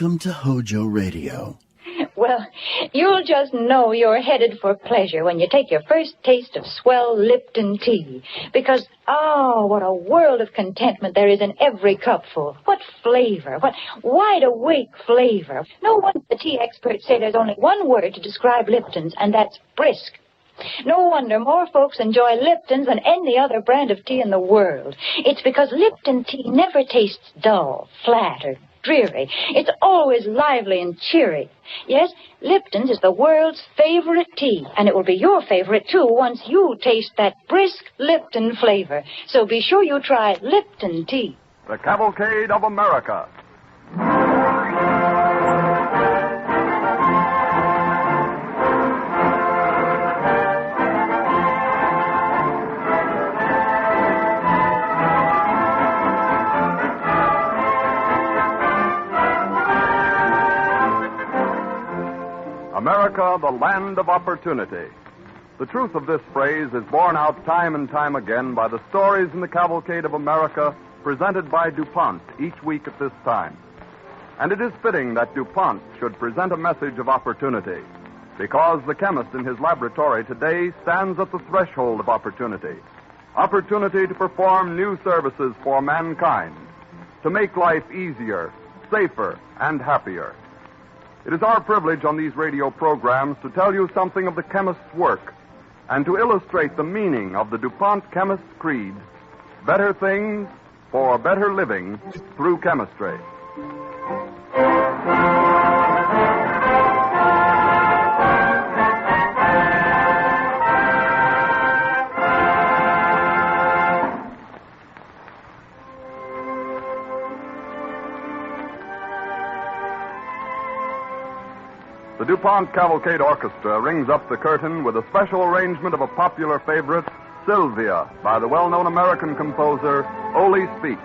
Welcome to HOJO Radio. Well, you'll just know you're headed for pleasure when you take your first taste of swell Lipton tea. Because, what a world of contentment there is in every cupful. What flavor, what wide-awake flavor. No wonder the tea experts say there's only one word to describe Lipton's, and that's brisk. No wonder more folks enjoy Lipton's than any other brand of tea in the world. It's because Lipton tea never tastes dull, flat, or dreary. It's always lively and cheery. Yes, Lipton's is the world's favorite tea, and it will be your favorite, too, once you taste that brisk Lipton flavor. So be sure you try Lipton tea. The Cavalcade of America. America, the land of opportunity. The truth of this phrase is borne out time and time again by the stories in the Cavalcade of America presented by DuPont each week at this time. And it is fitting that DuPont should present a message of opportunity, because the chemist in his laboratory today stands at the threshold of opportunity. Opportunity to perform new services for mankind, to make life easier, safer, and happier. It is our privilege on these radio programs to tell you something of the chemist's work and to illustrate the meaning of the DuPont chemist's creed, better things for better living through chemistry. The DuPont Cavalcade Orchestra rings up the curtain with a special arrangement of a popular favorite, Sylvia, by the well-known American composer, Ole Speaks.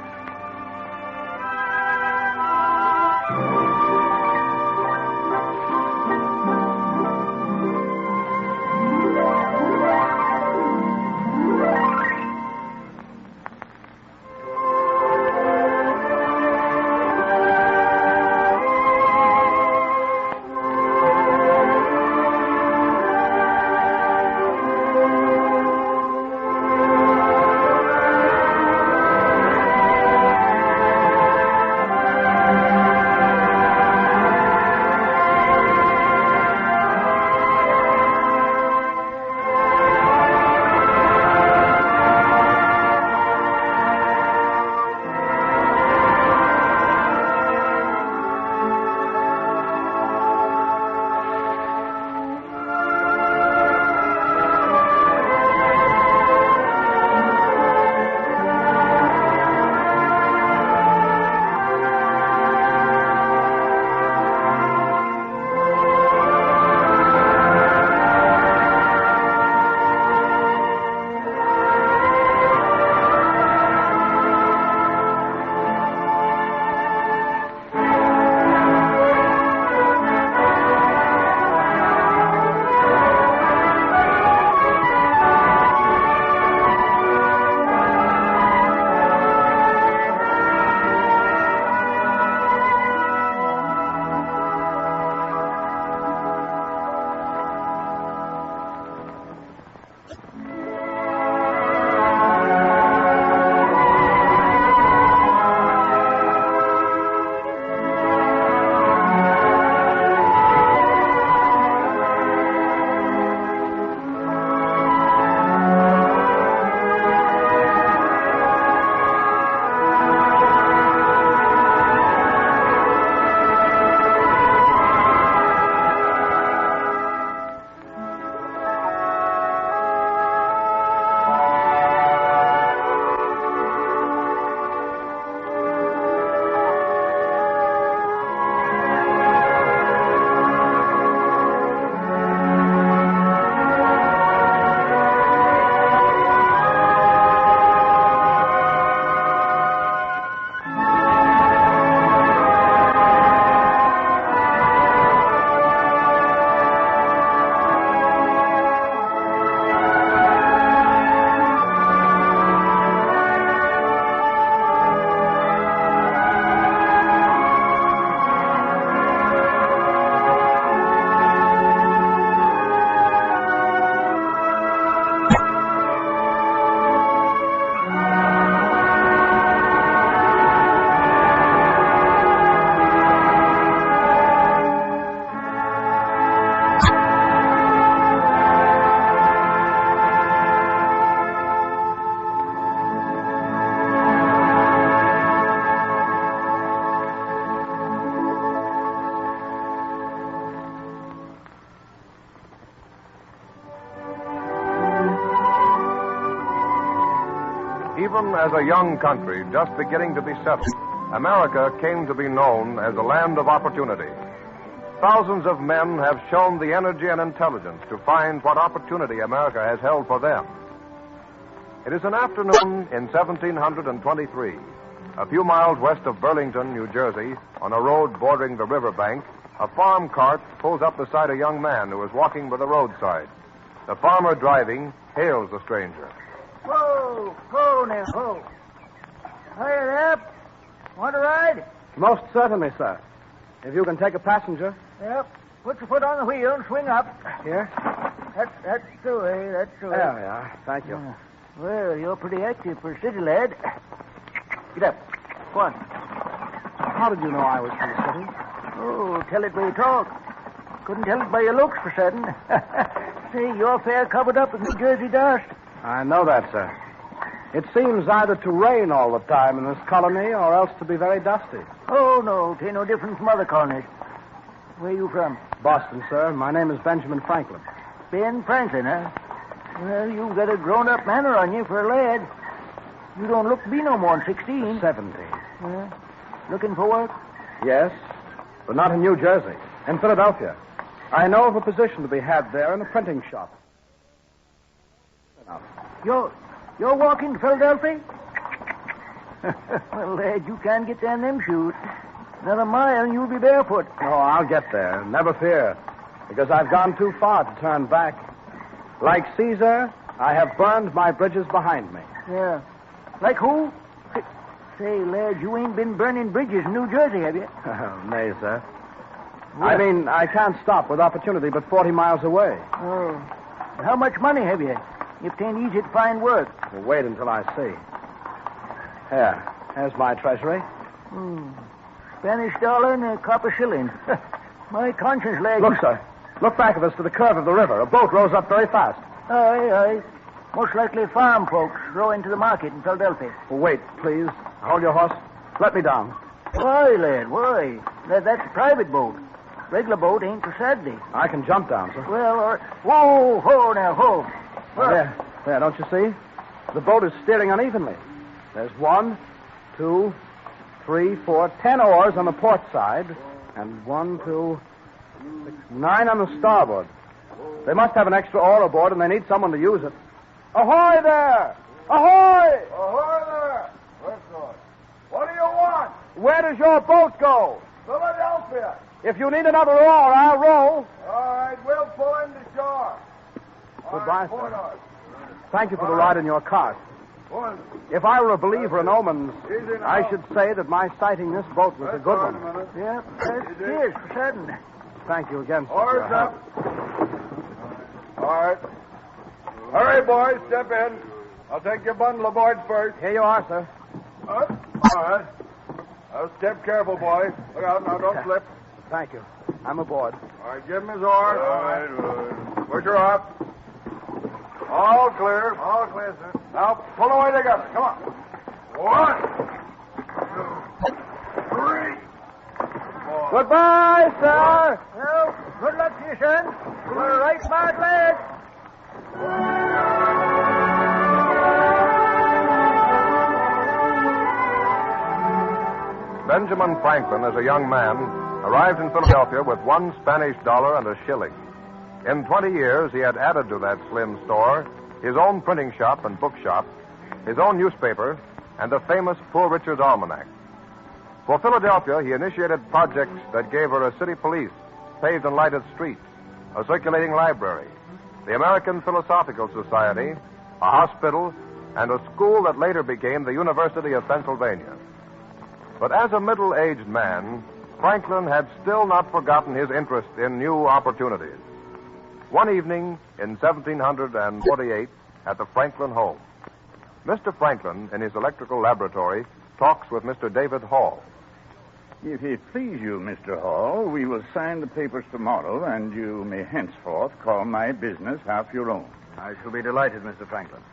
Even as a young country just beginning to be settled, America came to be known as a land of opportunity. Thousands of men have shown the energy and intelligence to find what opportunity America has held for them. It is an afternoon in 1723, a few miles west of Burlington, New Jersey, on a road bordering the riverbank. A farm cart pulls up beside a young man who is walking by the roadside. The farmer driving hails the stranger. Whoa, ho now, ho. Hiya there. Want a ride? Most certainly, sir. If you can take a passenger. Yep. Put your foot on the wheel and swing up. Here? That's the way, that's the way. There we are. Thank you. Well, you're pretty active for a city lad. Get up. Go on. How did you know I was from the city? Oh, tell it by your talk. Couldn't tell it by your looks for certain. Say, you're fair covered up with New Jersey dust. I know that, sir. It seems either to rain all the time in this colony or else to be very dusty. Oh, no, it ain't no different from other colonies. Where you from? Boston, sir. My name is Benjamin Franklin. Ben Franklin, huh? Well, you've got a grown-up manner on you for a lad. You don't look to be no more than 16. 70. Looking for work? Yes, but not in New Jersey. In Philadelphia. I know of a position to be had there in a printing shop. You're walking to Philadelphia? Well, lad, you can't get down them shoes. Another mile and you'll be barefoot. Oh, I'll get there. Never fear. Because I've gone too far to turn back. Like Caesar, I have burned my bridges behind me. Yeah. Like who? Say, lad, you ain't been burning bridges in New Jersey, have you? Nay, sir. What? I mean, I can't stop with opportunity but 40 miles away. Oh. How much money have you? If it ain't easy to find work. Well, wait until I see. Here's my treasury. Spanish dollar and a copper shilling. My conscience, lad. Look, sir. Look back of us to the curve of the river. A boat rows up very fast. Aye. Most likely farm folks row into the market in Philadelphia. Well, wait, please. Hold your horse. Let me down. Why, lad, why? That's a private boat. Regular boat ain't for Saturday. I can jump down, sir. Well, all right. Whoa, ho, now, ho. There, don't you see? The boat is steering unevenly. There's 1, 2, 3, 4, 10 oars on the port side, and 1, 2, 6, 9 on the starboard. They must have an extra oar aboard, and they need someone to use it. Ahoy there! Ahoy! Ahoy there! What do you want? Where does your boat go? Philadelphia. If you need another oar, I'll row. All right, we'll pull into shore. Goodbye, sir. Thank you for the ride in your cart. If I were a believer in omens, I should say that my sighting this boat was a good one. Yeah, it is, for certain. Thank you again, sir. Oars up. All right. Hurry, boys, step in. I'll take your bundle aboard first. Here you are, sir. All right. Now, step careful, boy. Look out, now, don't slip. Thank you. I'm aboard. All right, give him his oar. All right. Push her up. All clear. All clear, sir. Now, pull away together. Come on. 1, 2, 3, 4. Goodbye, sir. Well, good luck to you, son. You're a right smart lad. Benjamin Franklin, as a young man, arrived in Philadelphia with 1 Spanish dollar and a shilling. In 20 years, he had added to that slim store his own printing shop and bookshop, his own newspaper, and the famous Poor Richard's Almanac. For Philadelphia, he initiated projects that gave her a city police, paved and lighted streets, a circulating library, the American Philosophical Society, a hospital, and a school that later became the University of Pennsylvania. But as a middle-aged man, Franklin had still not forgotten his interest in new opportunities. One evening in 1748, at the Franklin home, Mr. Franklin, in his electrical laboratory, talks with Mr. David Hall. If it please you, Mr. Hall, we will sign the papers tomorrow, and you may henceforth call my business half your own. I shall be delighted, Mr. Franklin.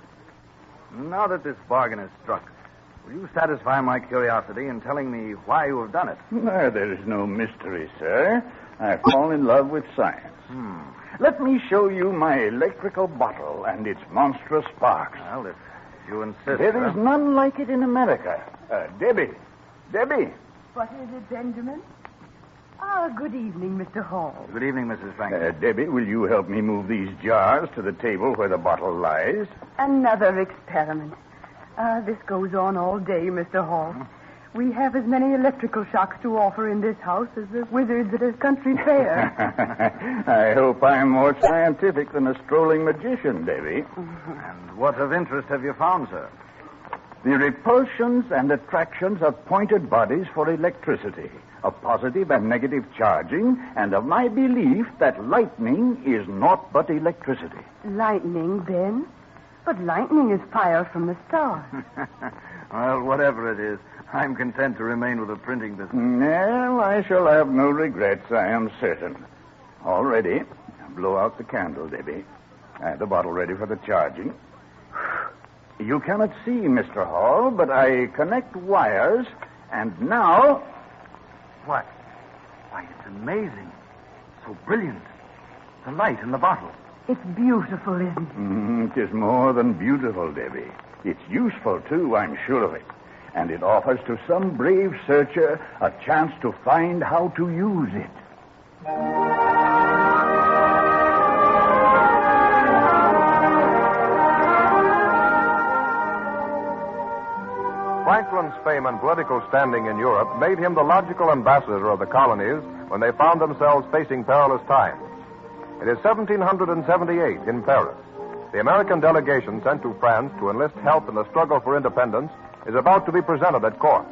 Now that this bargain is struck, will you satisfy my curiosity in telling me why you have done it? There is no mystery, sir. I fall in love with science. Let me show you my electrical bottle and its monstrous sparks. Well, you insist. There is none like it in America. Debbie. What is it, Benjamin? Good evening, Mr. Hall. Good evening, Mrs. Franklin. Debbie, will you help me move these jars to the table where the bottle lies? Another experiment. This goes on all day, Mr. Hall. We have as many electrical shocks to offer in this house as the wizards at a country fair. I hope I'm more scientific than a strolling magician, Debbie. And what of interest have you found, sir? The repulsions and attractions of pointed bodies for electricity, of positive and negative charging, and of my belief that lightning is naught but electricity. Lightning, Ben? But lightning is fire from the stars. Well, whatever it is, I'm content to remain with the printing business. Well, I shall have no regrets, I am certain. All ready. Blow out the candle, Debbie. I have the bottle ready for the charging. You cannot see, Mr. Hall, but I connect wires, and now... What? Why, it's amazing. So brilliant. The light in the bottle. It's beautiful, isn't it? It is more than beautiful, Debbie. It's useful, too, I'm sure of it. And it offers to some brave searcher a chance to find how to use it. Franklin's fame and political standing in Europe made him the logical ambassador of the colonies when they found themselves facing perilous times. It is 1778 in Paris. The American delegation sent to France to enlist help in the struggle for independence is about to be presented at court.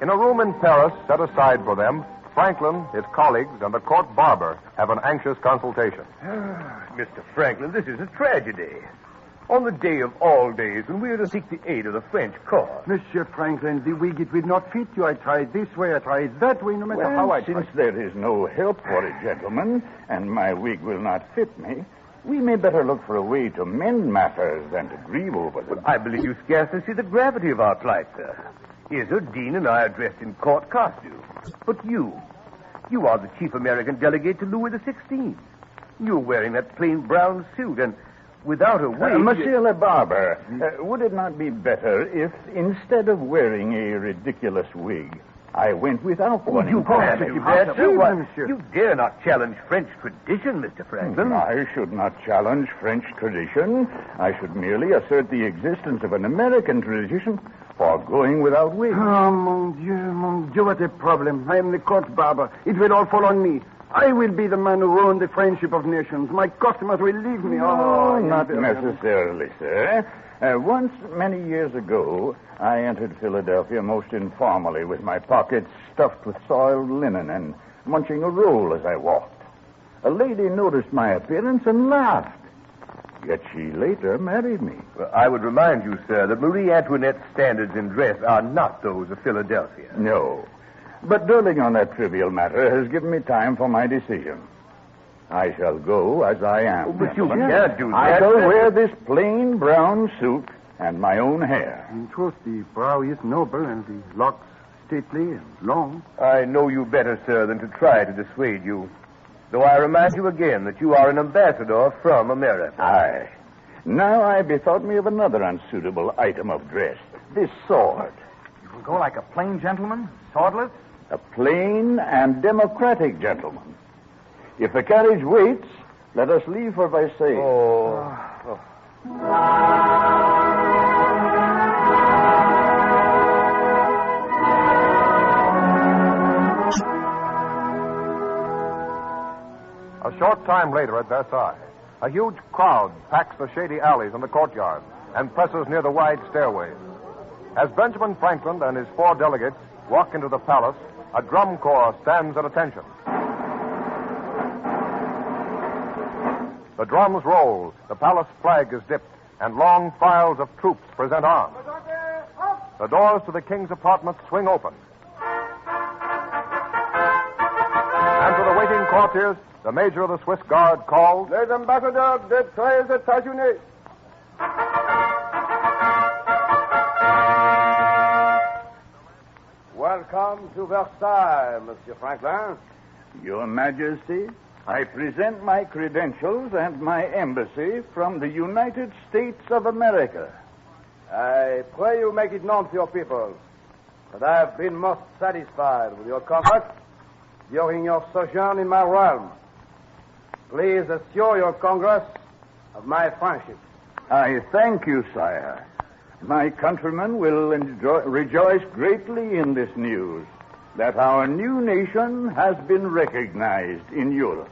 In a room in Paris set aside for them, Franklin, his colleagues, and the court barber have an anxious consultation. Mr. Franklin, this is a tragedy. On the day of all days when we are to seek the aid of the French cause. Monsieur Franklin, the wig, it will not fit you. I tried this way, I tried that way, no matter how I Since there is no help for it, gentlemen, and my wig will not fit me, we may better look for a way to mend matters than to grieve over them. I believe you scarcely see the gravity of our plight, sir. Izzard, Dean, and I are dressed in court costume. But you are the chief American delegate to Louis XVI. You're wearing that plain brown suit, and without a wig... Monsieur le Barber, would it not be better if, instead of wearing a ridiculous wig, I went without one? You dare not challenge French tradition, Mr. Franklin. I should not challenge French tradition. I should merely assert the existence of an American tradition for going without wigs. Oh, mon Dieu, what a problem. I am the court barber. It will all fall on me. I will be the man who ruined the friendship of nations. My customers will leave me. No, not necessarily, sir. Once, many years ago, I entered Philadelphia most informally with my pockets stuffed with soiled linen and munching a roll as I walked. A lady noticed my appearance and laughed. Yet she later married me. Well, I would remind you, sir, that Marie Antoinette's standards in dress are not those of Philadelphia. No. But dwelling on that trivial matter has given me time for my decision. I shall go as I am. But you can't do that. I shall wear this plain brown suit and my own hair. In truth, the brow is noble and the locks stately and long. I know you better, sir, than to try to dissuade you. Though I remind you again that you are an ambassador from America. Aye. Now I bethought me of another unsuitable item of dress. This sword. You will go like a plain gentleman, swordless? A plain and democratic gentleman. If the carriage waits, let us leave for Versailles. A short time later at Versailles, a huge crowd packs the shady alleys and the courtyard and presses near the wide stairways. As Benjamin Franklin and his 4 delegates walk into the palace, a drum corps stands at attention. The drums roll, the palace flag is dipped, and long files of troops present arms. The doors to the king's apartments swing open. And to the waiting courtiers, the major of the Swiss Guard calls... Les ambassadeurs des 13 États-Unis. Welcome to Versailles, Monsieur Franklin. Your Majesty, I present my credentials and my embassy from the United States of America. I pray you make it known to your people that I have been most satisfied with your conduct during your sojourn in my realm. Please assure your Congress of my friendship. I thank you, sire. My countrymen will rejoice greatly in this news that our new nation has been recognized in Europe.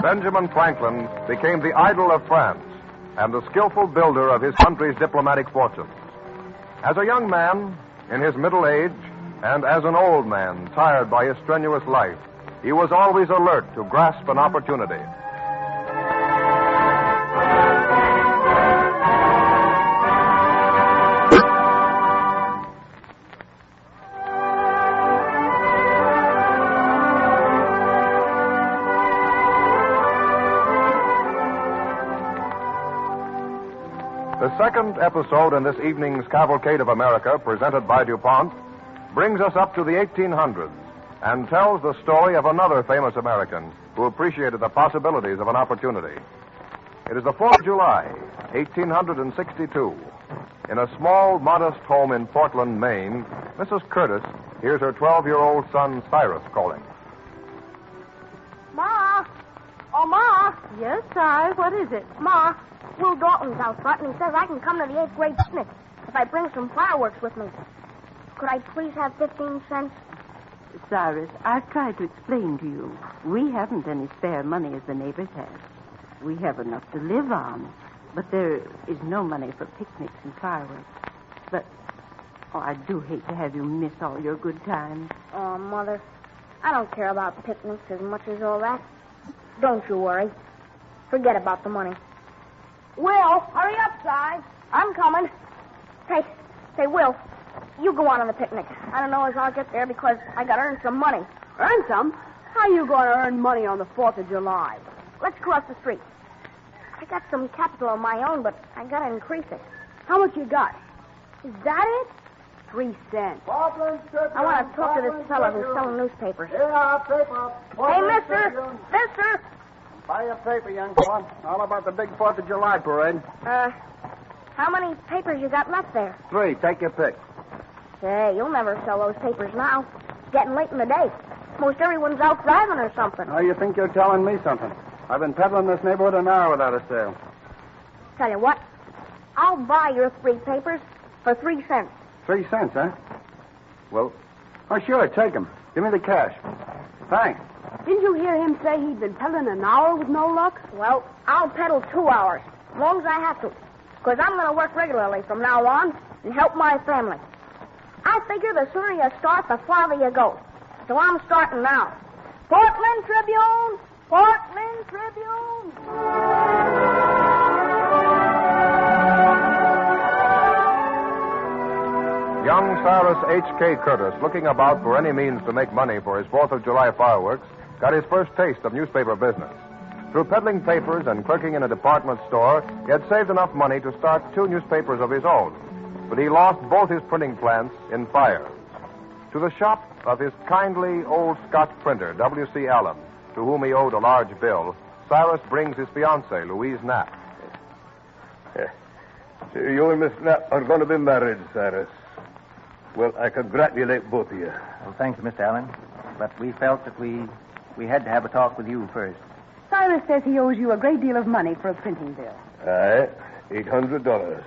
Benjamin Franklin became the idol of France and the skillful builder of his country's diplomatic fortunes. As a young man, in his middle age, and as an old man tired by his strenuous life, he was always alert to grasp an opportunity. The second episode in this evening's Cavalcade of America, presented by DuPont, brings us up to the 1800s and tells the story of another famous American who appreciated the possibilities of an opportunity. It is the 4th of July, 1862. In a small, modest home in Portland, Maine, Mrs. Curtis hears her 12-year-old son, Cyrus, calling. Ma! Oh, Ma! Yes, Si, what is it? Ma, Will Dalton's out front, and he says I can come to the 8th grade picnic if I bring some fireworks with me. Could I please have 15 cents? Cyrus, I've tried to explain to you. We haven't any spare money as the neighbors have. We have enough to live on, but there is no money for picnics and fireworks. But, I do hate to have you miss all your good times. Oh, Mother, I don't care about picnics as much as all that. Don't you worry. Forget about the money. Will, hurry up, Si. I'm coming. Say, Will, you go on the picnic. I don't know as I'll get there because I got to earn some money. Earn some? How you going to earn money on the 4th of July? Let's cross the street. I got some capital of my own, but I got to increase it. How much you got? Is that it? 3 cents. I want to talk to this fellow who's selling newspapers. Paper. Hey, mister! Buy a paper, young fella. All about the big 4th of July parade. How many papers you got left there? 3. Take your pick. Say, you'll never sell those papers now. It's getting late in the day. Most everyone's out driving or something. Oh, you think you're telling me something? I've been peddling this neighborhood an hour without a sale. Tell you what, I'll buy your 3 papers for 3 cents. 3 cents, huh? Well, sure, take them. Give me the cash. Thanks. Didn't you hear him say he'd been peddling an hour with no luck? Well, I'll peddle 2 hours, as long as I have to. Because I'm going to work regularly from now on and help my family. I figure the sooner you start, the farther you go. So I'm starting now. Portland Tribune! Portland Tribune! Young Cyrus H.K. Curtis, looking about for any means to make money for his 4th of July fireworks, got his first taste of newspaper business. Through peddling papers and clerking in a department store, he had saved enough money to start 2 newspapers of his own. But he lost both his printing plants in fire. To the shop of his kindly old Scotch printer, W.C. Allen, to whom he owed a large bill, Cyrus brings his fiancée, Louise Knapp. You and Miss Knapp are going to be married, Cyrus. Well, I congratulate both of you. Well, thank you, Mr. Allen. But we felt that we had to have a talk with you first. Cyrus says he owes you a great deal of money for a printing bill. Aye, $800.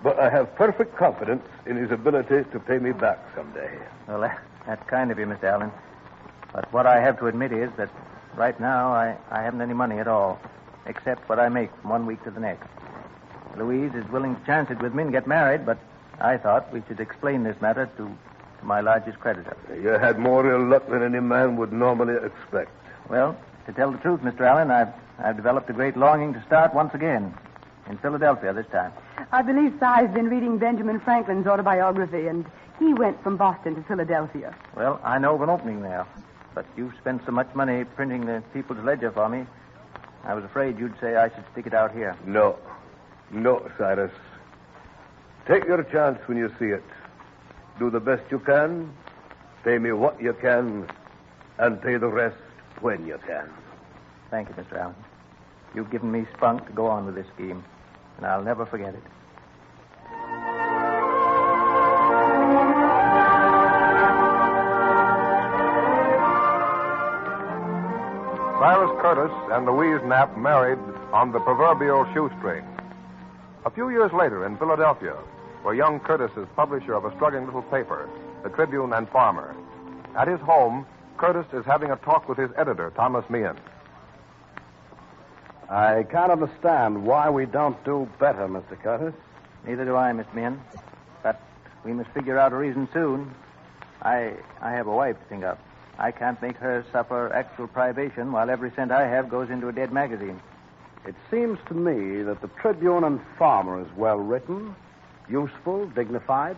But I have perfect confidence in his ability to pay me back someday. Well, that's kind of you, Mr. Allen. But what I have to admit is that right now I haven't any money at all, except what I make from 1 week to the next. Louise is willing to chance it with me and get married, but I thought we should explain this matter to my largest creditor. You had more ill luck than any man would normally expect. Well, to tell the truth, Mr. Allen, I've developed a great longing to start once again. In Philadelphia this time. I believe Si's been reading Benjamin Franklin's autobiography, and he went from Boston to Philadelphia. Well, I know of an opening there. But you've spent so much money printing the People's Ledger for me, I was afraid you'd say I should stick it out here. No, Cyrus. Take your chance when you see it. Do the best you can, pay me what you can, and pay the rest when you can. Thank you, Mr. Allen. You've given me spunk to go on with this scheme, and I'll never forget it. Cyrus Curtis and Louise Knapp married on the proverbial shoestring. A few years later in Philadelphia, where young Curtis is publisher of a struggling little paper, the Tribune and Farmer. At his home, Curtis is having a talk with his editor, Thomas Meehan. I can't understand why we don't do better, Mr. Curtis. Neither do I, Mr. Meehan. But we must figure out a reason soon. I have a wife to think of. I can't make her suffer actual privation while every cent I have goes into a dead magazine. It seems to me that the Tribune and Farmer is well written, useful, dignified.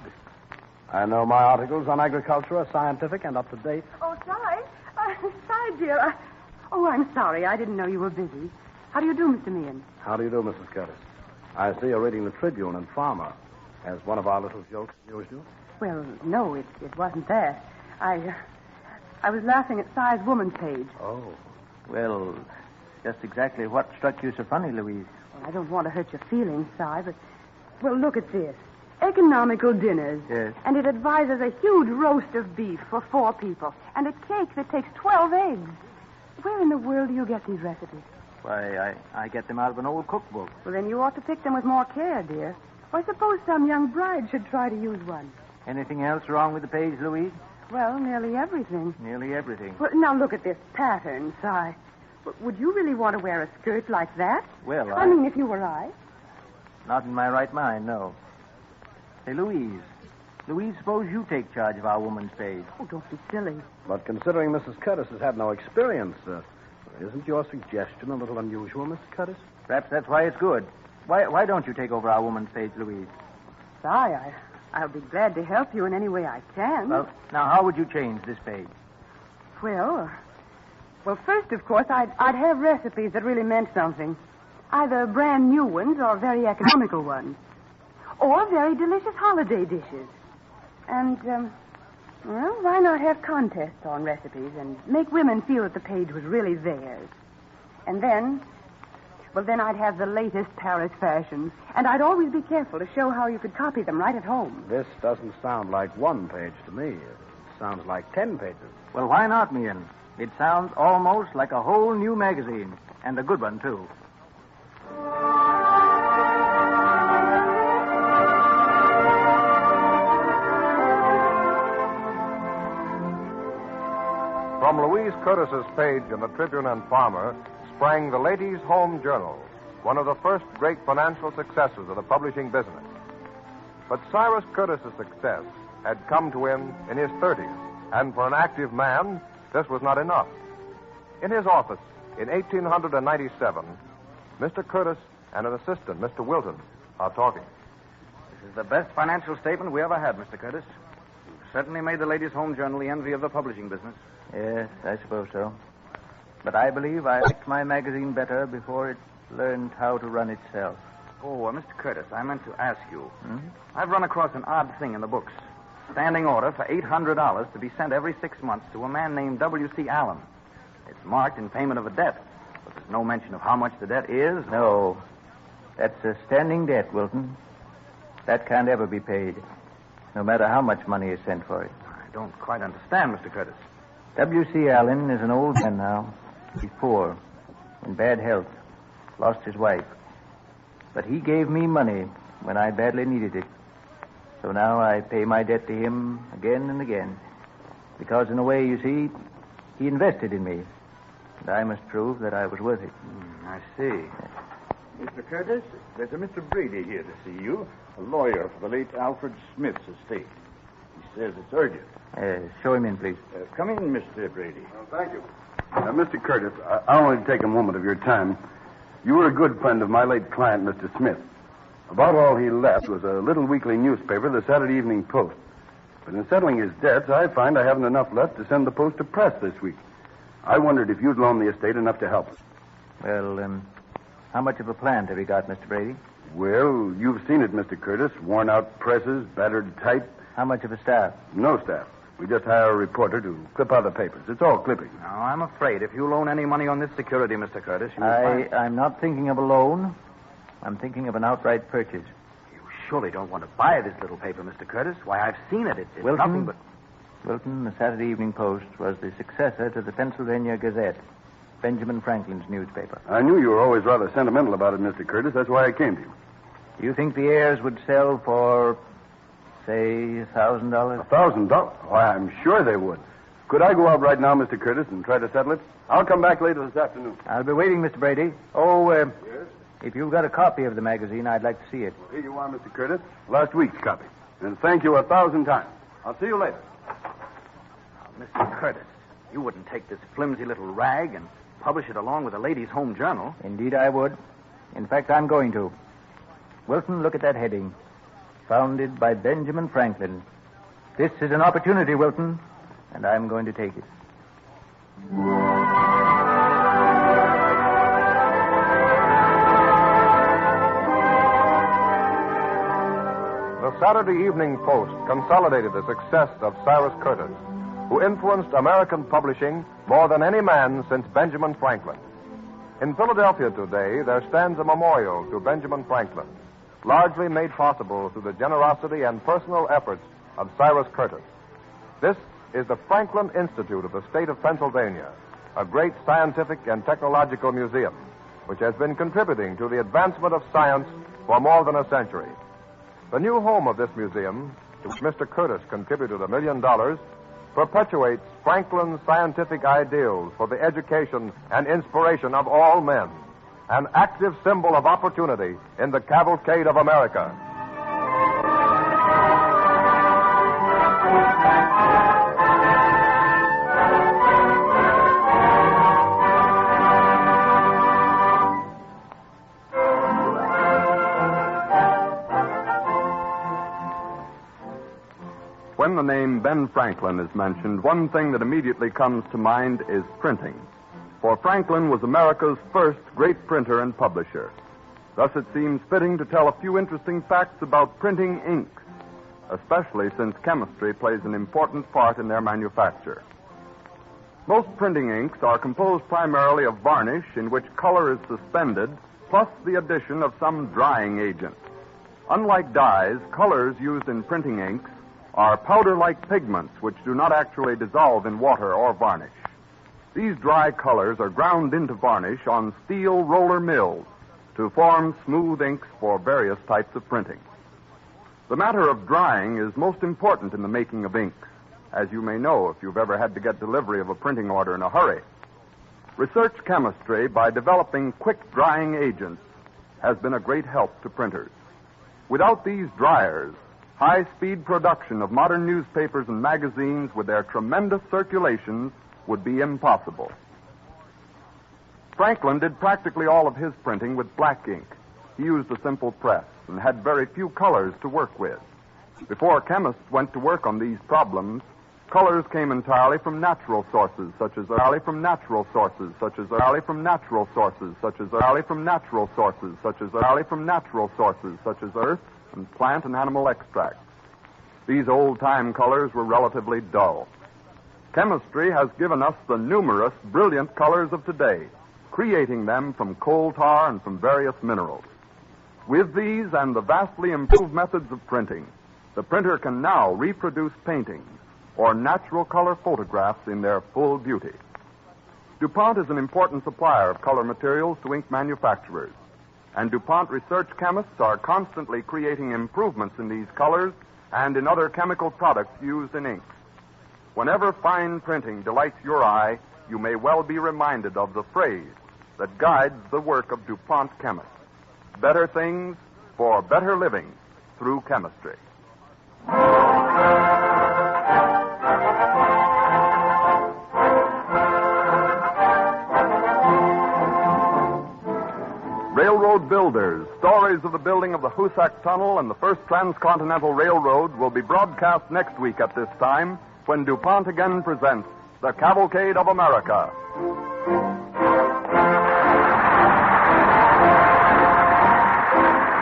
I know my articles on agriculture are scientific and up to date. Oh, Si, dear. I'm sorry. I didn't know you were busy. How do you do, Mr. Meehan? How do you do, Mrs. Curtis? I see you're reading the Tribune and Farmer. Has one of our little jokes amused you? Well, no, it wasn't that. I was laughing at Si's woman page. Oh. Well, just exactly what struck you so funny, Louise? Well, I don't want to hurt your feelings, Si, but... Well, look at this. Economical dinners. Yes. And it advises a huge roast of beef for 4 people and a cake that takes 12 eggs. Where in the world do you get these recipes? Why, I get them out of an old cookbook. Well, then you ought to pick them with more care, dear. Why, suppose some young bride should try to use one. Anything else wrong with the page, Louise? Well, nearly everything. Nearly everything. Well, now look at this pattern, Si. Would you really want to wear a skirt like that? Well, I mean, if you were I. Not in my right mind, no. Say, Louise, suppose you take charge of our woman's page. Oh, don't be silly. But considering Mrs. Curtis has had no experience, isn't your suggestion a little unusual, Mr. Curtis? Perhaps that's why it's good. Why don't you take over our woman's page, Louise? Si, I'll be glad to help you in any way I can. Well, now, how would you change this page? Well, first, of course, I'd have recipes that really meant something. Either brand new ones or very economical ones. Or very delicious holiday dishes. And, why not have contests on recipes and make women feel that the page was really theirs? And then I'd have the latest Paris fashions. And I'd always be careful to show how you could copy them right at home. This doesn't sound like one page to me. It sounds like 10 pages. Well, why not, Meehan? It sounds almost like a whole new magazine. And a good one, too. From Louise Curtis's page in the Tribune and Farmer sprang the Ladies' Home Journal, one of the first great financial successes of the publishing business. But Cyrus Curtis's success had come to him in his 30s, and for an active man, this was not enough. In his office in 1897, Mr. Curtis and an assistant, Mr. Wilton, are talking. This is the best financial statement we ever had, Mr. Curtis. You've certainly made the Ladies' Home Journal the envy of the publishing business. Yes, I suppose so. But I believe I liked my magazine better before it learned how to run itself. Oh, Mr. Curtis, I meant to ask you. I've run across an odd thing in the books. Standing order for $800 to be sent every 6 months to a man named W.C. Allen. It's marked in payment of a debt, but there's no mention of how much the debt is. No. That's a standing debt, Wilton. That can't ever be paid, no matter how much money is sent for it. I don't quite understand, Mr. Curtis. W.C. Allen is an old man now. He's poor, in bad health, lost his wife. But he gave me money when I badly needed it. So now I pay my debt to him again and again. Because in a way, you see, he invested in me. And I must prove that I was worth it. I see. Mr. Curtis, there's a Mr. Brady here to see you, a lawyer for the late Alfred Smith's estate. He says it's urgent. Show him in, please. Come in, Mr. Brady. Thank you. Mr. Curtis, I only take a moment of your time. You were a good friend of my late client, Mr. Smith. About all he left was a little weekly newspaper, the Saturday Evening Post. But in settling his debts, I find I haven't enough left to send the Post to press this week. I wondered if you'd loan the estate enough to help us. Well, how much of a plant have you got, Mr. Brady? Well, you've seen it, Mr. Curtis. Worn out presses, battered type. How much of a staff? No staff. We just hire a reporter to clip out the papers. It's all clipping. Now, I'm afraid if you loan any money on this security, Mr. Curtis, you will find... I'm not thinking of a loan. I'm thinking of an outright purchase. You surely don't want to buy this little paper, Mr. Curtis. Why, I've seen it. It's Wilton, nothing but... Wilton, the Saturday Evening Post, was the successor to the Pennsylvania Gazette, Benjamin Franklin's newspaper. I knew you were always rather sentimental about it, Mr. Curtis. That's why I came to you. Do you think the heirs would sell for, say, $1,000? $1,000? Why, I'm sure they would. Could I go out right now, Mr. Curtis, and try to settle it? I'll come back later this afternoon. I'll be waiting, Mr. Brady. Oh, Yes? if you've got a copy of the magazine, I'd like to see it. Here you are, Mr. Curtis. Last week's copy. And thank you 1,000 times. I'll see you later. Mr. Curtis, you wouldn't take this flimsy little rag and publish it along with the Ladies' Home Journal. Indeed, I would. In fact, I'm going to. Wilton, look at that heading. Founded by Benjamin Franklin. This is an opportunity, Wilton, and I'm going to take it. The Saturday Evening Post consolidated the success of Cyrus Curtis, who influenced American publishing more than any man since Benjamin Franklin. In Philadelphia today, there stands a memorial to Benjamin Franklin, largely made possible through the generosity and personal efforts of Cyrus Curtis. This is the Franklin Institute of the state of Pennsylvania, a great scientific and technological museum, which has been contributing to the advancement of science for more than a century. The new home of this museum, to which Mr. Curtis contributed $1 million, perpetuates Franklin's scientific ideals for the education and inspiration of all men, an active symbol of opportunity in the cavalcade of America. When the name Ben Franklin is mentioned, one thing that immediately comes to mind is printing. For Franklin was America's first great printer and publisher. Thus it seems fitting to tell a few interesting facts about printing inks, especially since chemistry plays an important part in their manufacture. Most printing inks are composed primarily of varnish in which color is suspended, plus the addition of some drying agent. Unlike dyes, colors used in printing inks are powder-like pigments which do not actually dissolve in water or varnish. These dry colors are ground into varnish on steel roller mills to form smooth inks for various types of printing. The matter of drying is most important in the making of inks, as you may know if you've ever had to get delivery of a printing order in a hurry. Research chemistry by developing quick drying agents has been a great help to printers. Without these dryers, high-speed production of modern newspapers and magazines with their tremendous circulations would be impossible. Franklin did practically all of his printing with black ink. He used a simple press and had very few colors to work with. Before chemists went to work on these problems, colors came entirely from natural sources, such as earth and plant and animal extracts. These old-time colors were relatively dull. Chemistry has given us the numerous, brilliant colors of today, creating them from coal tar and from various minerals. With these and the vastly improved methods of printing, the printer can now reproduce paintings or natural color photographs in their full beauty. DuPont is an important supplier of color materials to ink manufacturers, and DuPont research chemists are constantly creating improvements in these colors and in other chemical products used in inks. Whenever fine printing delights your eye, you may well be reminded of the phrase that guides the work of DuPont chemists. Better things for better living through chemistry. Railroad builders, stories of the building of the Hoosac Tunnel and the first transcontinental railroad will be broadcast next week at this time when DuPont again presents the Cavalcade of America.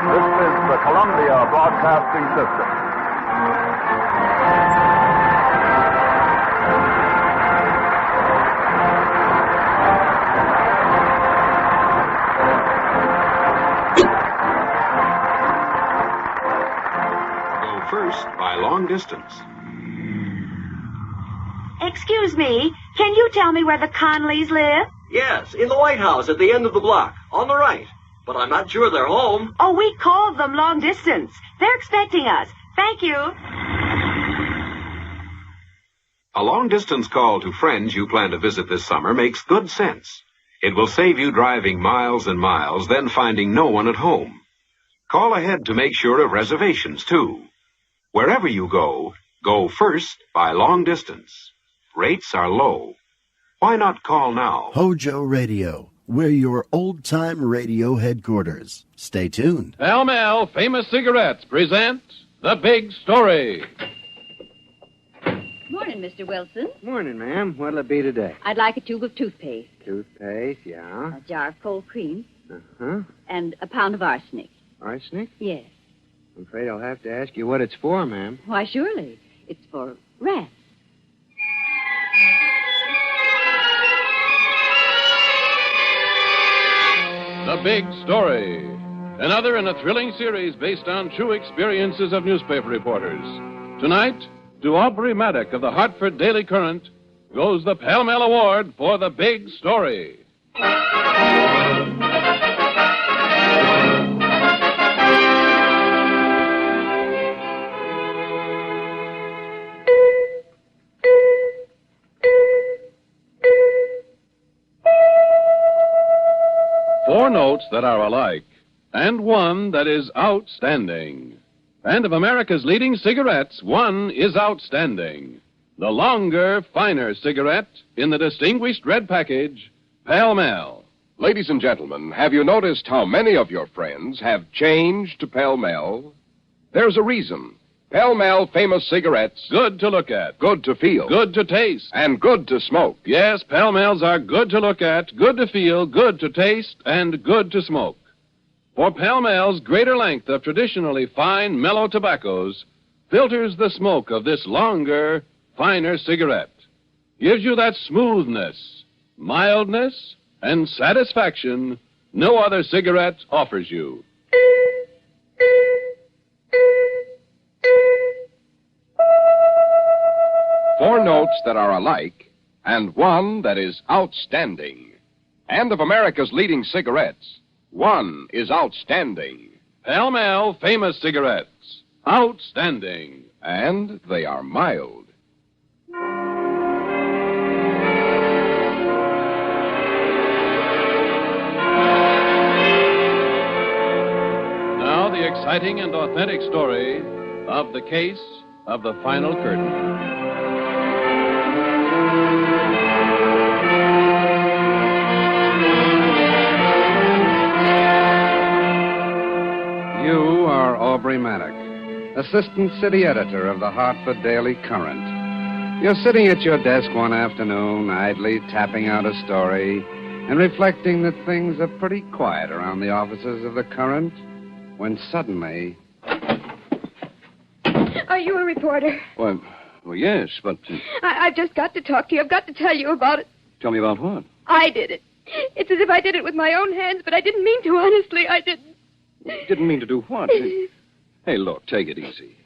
This is the Columbia Broadcasting System. distance. Excuse me, can you tell me where the Conleys live? Yes, in the White House at the end of the block, on the right. But I'm not sure they're home. Oh, we called them long distance. They're expecting us. Thank you. A long-distance call to friends you plan to visit this summer makes good sense. It will save you driving miles and miles, then finding no one at home. Call ahead to make sure of reservations, too. Wherever you go, go first by long distance. Rates are low. Why not call now? HOJO Radio. We're your old-time radio headquarters. Stay tuned. Pall-Mall Famous Cigarettes present The Big Story. Morning, Mr. Wilson. Morning, ma'am. What'll it be today? I'd like a tube of toothpaste, Toothpaste, yeah. a jar of cold cream, Uh-huh. and a pound of arsenic. Arsenic? Yes. I'm afraid I'll have to ask you what it's for, ma'am. Why, surely. It's for rats. The Big Story. Another in a thrilling series based on true experiences of newspaper reporters. Tonight, to Aubrey Maddock of the Hartford Daily Current goes the Pall-Mall Award for The Big Story. Four notes that are alike, and one that is outstanding. And of America's leading cigarettes, one is outstanding. The longer, finer cigarette in the distinguished red package, Pall-Mall. Ladies and gentlemen, have you noticed how many of your friends have changed to Pall-Mall? There's a reason. Pall-Mall Famous Cigarettes. Good to look at. Good to feel. Good to taste. And good to smoke. Yes, Pall-Malls are good to look at, good to feel, good to taste, and good to smoke. For Pall-Mall's greater length of traditionally fine, mellow tobaccos filters the smoke of this longer, finer cigarette. Gives you that smoothness, mildness, and satisfaction no other cigarette offers you. Four notes that are alike, and one that is outstanding. And of America's leading cigarettes, one is outstanding. Pall-Mall Famous Cigarettes. Outstanding. And they are mild. Now the exciting and authentic story of the case of the final curtain. You are Aubrey Maddock, Assistant City Editor of the Hartford Daily Current. You're sitting at your desk one afternoon, idly tapping out a story and reflecting that things are pretty quiet around the offices of the Current, when suddenly... Are you a reporter? Well, yes, but... I've just got to talk to you. I've got to tell you about it. Tell me about what? I did it. It's as if I did it with my own hands, but I didn't mean to, honestly. I didn't. Didn't mean to do what? Hey, look, take it easy.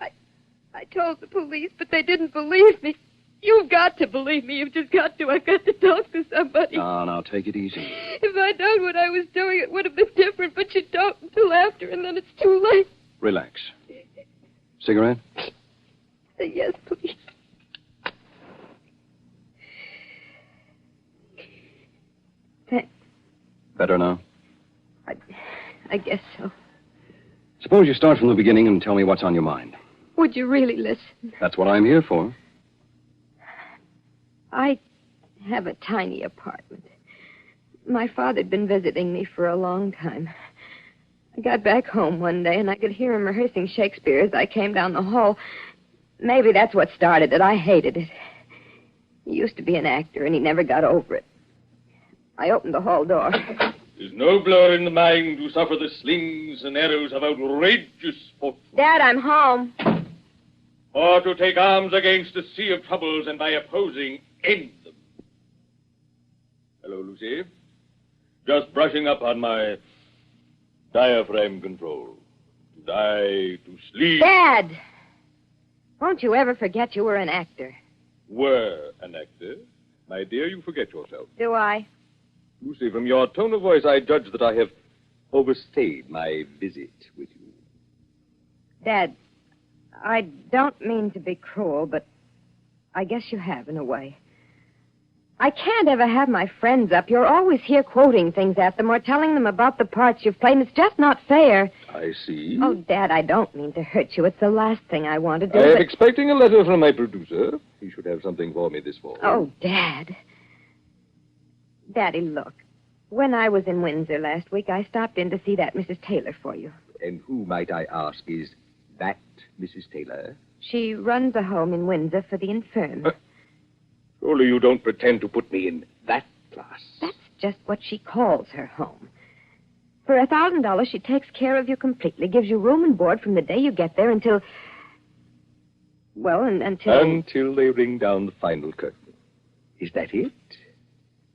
I told the police, but they didn't believe me. You've got to believe me. You've just got to. I've got to talk to somebody. Now, take it easy. If I'd known what I was doing, it would have been different, but you don't until after, and then it's too late. Relax. Cigarette? Yes, please. Thanks. Better now? I guess so. Suppose you start from the beginning and tell me what's on your mind. Would you really listen? That's what I'm here for. I have a tiny apartment. My father'd been visiting me for a long time. I got back home one day, and I could hear him rehearsing Shakespeare as I came down the hall. Maybe that's what started it. I hated it. He used to be an actor, and he never got over it. I opened the hall door. Is nobler in the mind to suffer the slings and arrows of outrageous fortune. Dad, I'm home. Or to take arms against a sea of troubles and by opposing end them. Hello, Lucy. Just brushing up on my diaphragm control. To die, to sleep. Dad! Won't you ever forget you were an actor? Were an actor? My dear, you forget yourself. Do I? Lucy, from your tone of voice, I judge that I have overstayed my visit with you. Dad, I don't mean to be cruel, but I guess you have in a way. I can't ever have my friends up. You're always here quoting things at them or telling them about the parts you've played. It's just not fair. I see. Oh, Dad, I don't mean to hurt you. It's the last thing I want to do. I am expecting a letter from my producer. He should have something for me this fall. Oh, Dad. Daddy, look. When I was in Windsor last week, I stopped in to see that Mrs. Taylor for you. And who, might I ask, is that Mrs. Taylor? She runs a home in Windsor for the infirm. Surely you don't pretend to put me in that class. That's just what she calls her home. For $1,000, she takes care of you completely, gives you room and board from the day you get there until... Well, until... Until they ring down the final curtain. Is that it?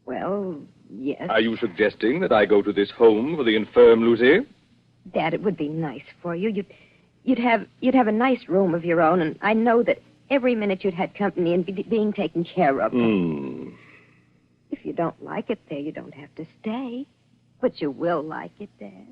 Well, yes. Are you suggesting that I go to this home for the infirm, Lucy? Dad, it would be nice for you. You'd have a nice room of your own, and I know that every minute you'd had company and being taken care of. If you don't like it there, you don't have to stay. But you will like it, Dad.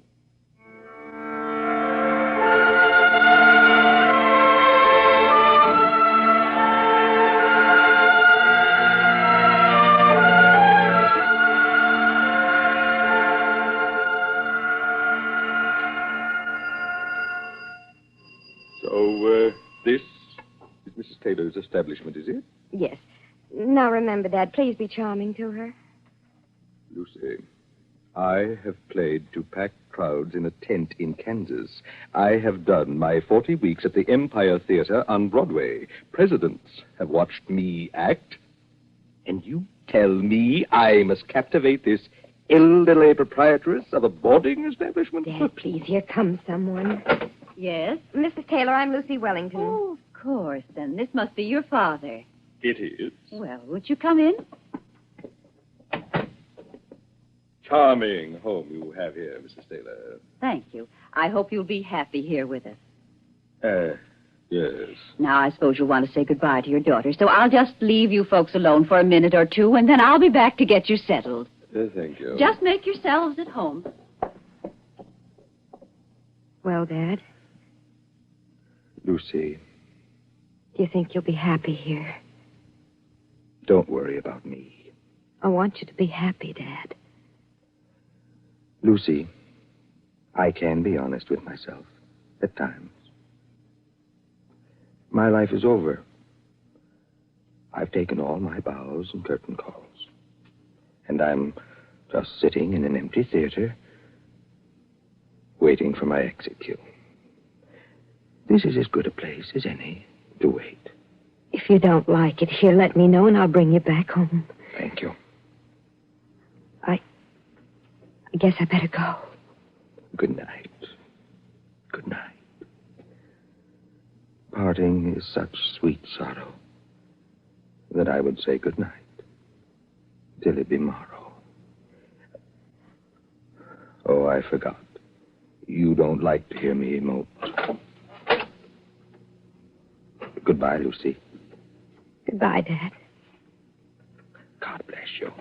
So, this is Mrs. Taylor's establishment, is it? Yes. Now remember, Dad, please be charming to her. Lucy, I have played to packed crowds in a tent in Kansas. I have done my 40 weeks at the Empire Theater on Broadway. Presidents have watched me act. And you tell me I must captivate this elderly proprietress of a boarding establishment? Dad, please, here comes someone. Yes? Mrs. Taylor, I'm Lucy Wellington. Oh, of course, then. This must be your father. It is. Well, would you come in? Charming home you have here, Mrs. Taylor. Thank you. I hope you'll be happy here with us. Yes. Now, I suppose you'll want to say goodbye to your daughter, so I'll just leave you folks alone for a minute or two, and then I'll be back to get you settled. Thank you. Just make yourselves at home. Well, Dad, Lucy, do you think you'll be happy here? don't worry about me. I want you to be happy, Dad. Lucy, I can be honest with myself at times. My life is over. I've taken all my bows and curtain calls. And I'm just sitting in an empty theater, waiting for my exit cue. This is as good a place as any to wait. If you don't like it here, let me know and I'll bring you back home. Thank you. I guess I better go. Good night. Good night. Parting is such sweet sorrow that I would say good night till it be morrow. Oh, I forgot. You don't like to hear me emote. Goodbye, Lucy. Goodbye, Dad. God bless you.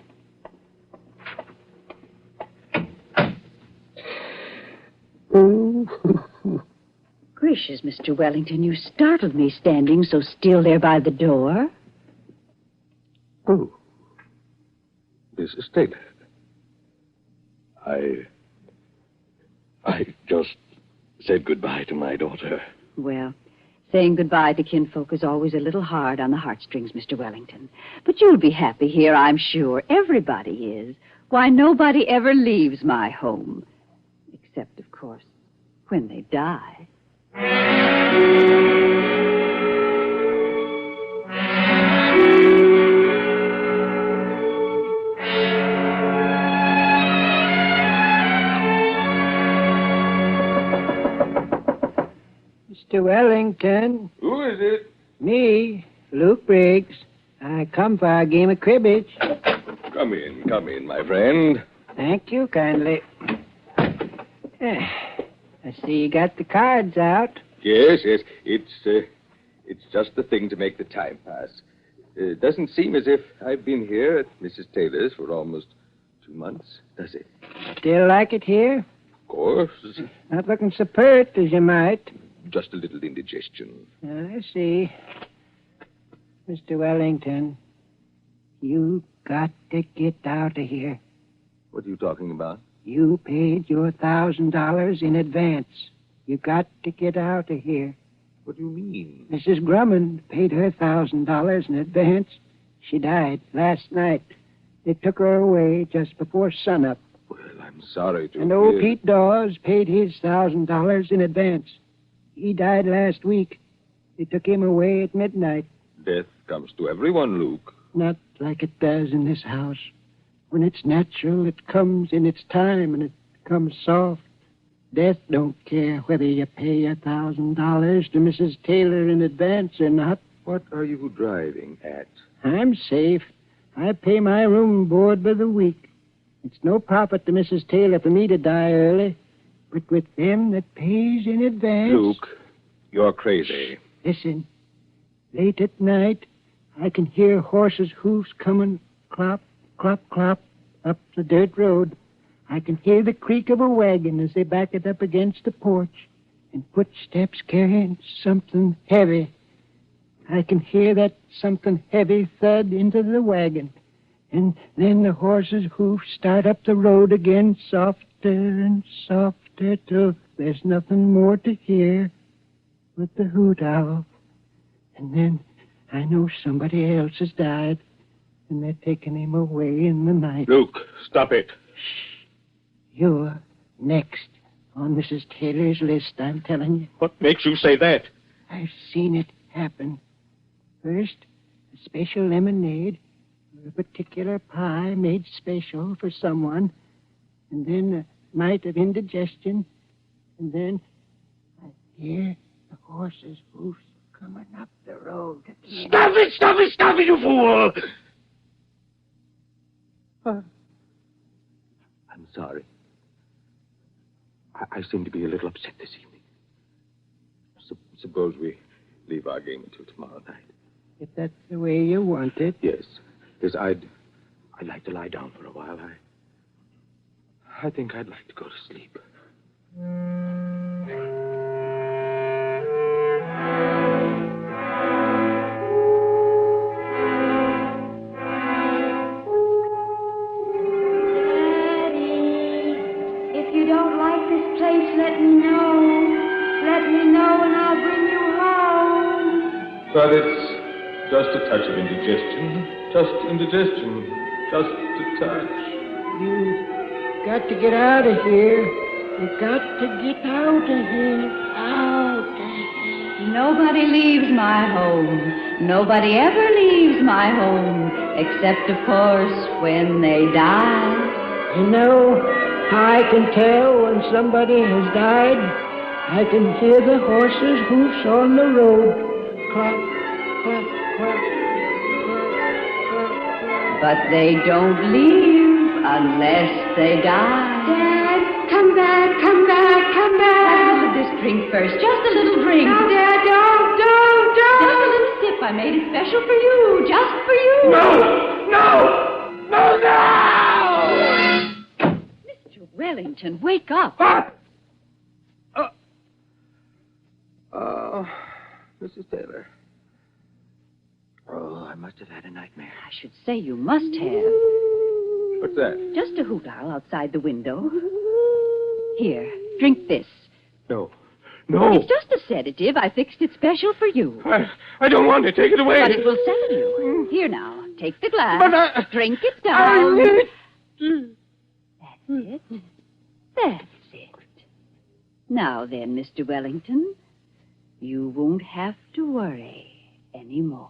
Gracious, Mr. Wellington, you startled me standing so still there by the door. Oh. Mrs. Taylor. I just said goodbye to my daughter. Well, saying goodbye to kinfolk is always a little hard on the heartstrings, Mr. Wellington. But you'll be happy here, I'm sure. Everybody is. Why, nobody ever leaves my home. Except, of course, when they die. Mr. Wellington. Who is it? Me, Luke Briggs. I come for a game of cribbage. Come in, my friend. Thank you kindly. I see you got the cards out. Yes. It's just the thing to make the time pass. It doesn't seem as if I've been here at Mrs. Taylor's for almost 2 months, does it? Still like it here? Of course. Not looking so pert as you might. Just a little indigestion. I see. Mr. Wellington, you got to get out of here. What are you talking about? You paid your $1,000 in advance. You got to get out of here. What do you mean? Mrs. Grumman paid her $1,000 in advance. She died last night. They took her away just before sunup. Well, I'm sorry to And old hear... Pete Dawes paid his $1,000 in advance. He died last week. They took him away at midnight. Death comes to everyone, Luke. Not like it does in this house. When it's natural, it comes in its time, and it comes soft. Death don't care whether you pay $1,000 to Mrs. Taylor in advance or not. What are you driving at? I'm safe. I pay my room and board by the week. It's no profit to Mrs. Taylor for me to die early. But with them that pays in advance... Luke, you're crazy. Listen. Late at night, I can hear horses' hoofs coming clop, clop, clop up the dirt road. I can hear the creak of a wagon as they back it up against the porch, and footsteps carrying something heavy. I can hear that something heavy thud into the wagon, and then the horse's hoofs start up the road again, softer and softer, till there's nothing more to hear but the hoot owl. And then I know somebody else has died, and they're taking him away in the night. Luke, stop it. You're next on Mrs. Taylor's list, I'm telling you. What makes you say that? I've seen it happen. First, a special lemonade, or a particular pie made special for someone, and then a night of indigestion, and then I hear the horse's hoofs coming up the road. Stop it! Stop it! Stop it, you fool! I'm sorry. I seem to be a little upset this evening. Suppose we leave our game until tomorrow night. If that's the way you want it. Yes. Yes, I'd like to lie down for a while. I think I'd like to go to sleep. Let me know. Let me know and I'll bring you home. But it's just a touch of indigestion. Just indigestion. Just a touch. You got to get out of here. You got to get out of here. Out of here. Nobody leaves my home. Nobody ever leaves my home. Except, of course, when they die. You know how I can tell when somebody has died? I can hear the horses' hoofs on the road. Clop, clop, clop, clop, clop. But they don't leave unless they die. Dad, come back, come back, come back. Have this drink first. Just a little drink. No, Dad, don't. Just a little sip. I made it special for you. Just for you. No! Wellington, wake up. Mrs. Taylor. Oh, I must have had a nightmare. I should say you must have. What's that? Just a hoot owl outside the window. Here, drink this. No. It's just a sedative. I fixed it special for you. I don't want to. Take it away. But it will settle you. Here now, take the glass. But drink it down. That's it. That's it. Now then, Mr. Wellington, you won't have to worry anymore.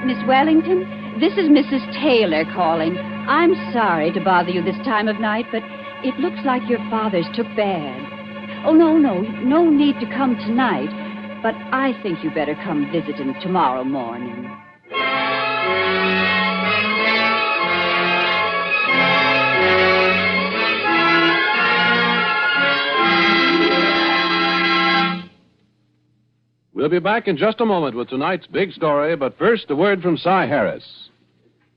Miss Wellington, this is Mrs. Taylor calling. I'm sorry to bother you this time of night, but It looks like your father's took bad. Oh, no need to come tonight. But I think you better come visit him tomorrow morning. We'll be back in just a moment with tonight's big story, but first a word from Cy Harris.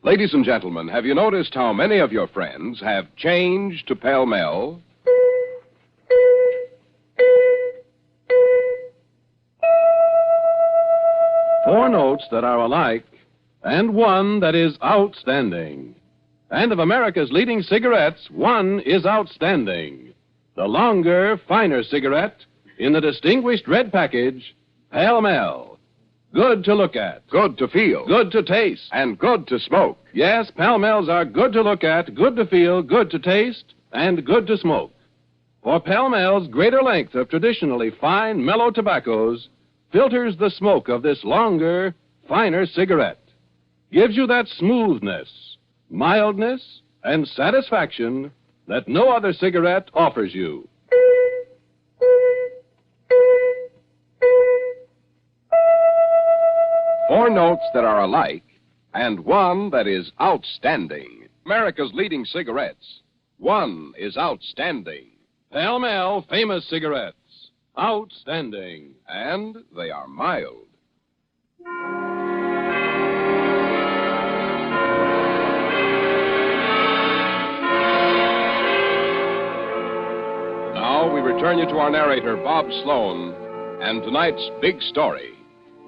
Ladies and gentlemen, have you noticed how many of your friends have changed to pell-mell? Four notes that are alike, and one that is outstanding. And of America's leading cigarettes, one is outstanding. The longer, finer cigarette in the distinguished red package, Pall-Mall. Good to look at. Good to feel. Good to taste. And good to smoke. Yes, Pall-Malls are good to look at, good to feel, good to taste, and good to smoke. For Pall-Mall's greater length of traditionally fine, mellow tobaccos filters the smoke of this longer, finer cigarette. Gives you that smoothness, mildness, and satisfaction that no other cigarette offers you. Four notes that are alike, and one that is outstanding. America's leading cigarettes. One is outstanding. Pall-Mall famous cigarettes. Outstanding. And they are mild. Now we return you to our narrator, Bob Sloan, and tonight's big story.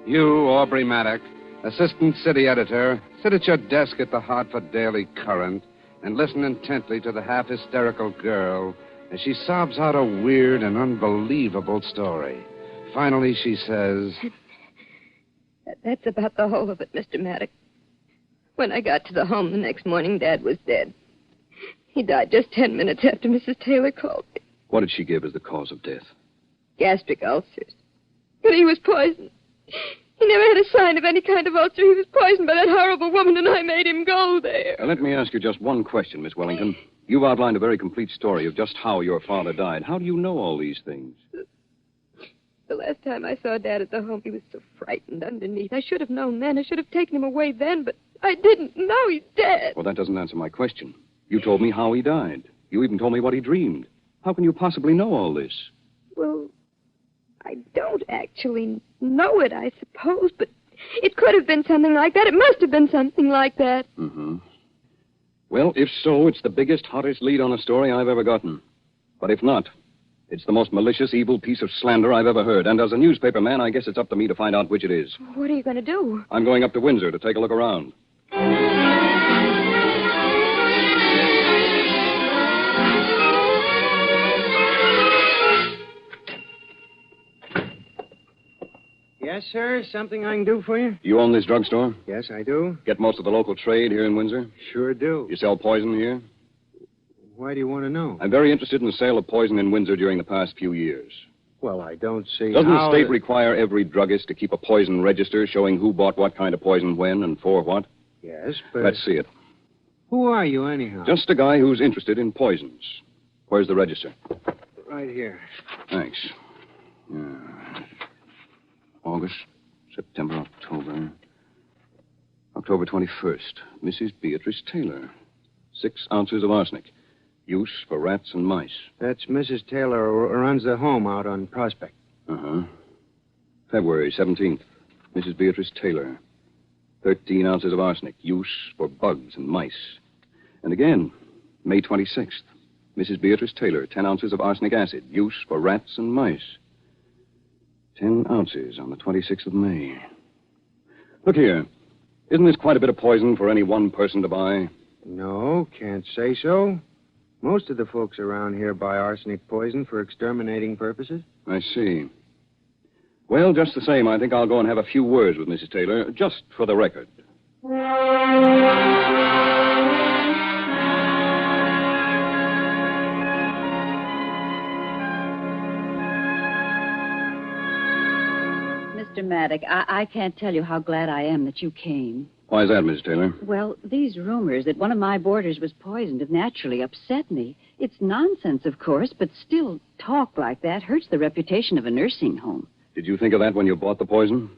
You, Aubrey Maddock, assistant city editor, sit at your desk at the Hartford Daily Current and listen intently to the half-hysterical girl as she sobs out a weird and unbelievable story. Finally, she says... That's about the whole of it, Mr. Maddox. When I got to the home the next morning, Dad was dead. He died just 10 minutes after Mrs. Taylor called me. What did she give as the cause of death? Gastric ulcers. But he was poisoned. He never had a sign of any kind of ulcer. He was poisoned by that horrible woman, and I made him go there. Now, let me ask you just one question, Miss Wellington. You've outlined a very complete story of just how your father died. How do you know all these things? The last time I saw Dad at the home, he was so frightened underneath. I should have known then. I should have taken him away then, but I didn't. Now he's dead. Well, that doesn't answer my question. You told me how he died. You even told me what he dreamed. How can you possibly know all this? Well, I don't actually know it, I suppose, but it could have been something like that. It must have been something like that. Mm-hmm. Well, if so, it's the biggest, hottest lead on a story I've ever gotten. But if not, it's the most malicious, evil piece of slander I've ever heard. And as a newspaper man, I guess it's up to me to find out which it is. What are you going to do? I'm going up to Windsor to take a look around. Yes, sir. Something I can do for you? You own this drugstore? Yes, I do. Get most of the local trade here in Windsor? Sure do. You sell poison here? Why do you want to know? I'm very interested in the sale of poison in Windsor during the past few years. Well, I don't see Doesn't how... the state require every druggist to keep a poison register showing who bought what kind of poison when and for what? Yes, but... Let's see it. Who are you, anyhow? Just a guy who's interested in poisons. Where's the register? Right here. Thanks. August, September, October. October 21st. Mrs. Beatrice Taylor. 6 ounces of arsenic. Use for rats and mice. That's Mrs. Taylor who runs the home out on Prospect. Uh-huh. February 17th. Mrs. Beatrice Taylor. 13 ounces of arsenic. Use for bugs and mice. And again, May 26th. Mrs. Beatrice Taylor. 10 ounces of arsenic acid. Use for rats and mice. 10 ounces on the 26th of May. Look here. Isn't this quite a bit of poison for any one person to buy? No, can't say so. Most of the folks around here buy arsenic poison for exterminating purposes. I see. Well, just the same, I think I'll go and have a few words with Mrs. Taylor, just for the record. Mr. Maddock, I can't tell you how glad I am that you came. Why is that, Mrs. Taylor? Well, these rumors that one of my boarders was poisoned have naturally upset me. It's nonsense, of course, but still, talk like that hurts the reputation of a nursing home. Did you think of that when you bought the poison?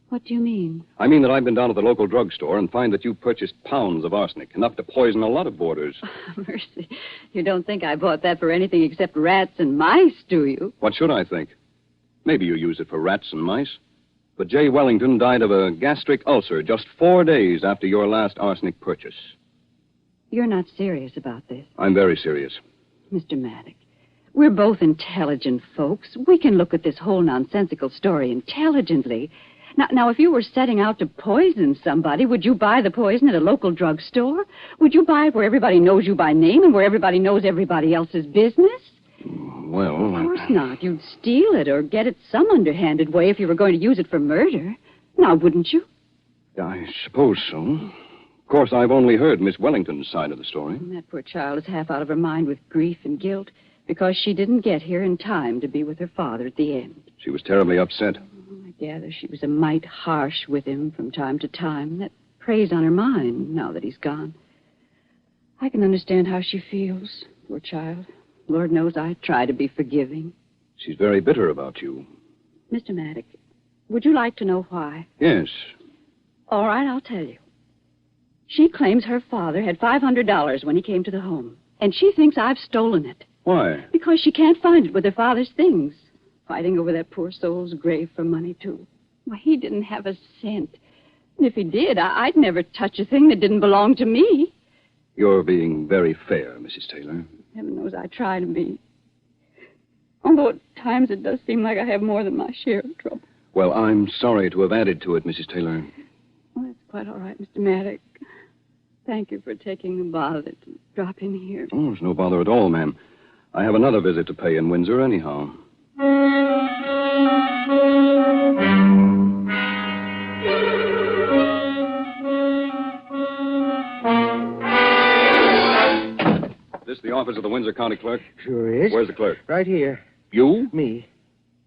What do you mean? I mean that I've been down to the local drugstore and find that you purchased pounds of arsenic, enough to poison a lot of boarders. Mercy. You don't think I bought that for anything except rats and mice, do you? What should I think? Maybe you used it for rats and mice. But Jay Wellington died of a gastric ulcer just 4 days after your last arsenic purchase. You're not serious about this. I'm very serious. Mr. Maddox, we're both intelligent folks. We can look at this whole nonsensical story intelligently. Now, if you were setting out to poison somebody, would you buy the poison at a local drugstore? Would you buy it where everybody knows you by name and where everybody knows everybody else's business? Well... Of course not. You'd steal it or get it some underhanded way if you were going to use it for murder. Now, wouldn't you? I suppose so. Of course, I've only heard Miss Wellington's side of the story. That poor child is half out of her mind with grief and guilt because she didn't get here in time to be with her father at the end. She was terribly upset. I gather she was a mite harsh with him from time to time. That preys on her mind now that he's gone. I can understand how she feels, poor child. Lord knows I try to be forgiving. She's very bitter about you. Mr. Maddox, would you like to know why? Yes. All right, I'll tell you. She claims her father had $500 when he came to the home, and she thinks I've stolen it. Why? Because she can't find it with her father's things. Fighting over that poor soul's grave for money, too. Why, he didn't have a cent. And if he did, I'd never touch a thing that didn't belong to me. You're being very fair, Mrs. Taylor. Heaven knows I try to be. Although at times it does seem like I have more than my share of trouble. Well, I'm sorry to have added to it, Mrs. Taylor. Well, that's quite all right, Mr. Maddox. Thank you for taking the bother to drop in here. Oh, it's no bother at all, ma'am. I have another visit to pay in Windsor anyhow. This the office of the Windsor County Clerk? Sure is. Where's the clerk? Right here. You? Me.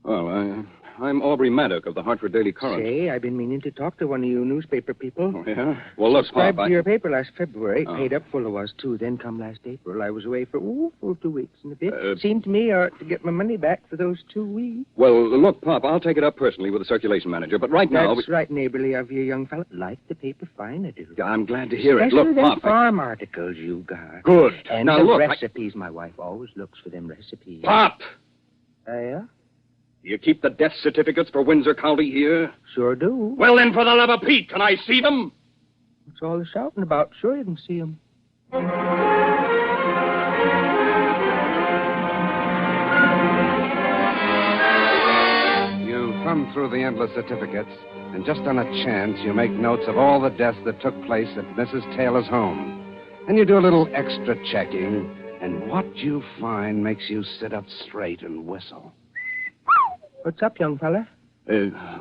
Well, I'm Aubrey Maddock of the Hartford Daily Current. Say, I've been meaning to talk to one of you newspaper people. Oh, yeah? Well, look, Subscribed Pop, to your paper last February. Oh. Paid up full I was, too. Then come last April. I was away for full 2 weeks and a bit. Seemed to me I ought to get my money back for those 2 weeks. Well, look, Pop, I'll take it up personally with the circulation manager, but right now... That's right, neighborly of you, young fella. Like the paper fine, I do. I'm glad to hear it. Especially Look, them Pop... farm articles you got. Good. And Now, the look... recipes. My wife always looks for them recipes. Pop! Yeah? You keep the death certificates for Windsor County here? Sure do. Well, then, for the love of Pete, can I see them? What's all the shouting about? Sure you can see them. You thumb through the endless certificates, and just on a chance, you make notes of all the deaths that took place at Mrs. Taylor's home. And you do a little extra checking, and what you find makes you sit up straight and whistle. What's up, young fella?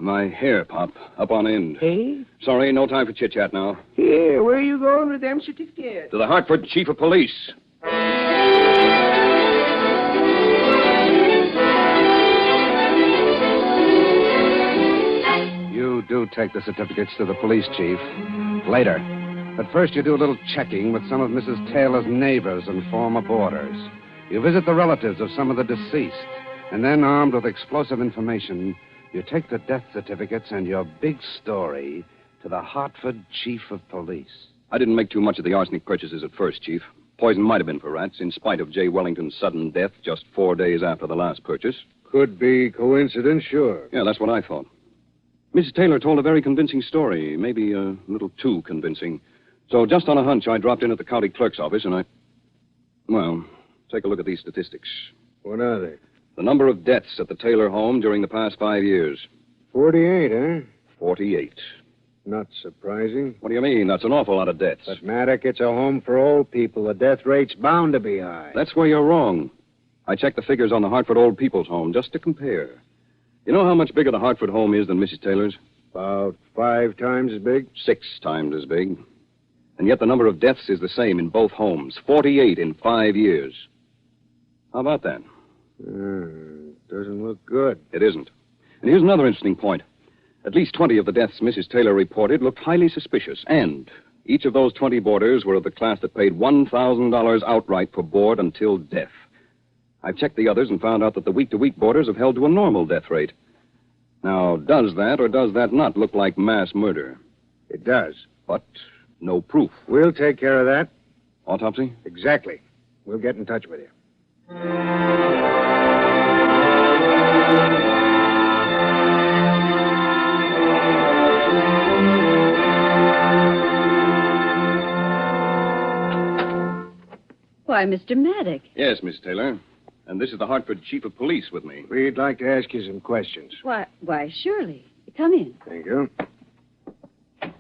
My hair, Pop, up on end. Hey? Sorry, no time for chit-chat now. Here, where are you going with them certificates? To the Hartford Chief of Police. You do take the certificates to the police chief. Later. But first you do a little checking with some of Mrs. Taylor's neighbors and former boarders. You visit the relatives of some of the deceased. And then, armed with explosive information, you take the death certificates and your big story to the Hartford Chief of Police. I didn't make too much of the arsenic purchases at first, Chief. Poison might have been for rats, in spite of Jay Wellington's sudden death just 4 days after the last purchase. Could be coincidence, sure. Yeah, that's what I thought. Mrs. Taylor told a very convincing story, maybe a little too convincing. So just on a hunch, I dropped in at the county clerk's office and Well, take a look at these statistics. What are they? The number of deaths at the Taylor home during the past 5 years. 48, huh? 48. Not surprising. What do you mean? That's an awful lot of deaths. But, Maddock, it's a home for old people. The death rate's bound to be high. That's where you're wrong. I checked the figures on the Hartford Old People's Home just to compare. You know how much bigger the Hartford home is than Mrs. Taylor's? About 5 times as big? 6 times as big. And yet the number of deaths is the same in both homes. 48 in 5 years. How about that? Doesn't look good. It isn't. And here's another interesting point. At least 20 of the deaths Mrs. Taylor reported looked highly suspicious. And Each of those 20 boarders were of the class that paid $1,000 outright for board until death. I've checked the others and found out that the week-to-week boarders have held to a normal death rate. Now, does that or does that not look like mass murder? It does. But no proof. We'll take care of that. Autopsy? Exactly. We'll get in touch with you. Why, Mr. Maddox. Yes, Miss Taylor. And this is the Hartford Chief of Police with me. We'd like to ask you some questions. Why, surely. Come in. Thank you.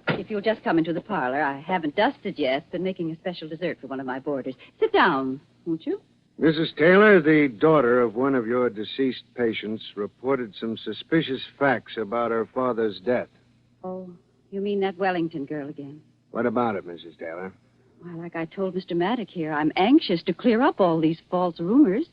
If you'll just come into the parlor. I haven't dusted yet. Been making a special dessert for one of my boarders. Sit down, won't you? Mrs. Taylor, the daughter of one of your deceased patients reported some suspicious facts about her father's death. Oh, you mean that Wellington girl again? What about it, Mrs. Taylor? Well, like I told Mr. Maddox here, I'm anxious to clear up all these false rumors.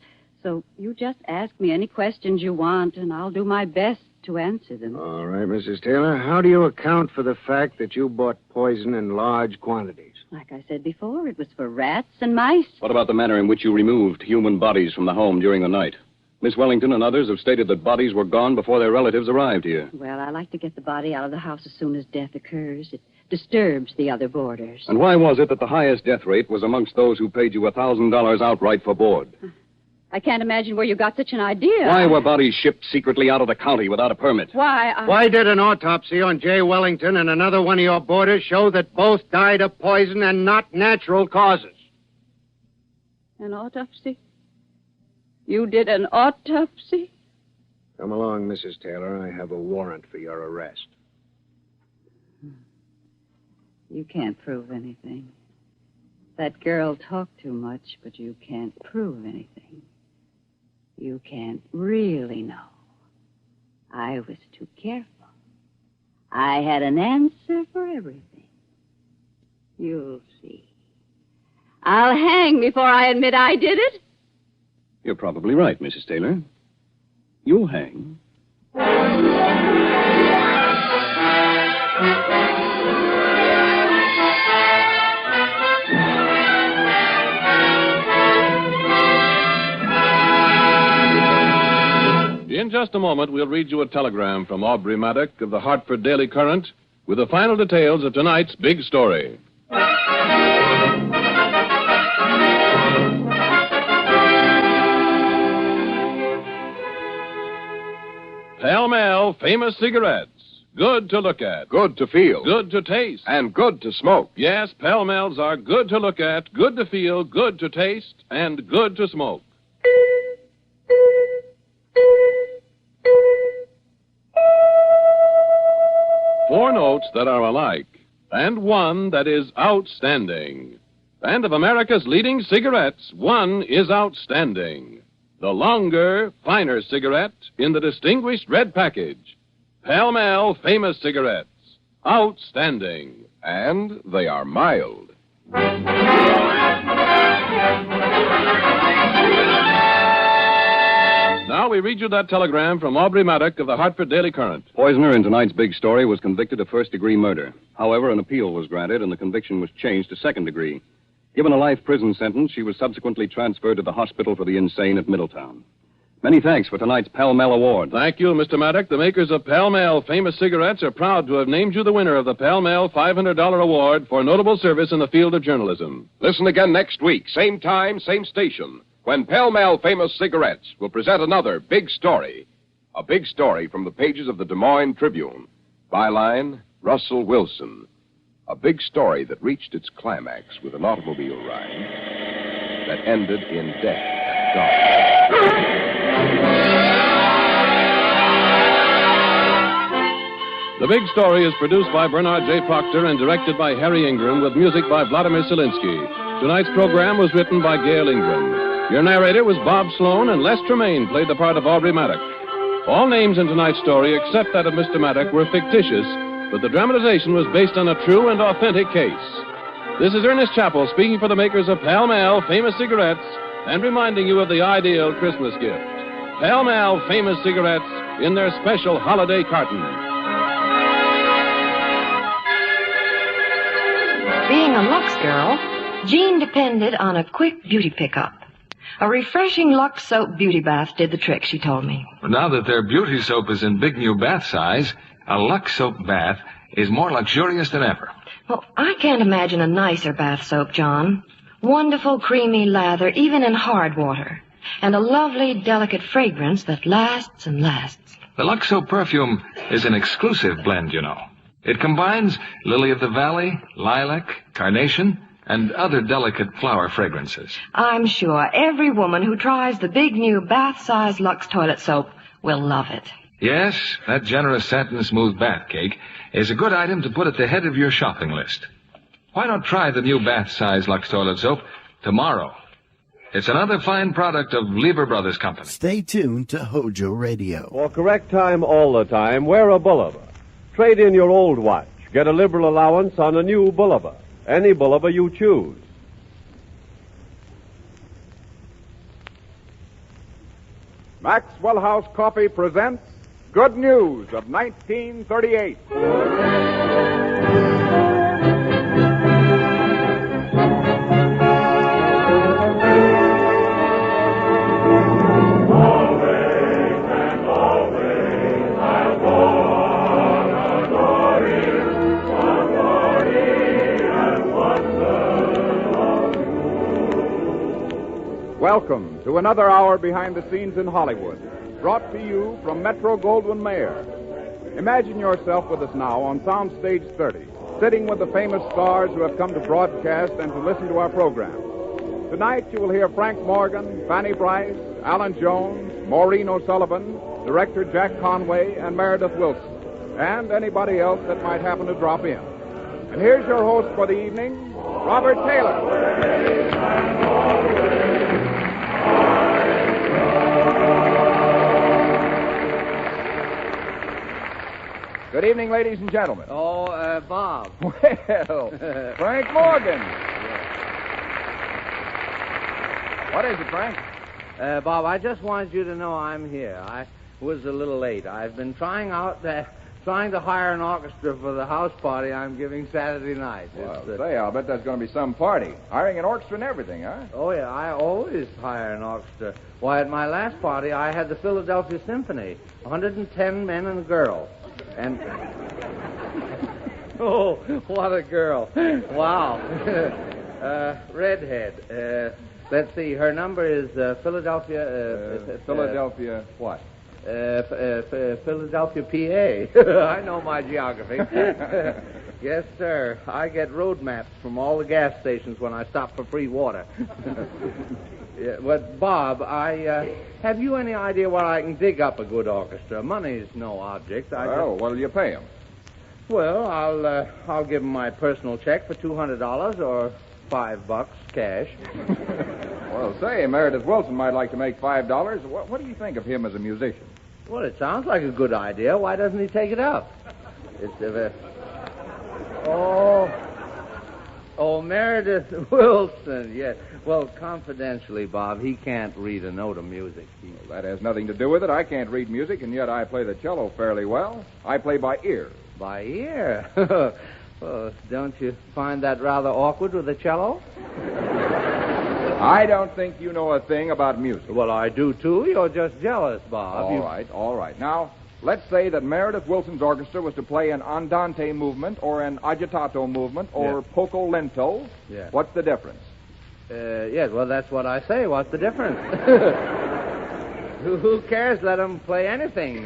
So you just ask me any questions you want, and I'll do my best to answer them. All right, Mrs. Taylor. How do you account for the fact that you bought poison in large quantities? Like I said before, it was for rats and mice. What about the manner in which you removed human bodies from the home during the night? Miss Wellington and others have stated that bodies were gone before their relatives arrived here. Well, I like to get the body out of the house as soon as death occurs. It disturbs the other boarders. And why was it that the highest death rate was amongst those who paid you $1,000 outright for board? I can't imagine where you got such an idea. Why were bodies shipped secretly out of the county without a permit? Why did an autopsy on Jay Wellington and another one of your boarders show that both died of poison and not natural causes? An autopsy? You did an autopsy? Come along, Mrs. Taylor. I have a warrant for your arrest. You can't prove anything. That girl talked too much, but you can't prove anything. You can't really know. I was too careful. I had an answer for everything. You'll see. I'll hang before I admit I did it. You're probably right, Mrs. Taylor. You'll hang. In just a moment, we'll read you a telegram from Aubrey Maddox of the Hartford Daily Current with the final details of tonight's big story. Pell-Mell Famous Cigarettes. Good to look at. Good to feel. Good to taste. And good to smoke. Yes, Pell-Mells are good to look at, good to feel, good to taste, and good to smoke. Four notes that are alike, and one that is outstanding. And of America's leading cigarettes, one is outstanding. The longer, finer cigarette in the distinguished red package. Pell-Mell Famous Cigarettes. Outstanding. And they are mild. Now we read you that telegram from Aubrey Maddox of the Hartford Daily Current. Poisoner in tonight's big story was convicted of first-degree murder. However, an appeal was granted, and the conviction was changed to second degree. Given a life prison sentence, she was subsequently transferred to the hospital for the insane at Middletown. Many thanks for tonight's Pell-Mell Award. Thank you, Mr. Maddox. The makers of Pell-Mell Famous Cigarettes are proud to have named you the winner of the Pell-Mell $500 Award for notable service in the field of journalism. Listen again next week, same time, same station, when Pell-Mell Famous Cigarettes will present another big story. A big story from the pages of the Des Moines Tribune. Byline, Russell Wilson. A big story that reached its climax with an automobile ride that ended in death at dawn. The Big Story is produced by Bernard J. Proctor and directed by Harry Ingram with music by Vladimir Selinsky. Tonight's program was written by Gail Ingram. Your narrator was Bob Sloan, and Les Tremaine played the part of Aubrey Maddox. All names in tonight's story, except that of Mr. Maddox, were fictitious, but the dramatization was based on a true and authentic case. This is Ernest Chappell speaking for the makers of Pell-Mell Famous Cigarettes and reminding you of the ideal Christmas gift. Pell-Mell Famous Cigarettes in their special holiday carton. Being a Lux girl, Jean depended on a quick beauty pickup. A refreshing Lux soap beauty bath did the trick, she told me. Well, now that their beauty soap is in big new bath size, a Lux soap bath is more luxurious than ever. Well, I can't imagine a nicer bath soap, John. Wonderful creamy lather, even in hard water. And a lovely, delicate fragrance that lasts and lasts. The Lux soap perfume is an exclusive blend, you know. It combines lily of the valley, lilac, carnation, and other delicate flower fragrances. I'm sure every woman who tries the big new bath-size Lux toilet soap will love it. Yes, that generous satin smooth bath cake is a good item to put at the head of your shopping list. Why not try the new bath-size Lux toilet soap tomorrow? It's another fine product of Lever Brothers Company. Stay tuned to HOJO Radio. For correct time all the time, wear a Bulliver. Trade in your old watch. Get a liberal allowance on a new Bulliver. Any Bulliver you choose. Maxwell House Coffee presents Good News of 1938. Welcome to another hour behind the scenes in Hollywood, brought to you from Metro-Goldwyn-Mayer. Imagine yourself with us now on Soundstage 30, sitting with the famous stars who have come to broadcast and to listen to our program. Tonight you will hear Frank Morgan, Fanny Bryce, Alan Jones, Maureen O'Sullivan, director Jack Conway, and Meredith Wilson, and anybody else that might happen to drop in. And here's your host for the evening, Robert Taylor. Good evening, ladies and gentlemen. Oh, Bob. Well, Frank Morgan. What is it, Frank? Bob, I just wanted you to know I'm here. I was a little late. I've been trying to hire an orchestra for the house party I'm giving Saturday night. Well, say, I'll bet there's going to be some party. Hiring an orchestra and everything, huh? Oh, yeah, I always hire an orchestra. Why, at my last party, I had the Philadelphia Symphony, 110 men and a girl. And... oh, what a girl. Wow. Redhead. Let's see, her number is Philadelphia... Philadelphia what? Philadelphia, PA. I know my geography. Yes, sir. I get road maps from all the gas stations when I stop for free water. Yeah, but, Bob, have you any idea where I can dig up a good orchestra? Money's no object. What'll you pay him? Well, I'll give him my personal check for $200 or $5 cash. Well, say, Meredith Wilson might like to make $5. What do you think of him as a musician? Well, it sounds like a good idea. Why doesn't he take it up? Oh, Meredith Wilson, yes. Well, confidentially, Bob, he can't read a note of music. Well, that has nothing to do with it. I can't read music, and yet I play the cello fairly well. I play by ear. By ear? Well, don't you find that rather awkward with the cello? I don't think you know a thing about music. Well, I do, too. You're just jealous, Bob. All right. Now, let's say that Meredith Wilson's orchestra was to play an andante movement or an agitato movement or poco lento. Yeah. What's the difference? Yes, well, that's what I say. What's the difference? Who cares? Let them play anything.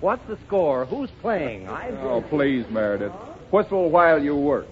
What's the score? Who's playing? Oh, please, Meredith. Whistle while you work.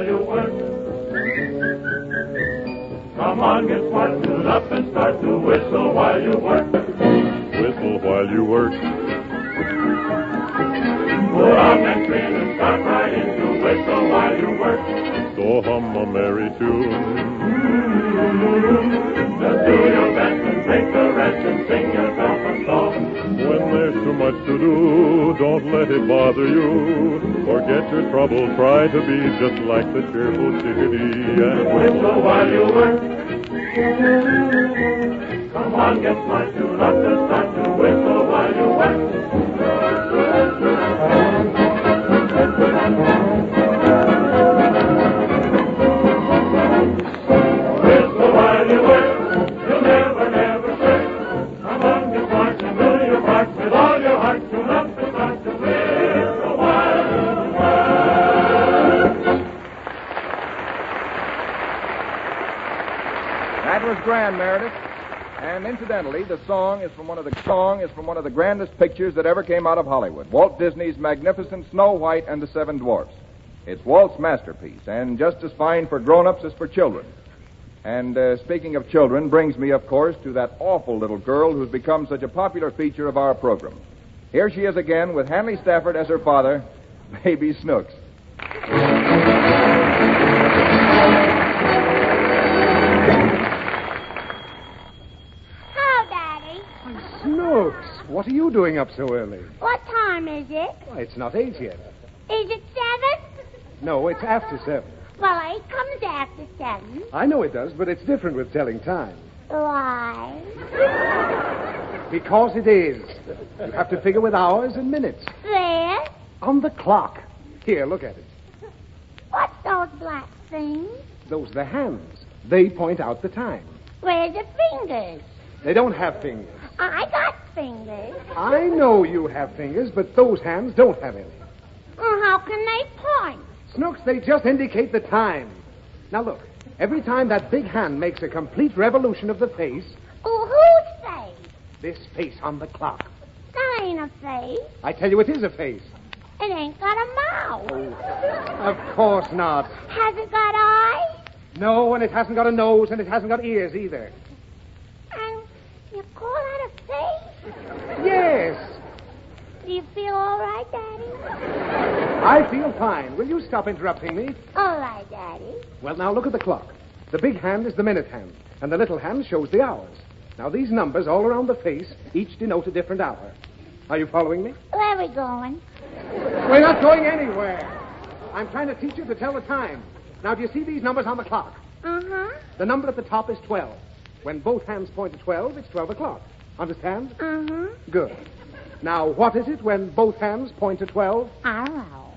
while you work. Come on, get smart, tune up and start to whistle while you work. Whistle while you work. Pull on that train and start right in to whistle while you work. So hum a merry tune. Just do your best and take a rest and sing yourself a song. When there's too much to do, don't let it bother you. Forget your trouble, try to be just like the cheerful chickadee and whistle while you work. Come on, get smart, tune up and start to whistle while you work. Whistle while you work, you'll never, never quit. Come on, get smart and do your part with all your heart. Tune up and start to whistle while you work. That was grand, Meredith. And incidentally, the song is from one of the grandest pictures that ever came out of Hollywood, Walt Disney's magnificent Snow White and the Seven Dwarfs. It's Walt's masterpiece, and just as fine for grown-ups as for children. And speaking of children, brings me, of course, to that awful little girl who's become such a popular feature of our program. Here she is again with Hanley Stafford as her father, Baby Snooks. Snooks, what are you doing up so early? What time is it? Why, it's not 8 yet. Is it 7? No, it's after 7. Well, 8 comes after 7. I know it does, but it's different with telling time. Why? Because it is. You have to figure with hours and minutes. There? On the clock. Here, look at it. What's those black things? Those are the hands. They point out the time. Where's the fingers? They don't have fingers. I got fingers. I know you have fingers, but those hands don't have any. Well, how can they point? Snooks, they just indicate the time. Now look, every time that big hand makes a complete revolution of the face... Oh, whose face? This face on the clock. That ain't a face. I tell you, it is a face. It ain't got a mouth. Of course not. Has it got eyes? No, and it hasn't got a nose, and it hasn't got ears either. And you call that a face? Yes. Do you feel all right, Daddy? I feel fine. Will you stop interrupting me? All right, Daddy. Well, now look at the clock. The big hand is the minute hand, and the little hand shows the hours. Now, these numbers all around the face each denote a different hour. Are you following me? Where are we going? We're not going anywhere. I'm trying to teach you to tell the time. Now, do you see these numbers on the clock? Uh-huh. The number at the top is 12. When both hands point to 12, it's 12 o'clock. Understand? Uh-huh. Good. Now, what is it when both hands point to 12? I don't know.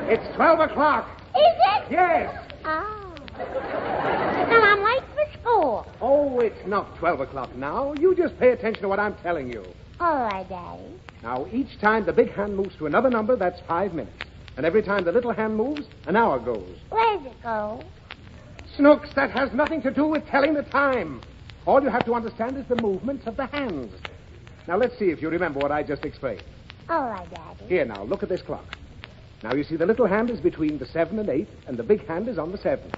It's 12 o'clock. Is it? Yes. Oh. And I'm late for school. Oh, it's not 12 o'clock now. You just pay attention to what I'm telling you. All right, Daddy. Now, each time the big hand moves to another number, that's 5 minutes. And every time the little hand moves, an hour goes. Where's it go? Snooks, that has nothing to do with telling the time. All you have to understand is the movements of the hands. Now, let's see if you remember what I just explained. All right, Daddy. Here, now, look at this clock. Now, you see the little hand is between the 7 and 8, and the big hand is on the 7.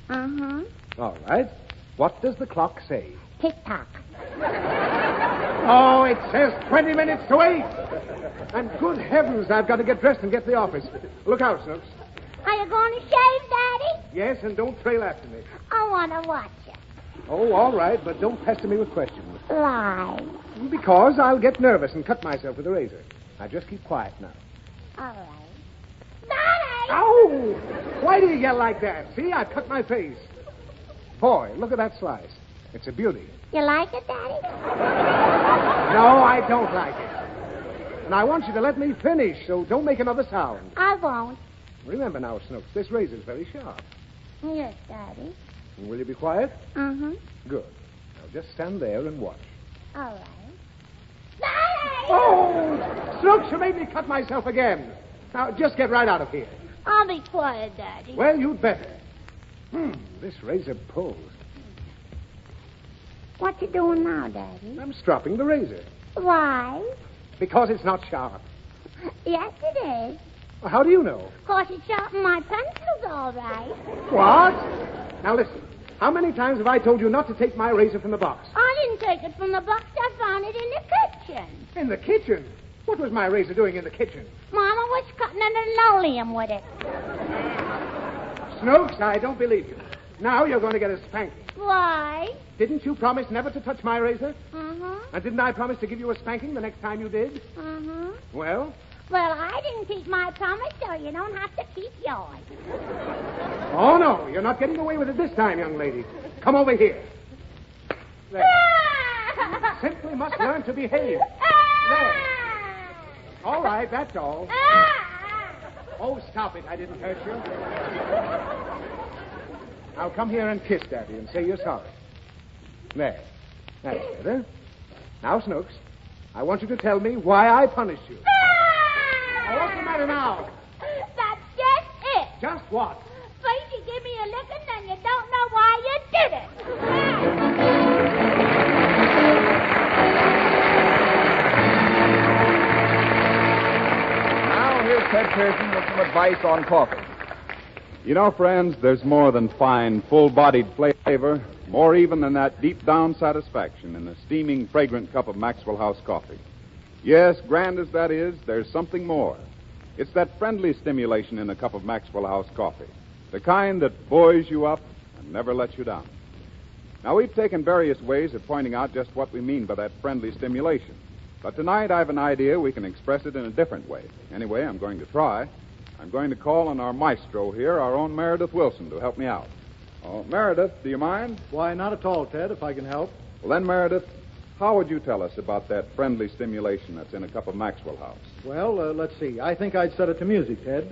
Uh-huh. All right. What does the clock say? Tick-tock. Oh, it says 20 minutes to 8. And good heavens, I've got to get dressed and get to the office. Look out, Snooks. Are you going to shave, Daddy? Yes, and don't trail after me. I want to watch you. Oh, all right, but don't pester me with questions. Why? Because I'll get nervous and cut myself with a razor. Now, just keep quiet now. All right. Daddy! Ow! Why do you yell like that? See, I've cut my face. Boy, look at that slice. It's a beauty. You like it, Daddy? No, I don't like it. And I want you to let me finish, so don't make another sound. I won't. Remember now, Snooks, this razor's very sharp. Yes, Daddy. And will you be quiet? Uh-huh. Good. Now just stand there and watch. All right. Daddy! Oh! Snooks, you made me cut myself again. Now, just get right out of here. I'll be quiet, Daddy. Well, you'd better. This razor pulls. What you doing now, Daddy? I'm stropping the razor. Why? Because it's not sharp. Yes, it is. Well, how do you know? 'Cause it's sharpened my pencils all right. What? Now listen. How many times have I told you not to take my razor from the box? I didn't take it from the box. I found it in the kitchen. In the kitchen? What was my razor doing in the kitchen? Mama was cutting an linoleum with it. Snooks, I don't believe you. Now you're going to get a spanking. Why? Didn't you promise never to touch my razor? Uh-huh. And didn't I promise to give you a spanking the next time you did? Uh-huh. Well? Well, I didn't keep my promise, so you don't have to keep yours. Oh, no. You're not getting away with it this time, young lady. Come over here. There. You simply must learn to behave. There. All right, that's all. Oh, stop it. I didn't hurt you. Now come here and kiss Daddy and say you're sorry. There. That's better. Now, Snooks, I want you to tell me why I punished you. Now, what's the matter now? That's just it. Just what? First you give me a licking, then you don't know why you did it. Now, here's Ted Pearson with some advice on coffee. You know, friends, there's more than fine, full-bodied flavor, more even than that deep-down satisfaction in a steaming, fragrant cup of Maxwell House coffee. Yes, grand as that is, there's something more. It's that friendly stimulation in a cup of Maxwell House coffee, the kind that buoys you up and never lets you down. Now, we've taken various ways of pointing out just what we mean by that friendly stimulation. But tonight I have an idea we can express it in a different way. Anyway, I'm going to try. I'm going to call on our maestro here, our own Meredith Wilson, to help me out. Oh, Meredith, do you mind? Why, not at all, Ted, if I can help. Well, then, Meredith, how would you tell us about that friendly stimulation that's in a cup of Maxwell House? Well, let's see. I think I'd set it to music, Ted.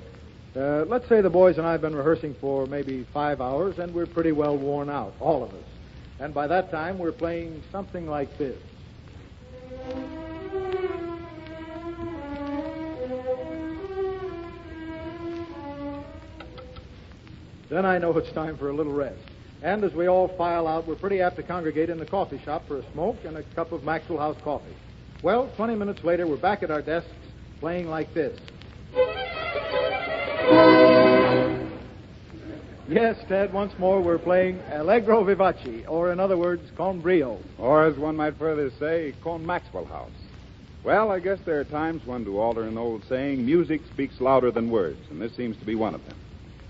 Let's say the boys and I have been rehearsing for maybe 5 hours, and we're pretty well worn out, all of us. And by that time, we're playing something like this. Then I know it's time for a little rest. And as we all file out, we're pretty apt to congregate in the coffee shop for a smoke and a cup of Maxwell House coffee. Well, 20 minutes later, we're back at our desks playing like this. Yes, Ted, once more we're playing Allegro Vivace, or in other words, Con Brio. Or as one might further say, Con Maxwell House. Well, I guess there are times when, to alter an old saying, music speaks louder than words, and this seems to be one of them.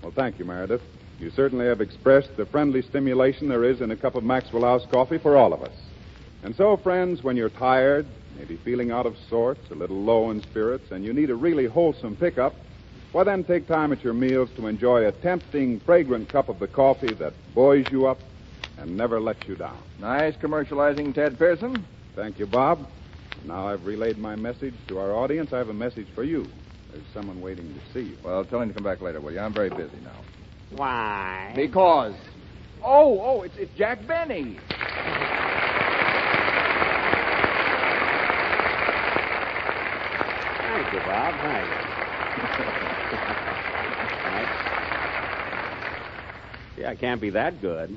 Well, thank you, Meredith. You certainly have expressed the friendly stimulation there is in a cup of Maxwell House coffee for all of us. And so, friends, when you're tired, maybe feeling out of sorts, a little low in spirits, and you need a really wholesome pickup, well, then take time at your meals to enjoy a tempting, fragrant cup of the coffee that buoys you up and never lets you down. Nice commercializing, Ted Pearson. Thank you, Bob. Now I've relayed my message to our audience. I have a message for you. There's someone waiting to see you. Well, tell him to come back later, will you? I'm very busy now. Why? Because. Oh, it's Jack Benny. Thank you, Bob. Thank you. See, I can't be that good.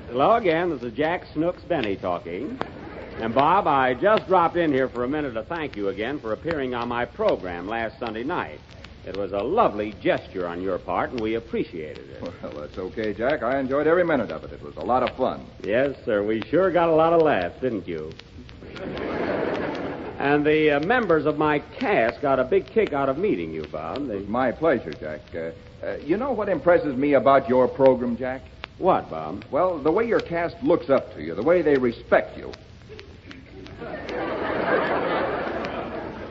Hello again. This is Jack Snooks Benny talking. And, Bob, I just dropped in here for a minute to thank you again for appearing on my program last Sunday night. It was a lovely gesture on your part, and we appreciated it. Well, that's okay, Jack. I enjoyed every minute of it. It was a lot of fun. Yes, sir. We sure got a lot of laughs, didn't you? And the members of my cast got a big kick out of meeting you, Bob. It was my pleasure, Jack. You know what impresses me about your program, Jack? What, Bob? Well, the way your cast looks up to you, the way they respect you.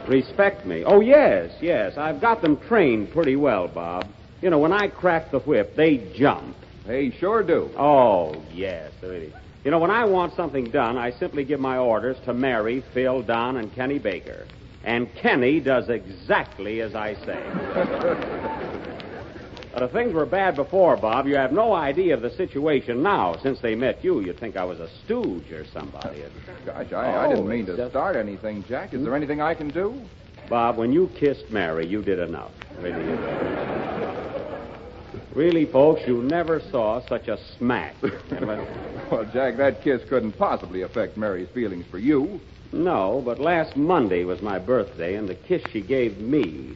Respect me? Oh, yes. I've got them trained pretty well, Bob. You know, when I crack the whip, they jump. They sure do. Oh, yes. You know, when I want something done, I simply give my orders to Mary, Phil, Don, and Kenny Baker. And Kenny does exactly as I say. But if things were bad before, Bob, you have no idea of the situation now. Since they met you, you'd think I was a stooge or somebody. Gosh, I didn't mean to start anything, Jack. Is there anything I can do? Bob, when you kissed Mary, you did enough. Really, you did. Really, folks, you never saw such a smack. Well, Jack, that kiss couldn't possibly affect Mary's feelings for you. No, but last Monday was my birthday, and the kiss she gave me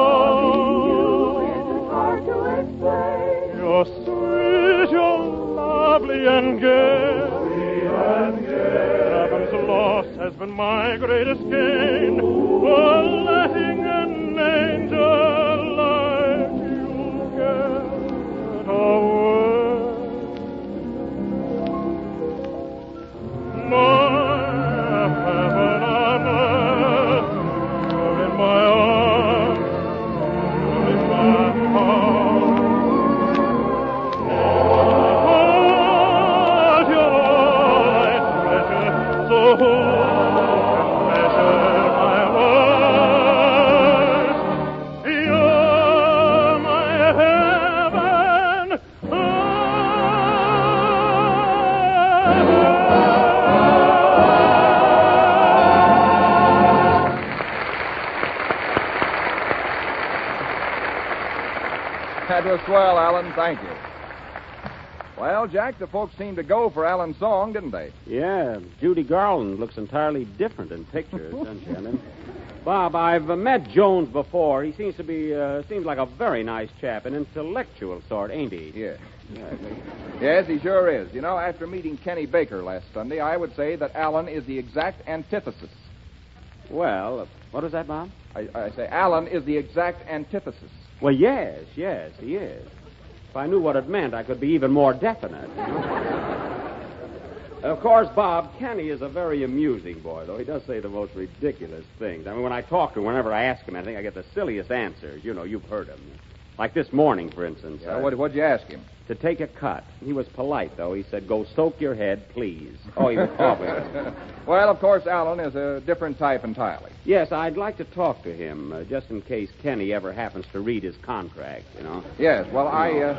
you're lovely and gay. Heaven's loss has been my greatest gain, for letting an angel like you get away. My heaven on earth, you're in my arms, you're in my heart. Oh, you're all I treasure, so who can measure my worth? You're my heaven. That was swell, Alan. Thank you. Well, Jack, the folks seemed to go for Alan's song, didn't they? Yeah, Judy Garland looks entirely different in pictures, doesn't she? I mean, Bob, I've met Jones before. He seems like a very nice chap, an intellectual sort, ain't he? Yeah. Yes, he sure is. You know, after meeting Kenny Baker last Sunday, I would say that Alan is the exact antithesis. Well, what is that, Bob? I say Alan is the exact antithesis. Well, yes, he is. If I knew what it meant, I could be even more definite. Of course, Bob, Kenny is a very amusing boy, though. He does say the most ridiculous things. I mean, when I talk to him, whenever I ask him anything, I get the silliest answers. You know, you've heard them. Like this morning, for instance. Yeah, what'd you ask him? To take a cut. He was polite, though. He said, "Go soak your head, please." Oh, he was coughing. Well, of course, Alan is a different type entirely. Yes, I'd like to talk to him, just in case Kenny ever happens to read his contract, you know. Yes, well, I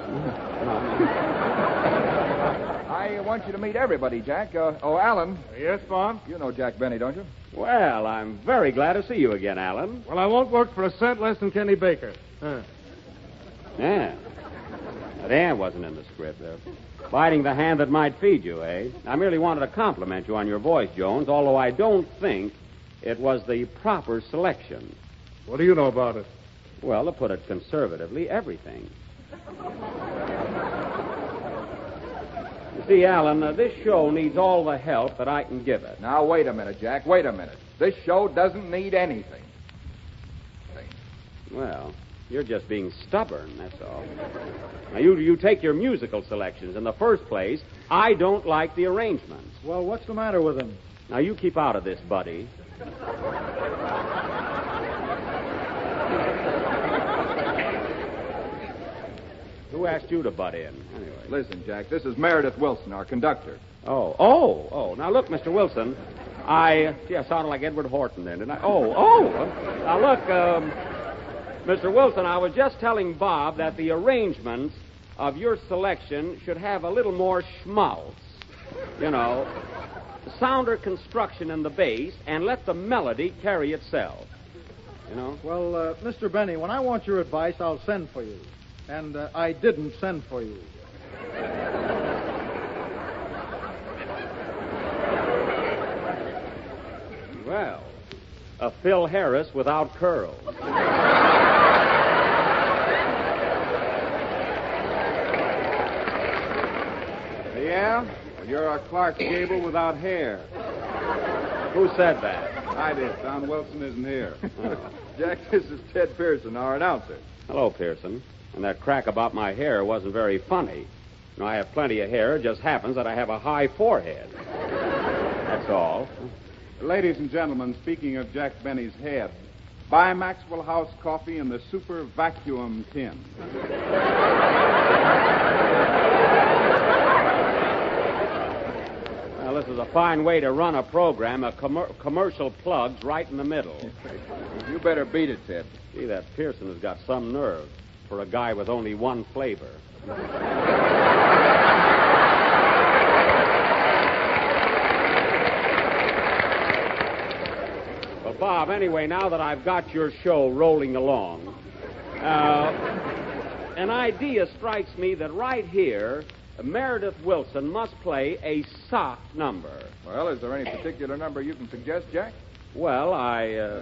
want you to meet everybody, Jack. Alan. Yes, Bob? You know Jack Benny, don't you? Well, I'm very glad to see you again, Alan. Well, I won't work for a cent less than Kenny Baker. Yeah. That wasn't in the script, though. Biting the hand that might feed you, eh? I merely wanted to compliment you on your voice, Jones, although I don't think it was the proper selection. What do you know about it? Well, to put it conservatively, everything. You see, Alan, this show needs all the help that I can give it. Now, wait a minute, Jack. Wait a minute. This show doesn't need anything. Well, you're just being stubborn, that's all. Now, you take your musical selections. In the first place, I don't like the arrangements. Well, what's the matter with them? Now, you keep out of this, buddy. Who asked you to butt in, anyway? Listen, Jack, this is Meredith Wilson, our conductor. Oh. Now, look, Mr. Wilson, I sounded like Edward Horton then, didn't I? Now, look, Mr. Wilson, I was just telling Bob that the arrangements of your selection should have a little more schmaltz. You know, sounder construction in the bass, and let the melody carry itself. You know? Well, Mr. Benny, when I want your advice, I'll send for you. And I didn't send for you. Well, a Phil Harris without curls. Yeah? Well, you're a Clark Gable without hair. Who said that? I did. Don Wilson isn't here. Jack, this is Ted Pearson, our announcer. Hello, Pearson. And that crack about my hair wasn't very funny. You know, I have plenty of hair. It just happens that I have a high forehead. That's all. Ladies and gentlemen, speaking of Jack Benny's head, buy Maxwell House coffee in the super vacuum tin. Well, this is a fine way to run a program, commercial plugs right in the middle. You better beat it, Ted. Gee, that Pearson has got some nerve for a guy with only one flavor. Well, Bob, anyway, now that I've got your show rolling along, an idea strikes me that right here, Meredith Wilson must play a soft number. Well, is there any particular number you can suggest, Jack? Well,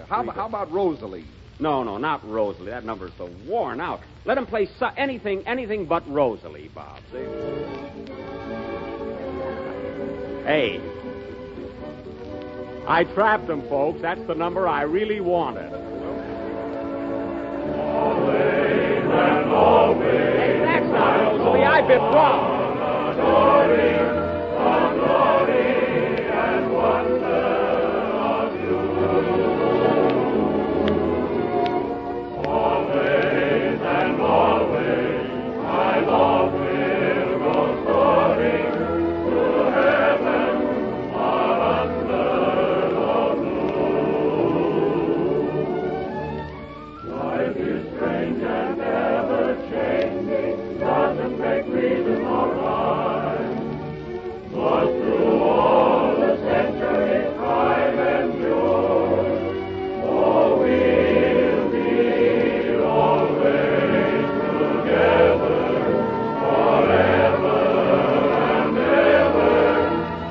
How about Rosalie? No, not Rosalie. That number's so worn out. Let him play anything but Rosalie, Bob. See? Hey. I trapped him, folks. That's the number I really wanted. Always and always. Hey, that's not Rosalie. I've been wrong. Glory, and wonder of you. Always and always, my love will go soaring to heaven or under the blue. Life is strange and ever changing, doesn't make reason or rhyme. But through all the centuries time endured, oh, we'll be always together, forever and ever,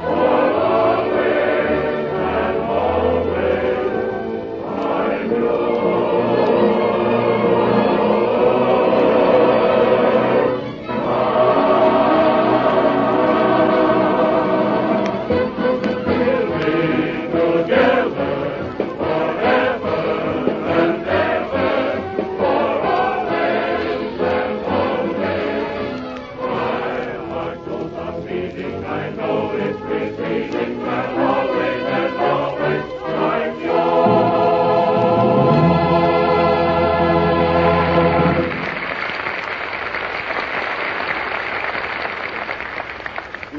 for always and always I'm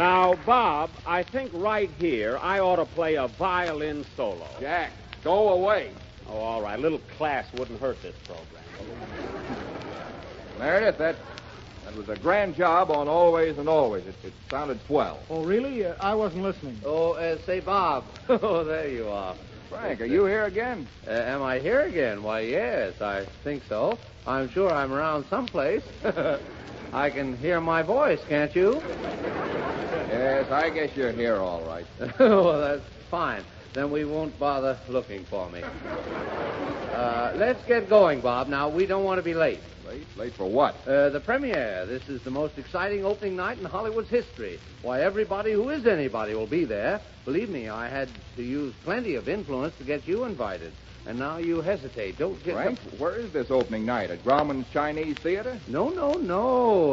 Now, Bob, I think right here I ought to play a violin solo. Jack, go away. Oh, all right. A little class wouldn't hurt this program. Meredith, that was a grand job on Always and Always. It sounded swell. Oh, really? I wasn't listening. Oh, say, Bob. Oh, there you are. Frank, are you here again? Am I here again? Why, yes, I think so. I'm sure I'm around someplace. I can hear my voice, can't you? Yes, I guess you're here all right. Well, that's fine. Then we won't bother looking for me. Let's get going, Bob. Now, we don't want to be late. Late? Late for what? The premiere. This is the most exciting opening night in Hollywood's history. Why, everybody who is anybody will be there. Believe me, I had to use plenty of influence to get you invited. And now you hesitate. Don't get... Frank, where is this opening night? At Grauman's Chinese Theater? No.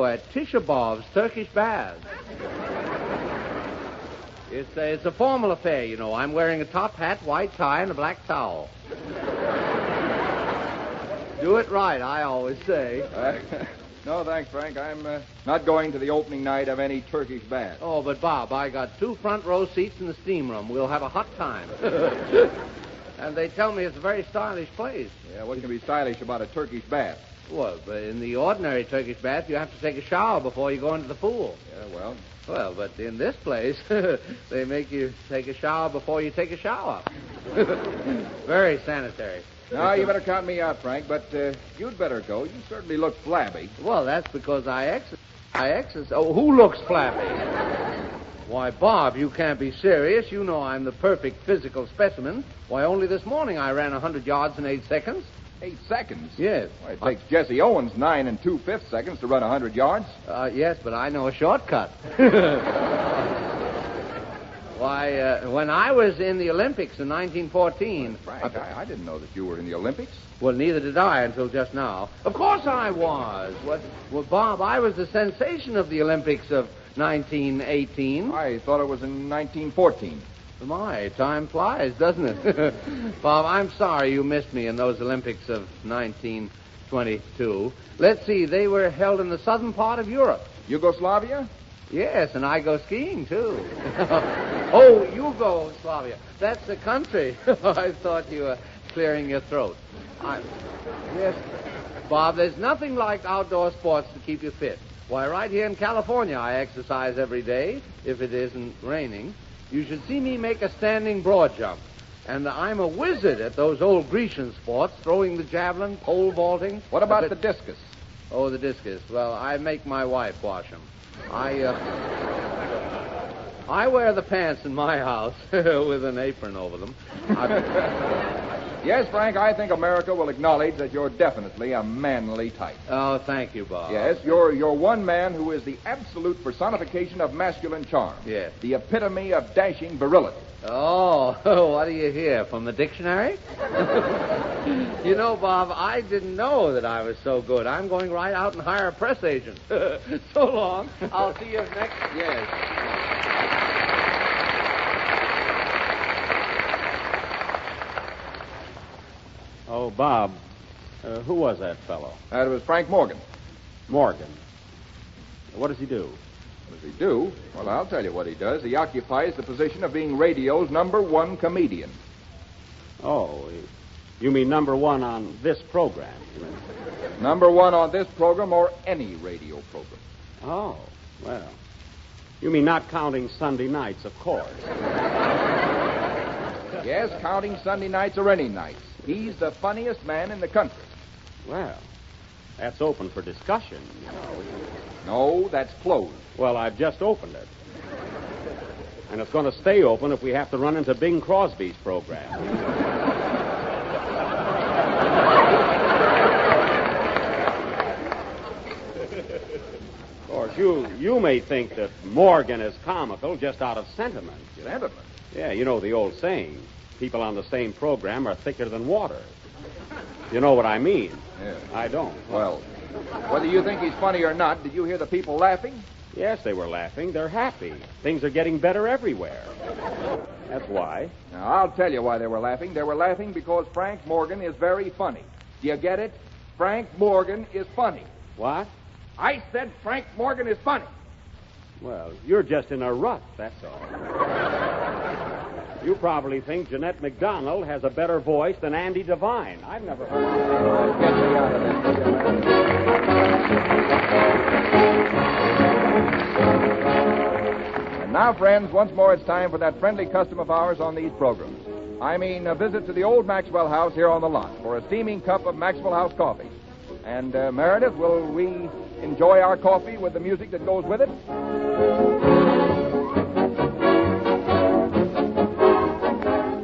At Tishabov's Turkish Baths. It's a formal affair, you know. I'm wearing a top hat, white tie, and a black towel. Do it right, I always say. No, thanks, Frank. I'm not going to the opening night of any Turkish bath. Oh, but, Bob, I got 2 front row seats in the steam room. We'll have a hot time. And they tell me it's a very stylish place. Yeah, what can be stylish about a Turkish bath? Well, in the ordinary Turkish bath, you have to take a shower before you go into the pool. Yeah, well... Well, but in this place, they make you take a shower before you take a shower. Very sanitary. No, you better count me out, Frank, but you'd better go. You certainly look flabby. Well, that's because I exercise. Oh, who looks flabby? Why, Bob, you can't be serious. You know I'm the perfect physical specimen. Why, only this morning I ran 100 yards in 8 seconds. 8 seconds? Yes. Well, it takes Jesse Owens 9 2/5 seconds to run 100 yards. Yes, but I know a shortcut. Why, when I was in the Olympics in 1914... Frank, I didn't know that you were in the Olympics. Well, neither did I until just now. Of course I was. Well, Bob, I was the sensation of the Olympics of 1918. I thought it was in 1914. My, time flies, doesn't it? Bob, I'm sorry you missed me in those Olympics of 1922. Let's see, they were held in the southern part of Europe. Yugoslavia? Yes, and I go skiing, too. Oh, Yugoslavia. That's the country. I thought you were clearing your throat. Yes, Bob, there's nothing like outdoor sports to keep you fit. Why, right here in California, I exercise every day, if it isn't raining. You should see me make a standing broad jump. And I'm a wizard at those old Grecian sports, throwing the javelin, pole vaulting. What about the discus? Oh, the discus. Well, I make my wife wash them. I wear the pants in my house with an apron over them. Yes, Frank, I think America will acknowledge that you're definitely a manly type. Oh, thank you, Bob. Yes, you're one man who is the absolute personification of masculine charm. Yes. The epitome of dashing virility. Oh, what do you hear? From the dictionary? You know, Bob, I didn't know that I was so good. I'm going right out and hire a press agent. So long. I'll see you next. Yes. Oh, Bob, who was that fellow? That was Frank Morgan. Morgan. What does he do? What does he do? Well, I'll tell you what he does. He occupies the position of being radio's #1 comedian. Oh, you mean #1 on this program? #1 on this program or any radio program. Oh, well. You mean not counting Sunday nights, of course. Yes, counting Sunday nights or any nights. He's the funniest man in the country. Well, that's open for discussion, you know. No, that's closed. Well, I've just opened it. And it's going to stay open if we have to run into Bing Crosby's program. Of course, you may think that Morgan is comical just out of sentiment. Sentiment? Yeah, you know the old saying. People on the same program are thicker than water. You know what I mean? Yeah. I don't. Well, whether you think he's funny or not, did you hear the people laughing? Yes, they were laughing. They're happy. Things are getting better everywhere. That's why. Now, I'll tell you why they were laughing. They were laughing because Frank Morgan is very funny. Do you get it? Frank Morgan is funny. What? I said Frank Morgan is funny. Well, you're just in a rut, that's all. You probably think Jeanette MacDonald has a better voice than Andy Devine. I've never heard of Get me out of this. And now, friends, once more it's time for that friendly custom of ours on these programs. I mean, a visit to the old Maxwell House here on the lot for a steaming cup of Maxwell House coffee. And, Meredith, will we enjoy our coffee with the music that goes with it?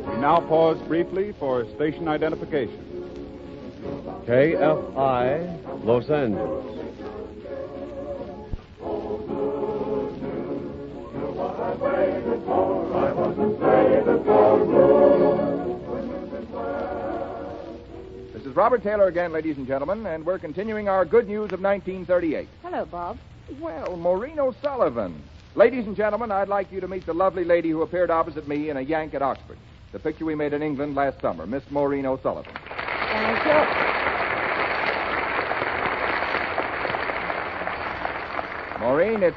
We now pause briefly for station identification. KFI, Los Angeles. This is Robert Taylor again, ladies and gentlemen, and we're continuing our good news of 1938. Hello, Bob. Well, Maureen O'Sullivan. Ladies and gentlemen, I'd like you to meet the lovely lady who appeared opposite me in A Yank at Oxford, the picture we made in England last summer, Miss Maureen O'Sullivan. Thank you. Maureen, it's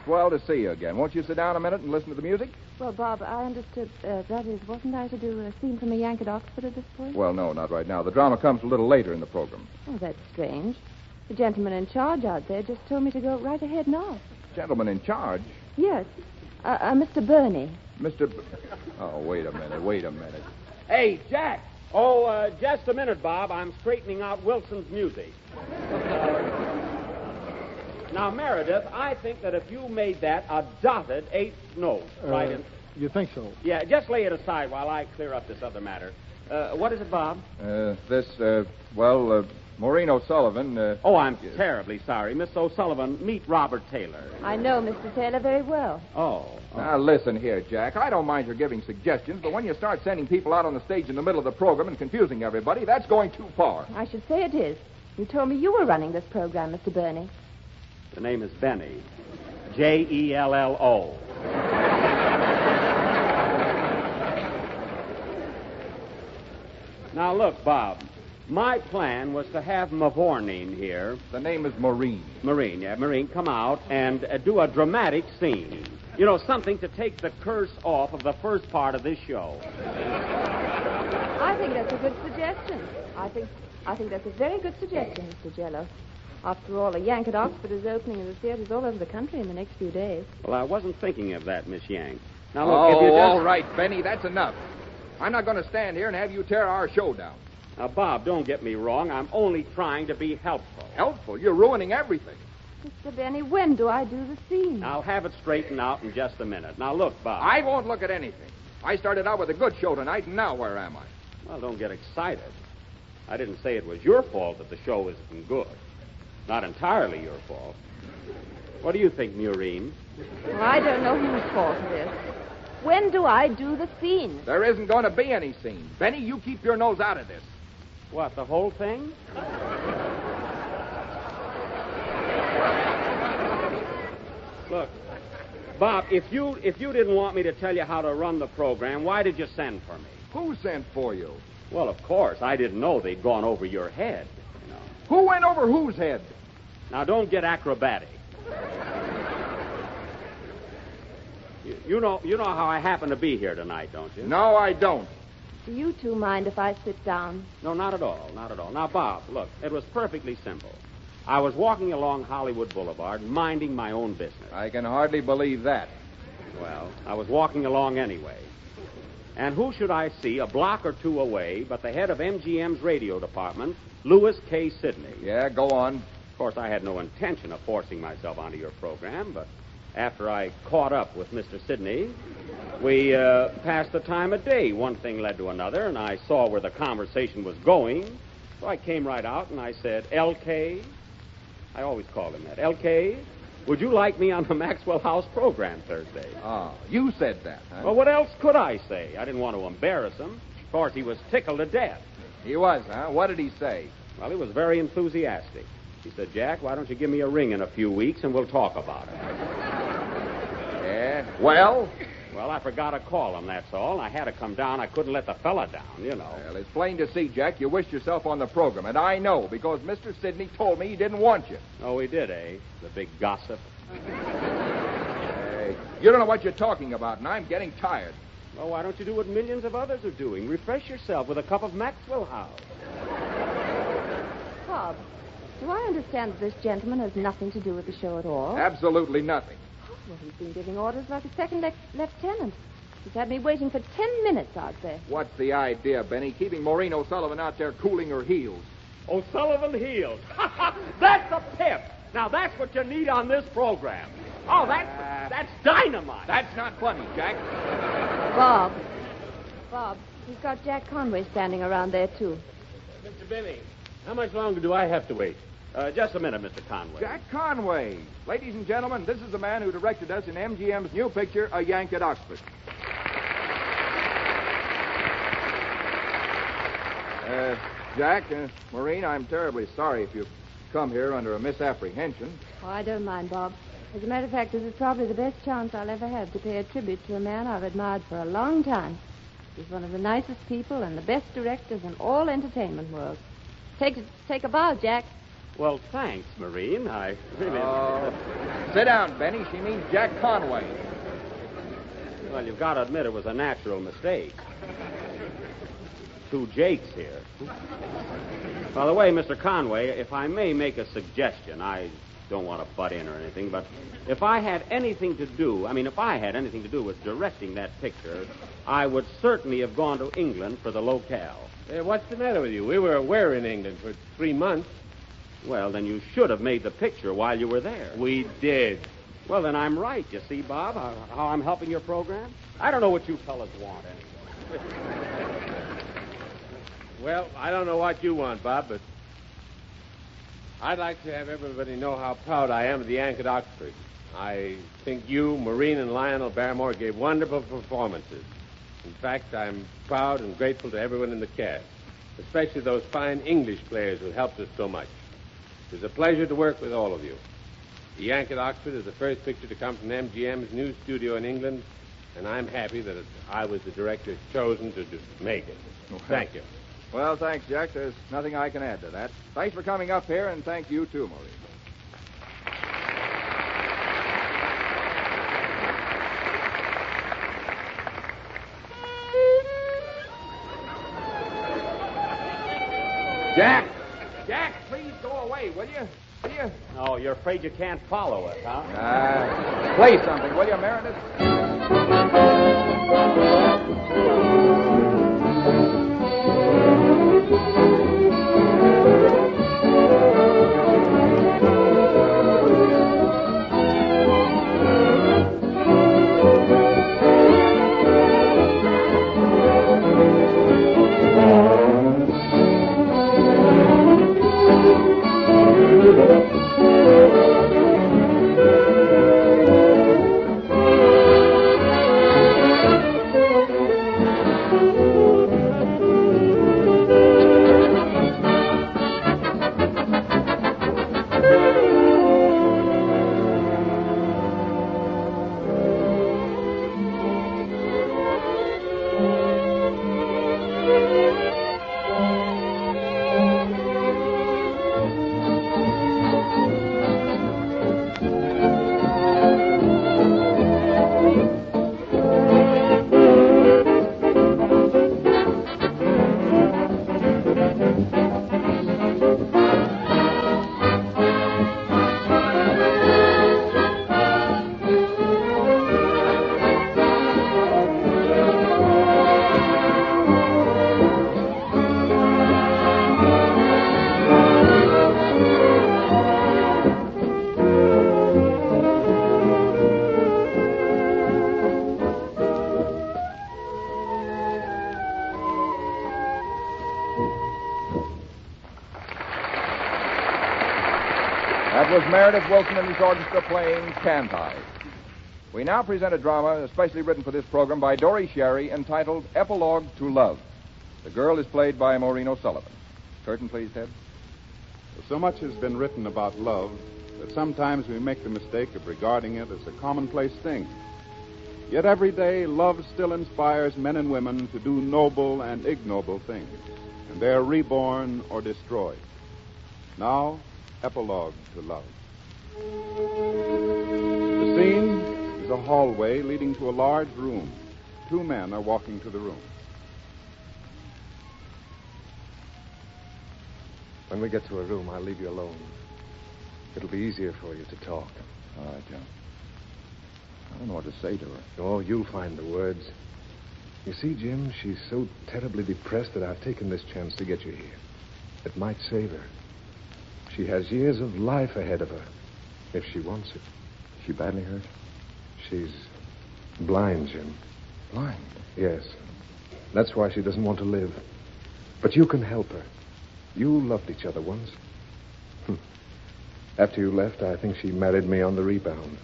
swell to see you again. Won't you sit down a minute and listen to the music? Well, Bob, I understood, that is, wasn't I to do a scene from A Yank at Oxford at this point? Well, no, not right now. The drama comes a little later in the program. Oh, that's strange. The gentleman in charge out there just told me to go right ahead now. Gentleman in charge? Yes. Mr. Burney. Oh, wait a minute. Hey, Jack! Oh, just a minute, Bob. I'm straightening out Wilson's music. Now, Meredith, I think that if you made that a dotted eighth note, right in... You think so? Yeah, just lay it aside while I clear up this other matter. What is it, Bob? Maureen O'Sullivan... Oh, I'm terribly sorry. Miss O'Sullivan, meet Robert Taylor. I know Mr. Taylor very well. Oh. Now, listen here, Jack. I don't mind your giving suggestions, but when you start sending people out on the stage in the middle of the program and confusing everybody, that's going too far. I should say it is. You told me you were running this program, Mr. Burney. The name is Benny. Jello. Now, look, Bob. My plan was to have Mavourneen here. The name is Maureen. Maureen, come out and do a dramatic scene. You know, something to take the curse off of the first part of this show. I think that's a good suggestion. I think that's a very good suggestion, Mr. Jello. After all, A Yank at Oxford is opening in the theaters all over the country in the next few days. Well, I wasn't thinking of that, Miss Yank. Now, look, if you just... all right, Benny, that's enough. I'm not going to stand here and have you tear our show down. Now, Bob, don't get me wrong. I'm only trying to be helpful. Helpful? You're ruining everything. Mr. Benny, when do I do the scene? I'll have it straightened out in just a minute. Now, look, Bob. I won't look at anything. I started out with a good show tonight, and now where am I? Well, don't get excited. I didn't say it was your fault that the show isn't good. Not entirely your fault. What do you think, Mureen? Well, I don't know whose fault it is. When do I do the scene? There isn't going to be any scene. Benny, you keep your nose out of this. What, the whole thing? Look, Bob, if you didn't want me to tell you how to run the program, why did you send for me? Who sent for you? Well, of course, I didn't know they'd gone over your head. You know. Who went over whose head? Now, don't get acrobatic. You know how I happen to be here tonight, don't you? No, I don't. Do you two mind if I sit down? No, not at all, not at all. Now, Bob, look, it was perfectly simple. I was walking along Hollywood Boulevard, minding my own business. I can hardly believe that. Well, I was walking along anyway. And who should I see a block or two away but the head of MGM's radio department, Louis K. Sidney? Yeah, go on. Of course, I had no intention of forcing myself onto your program, but after I caught up with Mr. Sidney, we passed the time of day. One thing led to another, and I saw where the conversation was going. So I came right out and I said, LK, I always called him that, LK, would you like me on the Maxwell House program Thursday? Oh, you said that, huh? Well, what else could I say? I didn't want to embarrass him. Of course, he was tickled to death. He was, huh? What did he say? Well, he was very enthusiastic. He said, Jack, why don't you give me a ring in a few weeks and we'll talk about it. Yeah? Well? Well, I forgot to call him, that's all. I had to come down. I couldn't let the fella down, you know. Well, it's plain to see, Jack, you wished yourself on the program, and I know, because Mr. Sidney told me he didn't want you. Oh, he did, eh? The big gossip. Hey, you don't know what you're talking about, and I'm getting tired. Well, why don't you do what millions of others are doing? Refresh yourself with a cup of Maxwell House. Bob, do I understand that this gentleman has nothing to do with the show at all? Absolutely nothing. Well, he's been giving orders like a second lieutenant. He's had me waiting for 10 minutes out there. What's the idea, Benny? Keeping Maureen O'Sullivan out there cooling her heels. O'Sullivan heels. That's a pip. Now, that's what you need on this program. Oh, that's dynamite. That's not funny, Jack. Bob, he's got Jack Conway standing around there, too. Mr. Benny, how much longer do I have to wait? Just a minute, Mr. Conway. Jack Conway. Ladies and gentlemen, this is the man who directed us in MGM's new picture, A Yank at Oxford. Jack, Maureen, I'm terribly sorry if you've come here under a misapprehension. Oh, I don't mind, Bob. As a matter of fact, this is probably the best chance I'll ever have to pay a tribute to a man I've admired for a long time. He's one of the nicest people and the best directors in all entertainment world. Take a bow, Jack. Well, thanks, Maureen. I really... Sit down, Benny. She means Jack Conway. Well, you've got to admit it was a natural mistake. Two Jakes here. By the way, Mr. Conway, if I may make a suggestion, I don't want to butt in or anything, but if I had anything to do with directing that picture, I would certainly have gone to England for the locale. Hey, what's the matter with you? We were in England for 3 months. Well, then you should have made the picture while you were there. We did. Well, then I'm right. You see, Bob, how I'm helping your program? I don't know what you fellas want anyway. Well, I don't know what you want, Bob, but I'd like to have everybody know how proud I am of the Yank at Oxford. I think you, Maureen, and Lionel Barrymore gave wonderful performances. In fact, I'm proud and grateful to everyone in the cast, especially those fine English players who helped us so much. It was a pleasure to work with all of you. The Yank at Oxford is the first picture to come from MGM's new studio in England, and I'm happy that I was the director chosen to make it. Thank you. Well, thanks, Jack. There's nothing I can add to that. Thanks for coming up here, and thank you, too, Maureen. Jack! Jack, please go away, will you? Will you? Oh, you're afraid you can't follow us, huh? Play something, will you, Meredith? That was Meredith Wilson and his orchestra playing Can't I. We now present a drama especially written for this program by Dory Sherry entitled Epilogue to Love. The girl is played by Maureen O'Sullivan. Curtain, please, Ted. So much has been written about love that sometimes we make the mistake of regarding it as a commonplace thing. Yet every day, love still inspires men and women to do noble and ignoble things, and they are reborn or destroyed. Now, Epilogue to Love. The scene is a hallway leading to a large room. Two men are walking to the room. When we get to a room, I'll leave you alone. It'll be easier for you to talk. All right, John. I don't know what to say to her. Oh, you'll find the words. You see, Jim, she's so terribly depressed that I've taken this chance to get you here. It might save her. She has years of life ahead of her, if she wants it. Is she badly hurt? She's blind, Jim. Blind? Yes. That's why she doesn't want to live. But you can help her. You loved each other once. After you left, I think she married me on the rebound.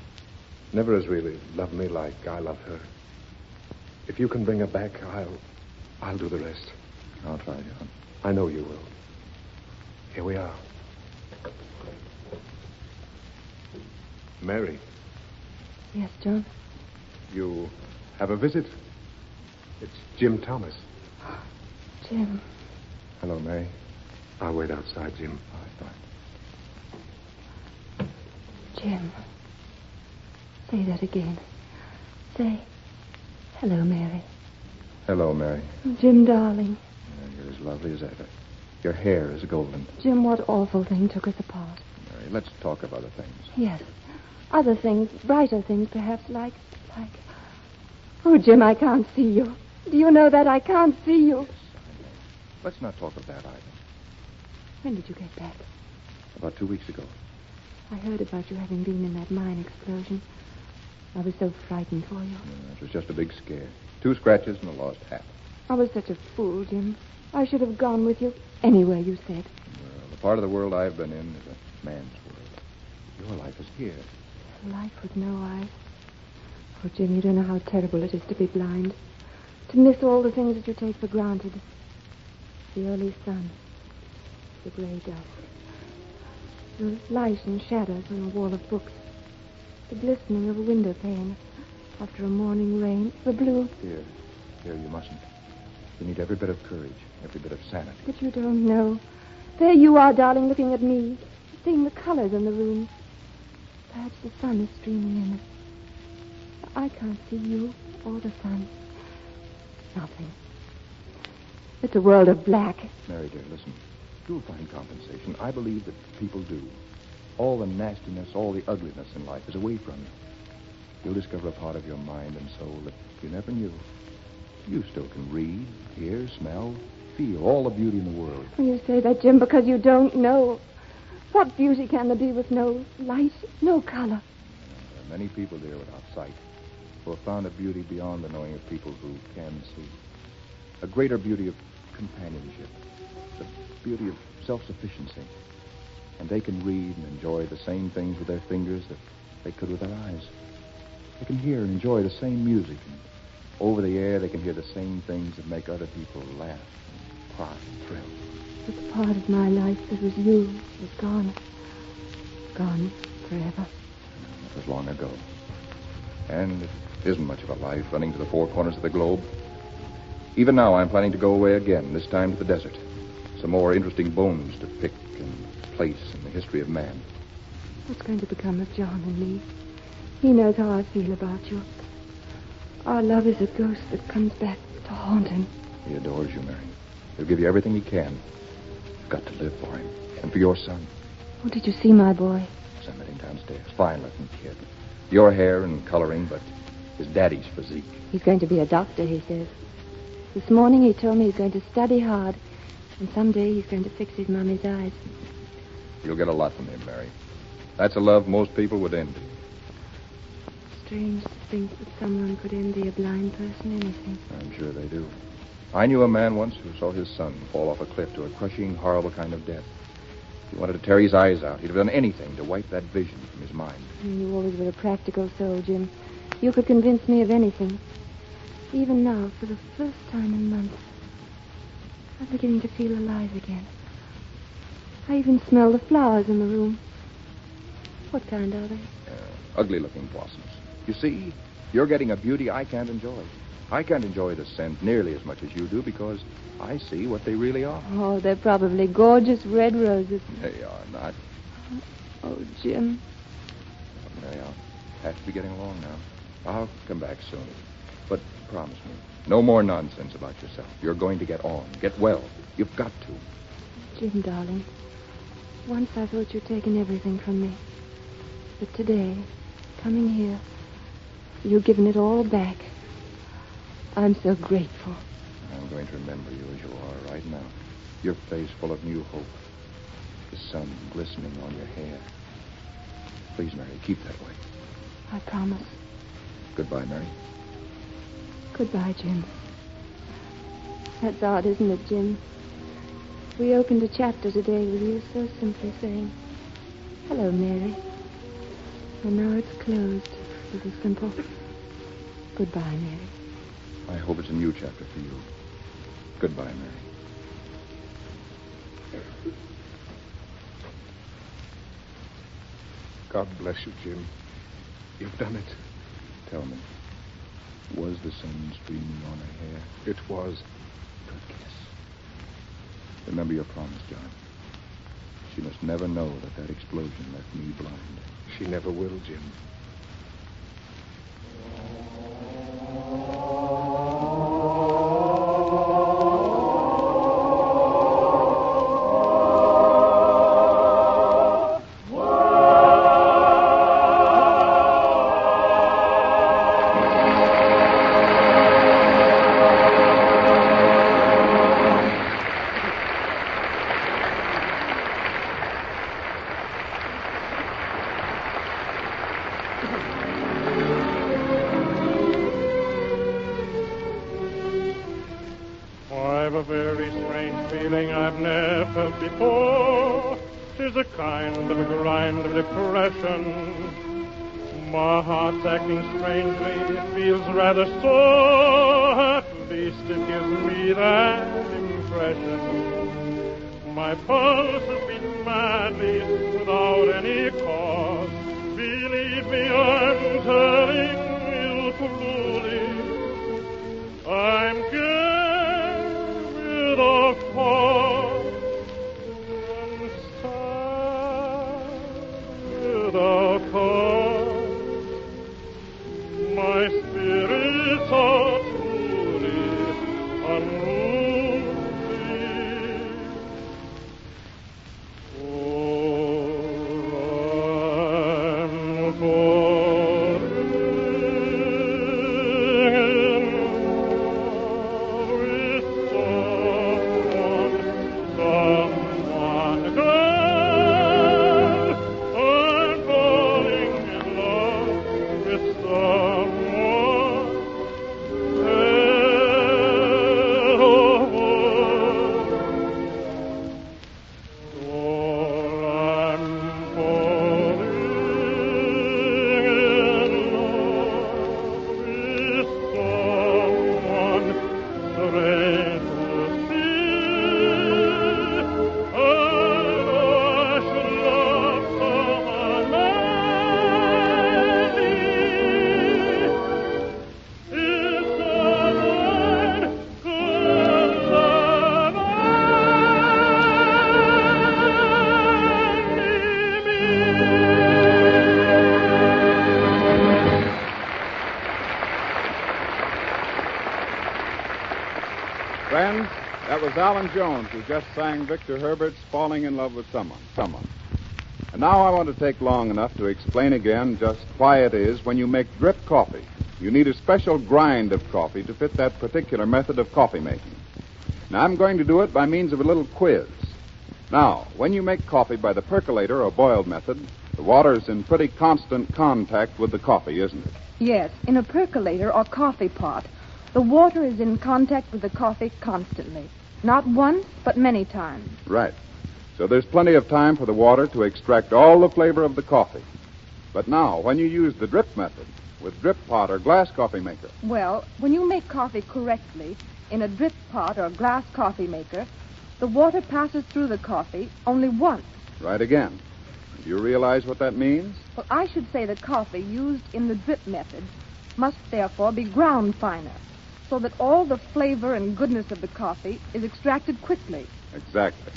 Never has really loved me like I love her. If you can bring her back, I'll do the rest. I'll try, John. I know you will. Here we are. Mary, Yes, John? you have a visit. It's Jim Thomas. Jim. Hello, Mary. I'll wait outside, Jim. All right, fine. Jim. Say that again. Say, hello, Mary. Hello, Mary. Jim, darling. You're as lovely as ever. Your hair is golden. Jim, what awful thing took us apart? Mary, let's talk of other things. Yes. Other things, brighter things, perhaps, like... Oh, Jim, I can't see you. Do you know that I can't see you? Let's not talk of that either. When did you get back? About 2 weeks ago. I heard about you having been in that mine explosion. I was so frightened for you. It was just a big scare. 2 scratches and a lost hat. I was such a fool, Jim. I should have gone with you anywhere you said. Well, the part of the world I've been in is a man's world. Your life is here. Life with no eyes. Oh, Jim, you don't know how terrible it is to be blind. To miss all the things that you take for granted. The early sun. The gray dust. The light and shadows on a wall of books. The glistening of a window pane after a morning rain. The blue... Here, you mustn't. You need every bit of courage, every bit of sanity. But you don't know. There you are, darling, looking at me, seeing the colors in the room. Perhaps the sun is streaming in. I can't see you or the sun. Nothing. It's a world of black. Mary, dear, listen. You'll find compensation. I believe that people do. All the nastiness, all the ugliness in life is away from you. You'll discover a part of your mind and soul that you never knew. You still can read, hear, smell, feel all the beauty in the world. You say that, Jim, because you don't know. What beauty can there be with no light, no color? There are many people, dear, without sight, who have found a beauty beyond the knowing of people who can see. A greater beauty of companionship, the beauty of self-sufficiency. And they can read and enjoy the same things with their fingers that they could with their eyes. They can hear and enjoy the same music, and over the air they can hear the same things that make other people laugh and cry and thrill. This part of my life that was you is gone. Gone forever. That was long ago. And it isn't much of a life running to the four corners of the globe. Even now I'm planning to go away again, this time to the desert. Some more interesting bones to pick and place in the history of man. What's going to become of John and me? He knows how I feel about you. Our love is a ghost that comes back to haunt him. He adores you, Mary. He'll give you everything he can. You've got to live for him. And for your son. Oh, did you see my boy? I met him downstairs. Fine-looking kid. Your hair and coloring, but his daddy's physique. He's going to be a doctor, he says. This morning he told me he's going to study hard. And someday he's going to fix his mommy's eyes. You'll get a lot from him, Mary. That's a love most people would envy. Strange to think that someone could envy a blind person anything. I'm sure they do. I knew a man once who saw his son fall off a cliff to a crushing, horrible kind of death. He wanted to tear his eyes out. He'd have done anything to wipe that vision from his mind. You always were a practical soul, Jim. You could convince me of anything. Even now, for the first time in months, I'm beginning to feel alive again. I even smell the flowers in the room. What kind are they? Ugly-looking blossoms. You see, you're getting a beauty I can't enjoy. I can't enjoy the scent nearly as much as you do because I see what they really are. Oh, they're probably gorgeous red roses. They are not. Oh, Jim. Mary, I'll have to be getting along now. I'll come back soon. But promise me, no more nonsense about yourself. You're going to get on, get well. You've got to. Jim, darling, once I thought you'd taken everything from me. But today, coming here, you've given it all back. I'm so grateful. I'm going to remember you as you are right now. Your face full of new hope. The sun glistening on your hair. Please, Mary, keep that way. I promise. Goodbye, Mary. Goodbye, Jim. That's odd, isn't it, Jim? We opened a chapter today with you so simply saying, "Hello, Mary." And now it's closed with a simple goodbye, Mary. I hope it's a new chapter for you. Goodbye, Mary. God bless you, Jim. You've done it. Tell me, was the sun streaming on her hair? It was. Good kiss. Remember your promise, John. She must never know that explosion left me blind. She never will, Jim. I've a very strange feeling I've never felt before. 'Tis a kind of a grind of depression. My heart's acting strangely, it feels rather sore. At least it gives me that impression. My pulse has beat madly without any cause. Believe me, I'm turning ill cruelly. I'm gay without cause and sad without cause. My spirits are truly unruly. Oh, I'm falling in love with someone again. I'm falling in love with someone Friends, that was Alan Jones who just sang Victor Herbert's Falling in Love with Someone. And now I want to take long enough to explain again just why it is when you make drip coffee, you need a special grind of coffee to fit that particular method of coffee making. Now, I'm going to do it by means of a little quiz. Now, when you make coffee by the percolator or boiled method, the water is in pretty constant contact with the coffee, isn't it? Yes, in a percolator or coffee pot, the water is in contact with the coffee constantly. Not once, but many times. Right. So there's plenty of time for the water to extract all the flavor of the coffee. But now, when you use the drip method, with drip pot or glass coffee maker, Well, when you make coffee correctly in a drip pot or glass coffee maker, the water passes through the coffee only once. right again. Do you realize what that means? Well, I should say that coffee used in the drip method must therefore be ground finer, so that all the flavor and goodness of the coffee is extracted quickly. Exactly.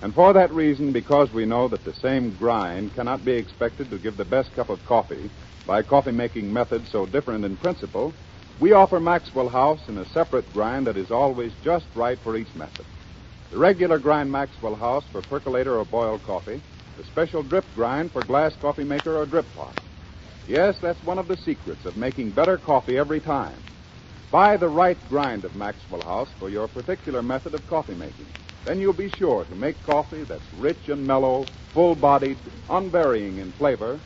And for that reason, because we know that the same grind cannot be expected to give the best cup of coffee by coffee-making methods so different in principle, we offer Maxwell House in a separate grind that is always just right for each method. The regular grind Maxwell House for percolator or boiled coffee, the special drip grind for glass coffee maker or drip pot. Yes, that's one of the secrets of making better coffee every time. Buy the right grind of Maxwell House for your particular method of coffee making. Then you'll be sure to make coffee that's rich and mellow, full-bodied, unvarying in flavor,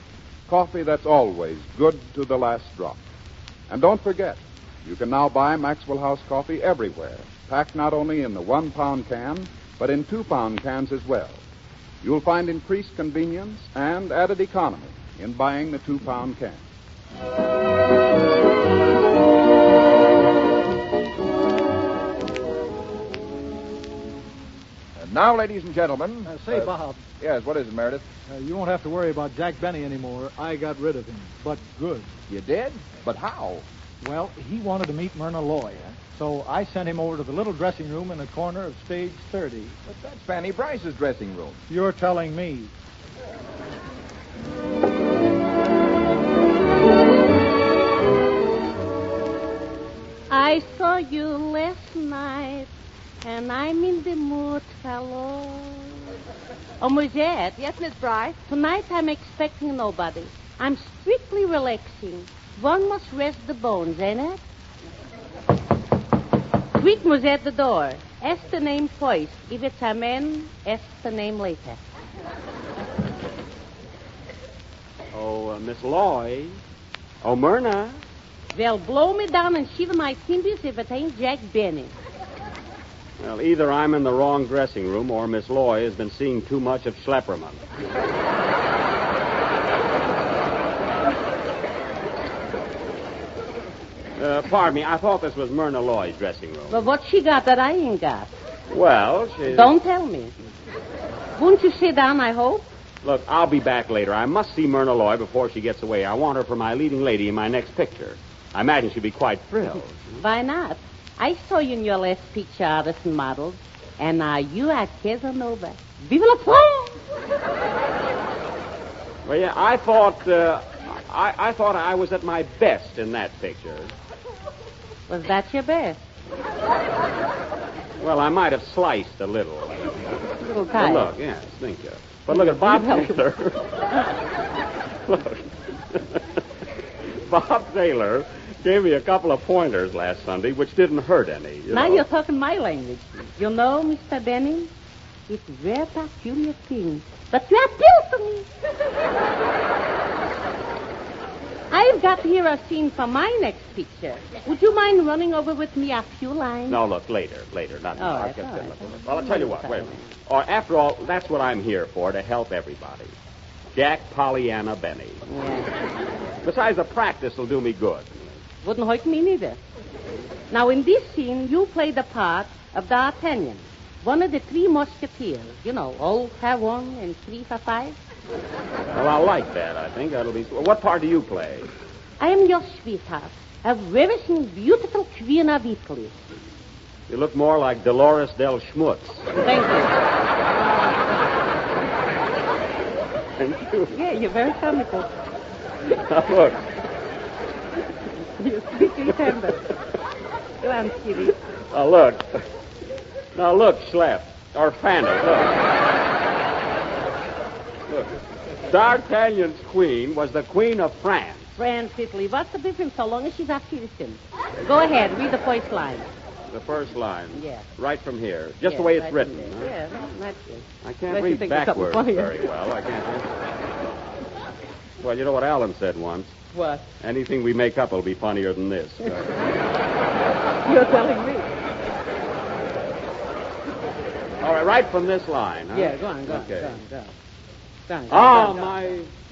coffee that's always good to the last drop. And don't forget, you can now buy Maxwell House coffee everywhere, packed not only in the 1-pound can, but in 2-pound cans as well. You'll find increased convenience and added economy in buying the 2-pound can. And now, ladies and gentlemen... Say, Bob. Yes, what is it, Meredith? You won't have to worry about Jack Benny anymore. I got rid of him, but good. You did? But how? Well, he wanted to meet Myrna Loy, so I sent him over to the little dressing room in the corner of stage 30. But that's Fanny Bryce's dressing room. You're telling me. I saw you last night, and I'm in the mood, fellow. Oh, Mozette. Yes, Miss Bryce? Tonight I'm expecting nobody. I'm strictly relaxing. One must rest the bones, ain't it? Quick, Mozette, the door. Ask the name first. If it's a man, ask the name later. Oh, Miss Loy. Oh, Myrna. Well, blow me down and shiver my timbers if it ain't Jack Benny. Well, either I'm in the wrong dressing room or Miss Loy has been seeing too much of Schlepperman. Pardon me, I thought this was Myrna Loy's dressing room. Well, what she got that I ain't got? Well, she... Don't tell me. Won't you sit down, I hope? Look, I'll be back later. I must see Myrna Loy before she gets away. I want her for my leading lady in my next picture. I imagine she'll be quite thrilled. Why not? I saw you in your last picture, artists and models, and now you are Casanova. Vive la France! Well, yeah, I thought I was at my best in that picture. Was that your best? Well, I might have sliced a little. A little tight. Well, look, yes, thank you. But look at Bob Taylor. Look. Bob Taylor gave me a couple of pointers last Sunday, which didn't hurt any. Now you're talking my language. You know, Mr. Benny, it's a very peculiar thing, but you appeal to me. I've got here a scene for my next picture. Would you mind running over with me a few lines? No, look, later, not now. All right. Well, I'll tell you what, wait a minute. Or, after all, that's what I'm here for, to help everybody. Jack Pollyanna Benny. Yeah. Besides, the practice will do me good. Wouldn't hurt me neither. Now, in this scene, you play the part of D'Artagnan, one of the 3 Musketeers. You know, all for 1 and 3 for 5. Well, I'll like that, I think. That'll be... What part do you play? I am your sweetheart, a ravishing, beautiful queen of Italy. You look more like Dolores Del Schmutz. Thank you. Thank you. Yeah, you're very comical. Now, look. You're sweetly tender. Go on, Kitty. Now, look. Now, look, Schlepp. Or Fanny, look. Look. D'Artagnan's queen was the Queen of France. France, Italy. What's the difference so long as she's a citizen? Go ahead. Read the first line. The first line. Yeah. Right from here. Just the way it's right written. Huh? Yeah, that's it. I can't read backwards very well. I can't read. Well, you know what Alan said once? What? Anything we make up will be funnier than this. You're telling me. All right, right from this line, huh? Yeah, go on. Okay. Go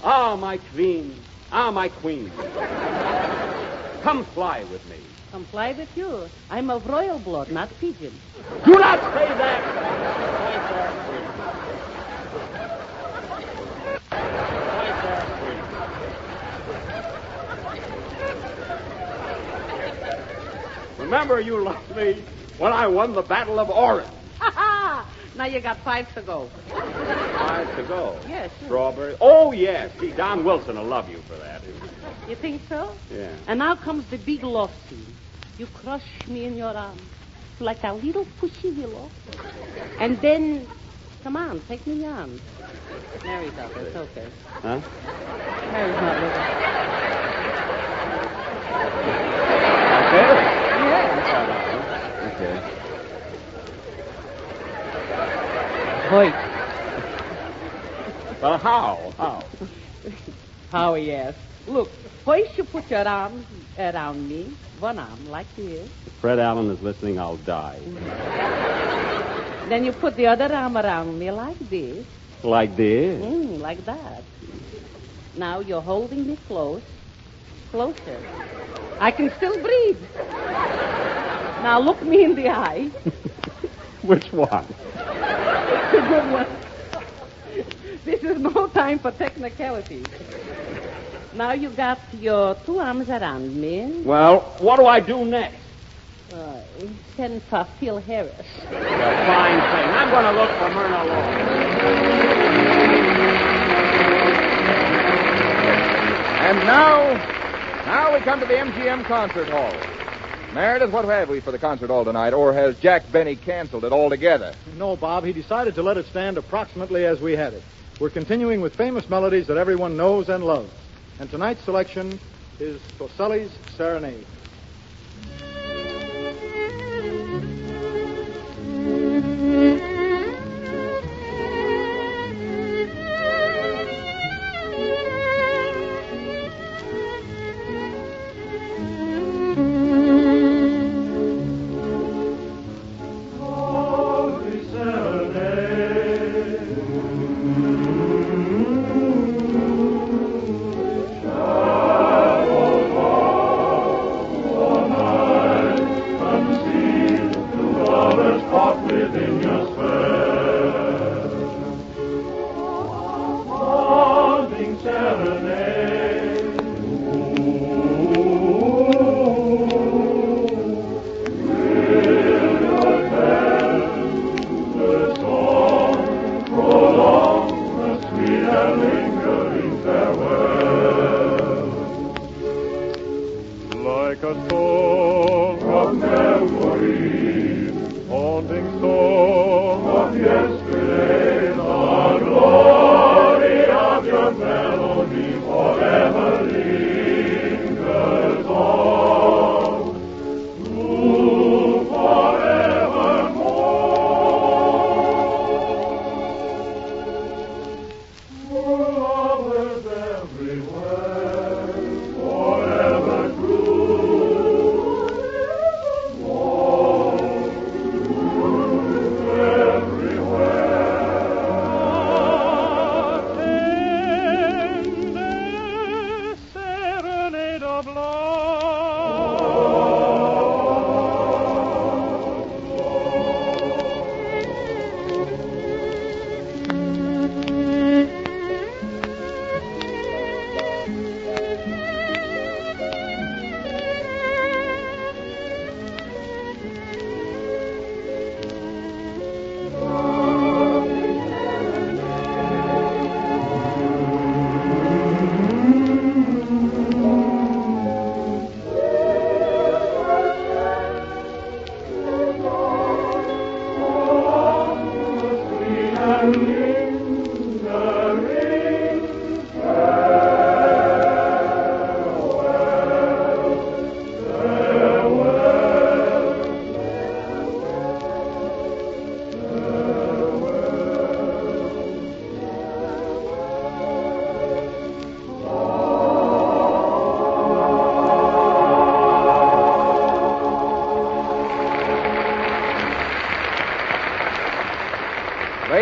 on. My queen. My queen. Come fly with me. Come fly with you. I'm of royal blood, not pigeon. Do not say that! Remember you loved me when I won the Battle of Orange. Now you got 5 to go. 5 to go. Yes, sure. Strawberry. Oh, yes. See, Don Wilson will love you for that. You think so? Yeah. And now comes the big love scene. You crush me in your arms like a little pushy willow. And then, come on, take me on. Mary's up. It's okay. Huh? Mary's not living. Okay. Yeah. Okay. Wait. Well, how? How, yes. Look, first you put your arms around me, one arm like this. If Fred Allen is listening, I'll die. Then you put the other arm around me like this. Like this? Like that. Now you're holding me closer. I can still breathe. Now look me in the eye. Which one? It's a good one. This is no time for technicalities. Now you got your 2 arms around me. Well, what do I do next? Send for Phil Harris. Fine thing. I'm going to look for Myrna Law. And now we come to the MGM Concert Hall. Meredith, what have we for the concert hall tonight? Or has Jack Benny canceled it altogether? No, Bob. He decided to let it stand approximately as we had it. We're continuing with famous melodies that everyone knows and loves. And tonight's selection is Fosselli's Serenade.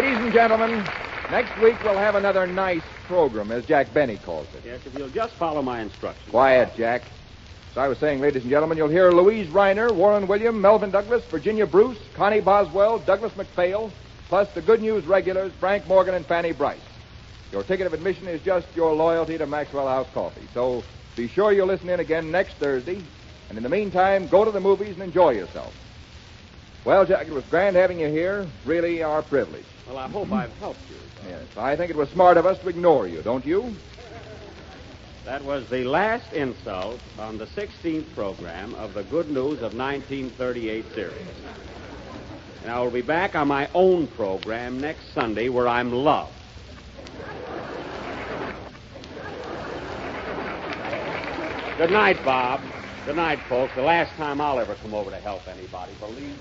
Ladies and gentlemen, next week we'll have another nice program, as Jack Benny calls it. Yes, if you'll just follow my instructions. Quiet, Jack. As I was saying, ladies and gentlemen, you'll hear Louise Reiner, Warren William, Melvin Douglas, Virginia Bruce, Connie Boswell, Douglas McPhail, plus the Good News regulars, Frank Morgan and Fanny Bryce. Your ticket of admission is just your loyalty to Maxwell House Coffee. So be sure you'll listen in again next Thursday. And in the meantime, go to the movies and enjoy yourself. Well, Jack, it was grand having you here. Really our privilege. Well, I hope I've helped you. Yes, I think it was smart of us to ignore you, don't you? That was the last insult on the 16th program of the Good News of 1938 series. And I will be back on my own program next Sunday where I'm loved. Good night, Bob. Good night, folks. The last time I'll ever come over to help anybody, believe me.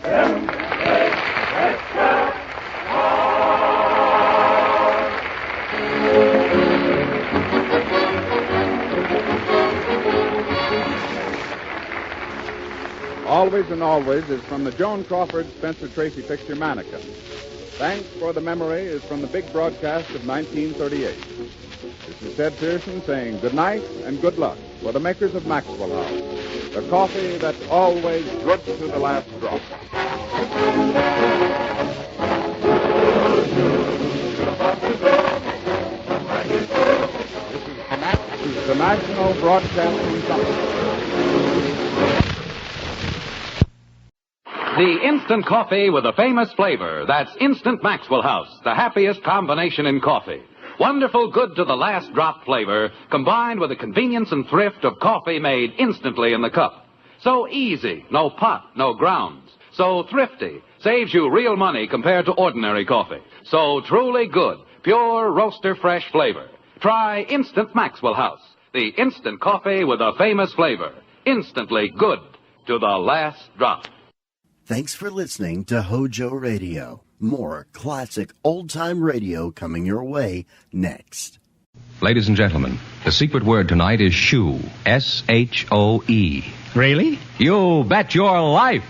Always and Always is from the Joan Crawford Spencer Tracy picture Mannequin. Thanks for the Memory is from the big broadcast of 1938. This is Ted Pearson saying good night and good luck for the makers of Maxwell House, the coffee that's always good to the last drop. This is the National Broadcasting Company. The instant coffee with a famous flavor. That's Instant Maxwell House, the happiest combination in coffee. Wonderful, good to the last drop flavor, combined with the convenience and thrift of coffee made instantly in the cup. So easy, no pot, no grounds. So thrifty, saves you real money compared to ordinary coffee. So truly good, pure roaster fresh flavor. Try Instant Maxwell House, the instant coffee with a famous flavor. Instantly good to the last drop. Thanks for listening to HOJO Radio. More classic old-time radio coming your way next. Ladies and gentlemen, the secret word tonight is shoe. S-H-O-E. Really? You bet your life.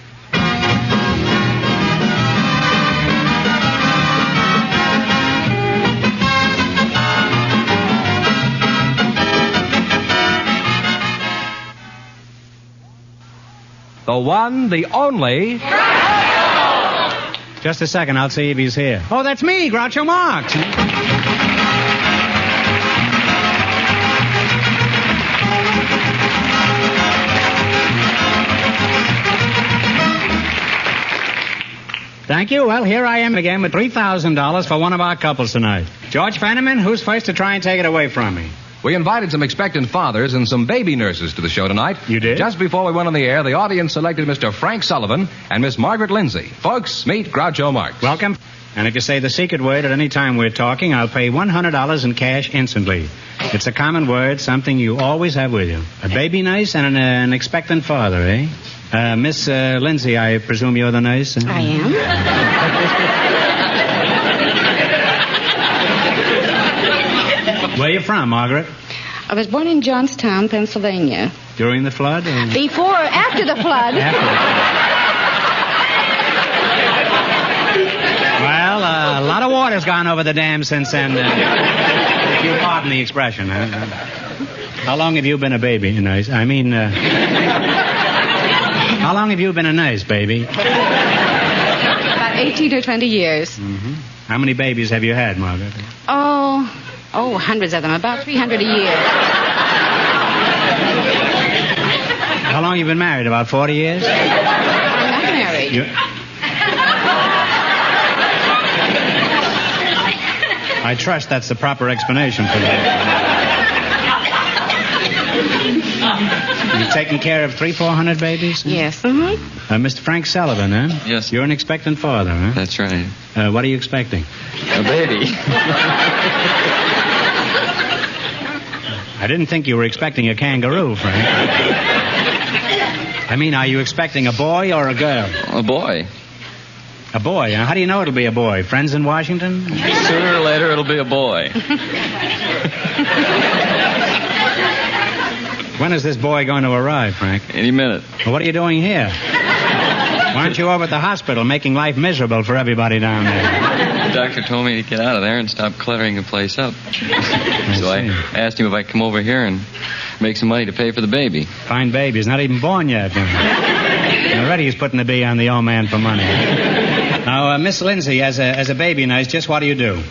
The one, the only... Just a second, I'll see if he's here. Oh, that's me, Groucho Marx. Thank you. Well, here I am again with $3,000 for one of our couples tonight. George Fenneman, who's first to try and take it away from me? We invited some expectant fathers and some baby nurses to the show tonight. You did? Just before we went on the air, the audience selected Mr. Frank Sullivan and Miss Margaret Lindsay. Folks, meet Groucho Marx. Welcome. And if you say the secret word at any time we're talking, I'll pay $100 in cash instantly. It's a common word, something you always have with you. A baby nurse and an expectant father, eh? Miss Lindsay, I presume you're the nurse? I am. Where are you from, Margaret? I was born in Johnstown, Pennsylvania. During the flood? Before, after the flood. Well, a lot of water's gone over the dam since then. If you pardon the expression. How long have you been a baby nurse? I mean, how long have you been a nurse, baby? About 18 or 20 years. Mm-hmm. How many babies have you had, Margaret? Oh, hundreds of them. About 300 a year. How long have you been married? About 40 years? I'm not married. I trust that's the proper explanation for that. You've taken care of 300-400 babies? Yes. Mm-hmm. Mr. Frank Sullivan, huh? Yes. You're an expectant father, huh? That's right. What are you expecting? A baby. I didn't think you were expecting a kangaroo, Frank. I mean, are you expecting a boy or a girl? A boy. A boy, huh? How do you know it'll be a boy? Friends in Washington? Sooner or later, it'll be a boy. When is this boy going to arrive, Frank? Any minute. Well, what are you doing here? Why aren't you over at the hospital making life miserable for everybody down there? The doctor told me to get out of there and stop cluttering the place up. So I asked him if I could come over here and make some money to pay for the baby. Fine baby. He's not even born yet. Already he's putting the bee on the old man for money. Now, Miss Lindsay, as a baby nurse, just what do you do?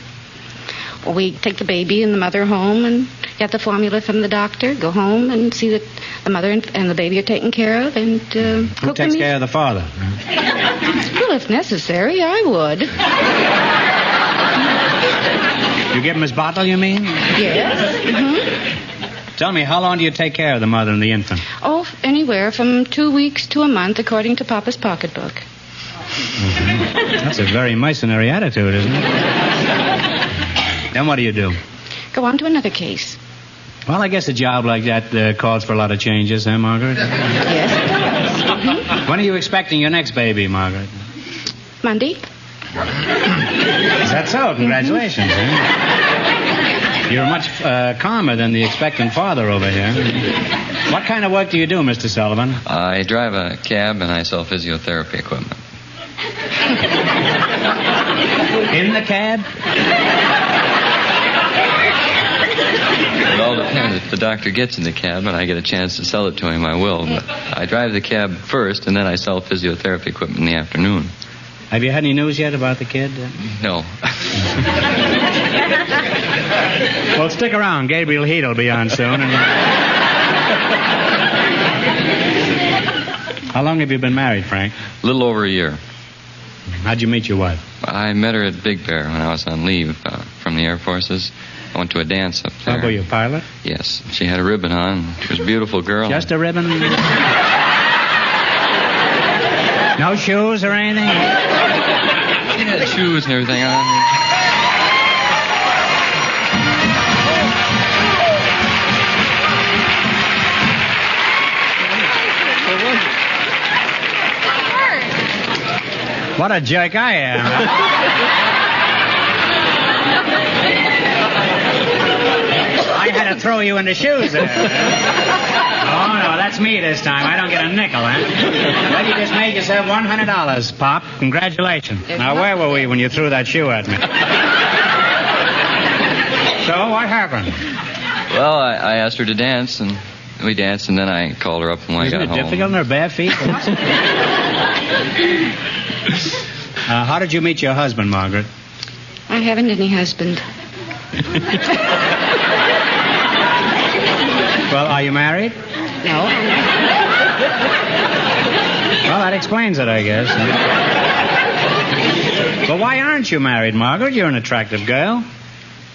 Well, we take the baby and the mother home and get the formula from the doctor, go home and see that the mother and the baby are taken care of, and Who cook takes them. care of the father? Well, if necessary, I would. You give him his bottle, you mean? Yes. Tell me, how long do you take care of the mother and the infant? Oh, anywhere from 2 weeks to a month, according to Papa's pocketbook. That's a very mercenary attitude, isn't it? Then what do you do? Go on to another case. Well, I guess a job like that calls for a lot of changes, huh, Margaret? Yes, it does. When are you expecting your next baby, Margaret? Monday. Is that so? Congratulations, huh? You're much calmer than the expectant father over here. What kind of work do you do, Mr. Sullivan? I drive a cab and I sell physiotherapy equipment. In the cab? It all depends. If the doctor gets in the cab and I get a chance to sell it to him, I will. But I drive the cab first, and then I sell physiotherapy equipment in the afternoon. Have you had any news yet about the kid? No. Well, stick around. Gabriel Heat will be on soon. How long have you been married, Frank? A little over a year. How'd you meet your wife? I met her at Big Bear when I was on leave from the Air Forces. I went to a dance up there. How were you, a pilot? Yes. She had a ribbon on. She was a beautiful girl. Just a ribbon? No shoes or anything? She had shoes and everything on. What a jerk I am. I had to throw you in the shoes there. Oh, no, that's me this time. I don't get a nickel, huh? Well, you just made yourself $100, Pop. Congratulations. Now, where were we when you threw that shoe at me? So, what happened? Well, I asked her to dance, and we danced, and then I called her up when I got home. Isn't it difficult in her bare feet? How did you meet your husband, Margaret? I haven't any husband. Well, are you married? No. Well, that explains it, I guess. But why aren't you married, Margaret? You're an attractive girl.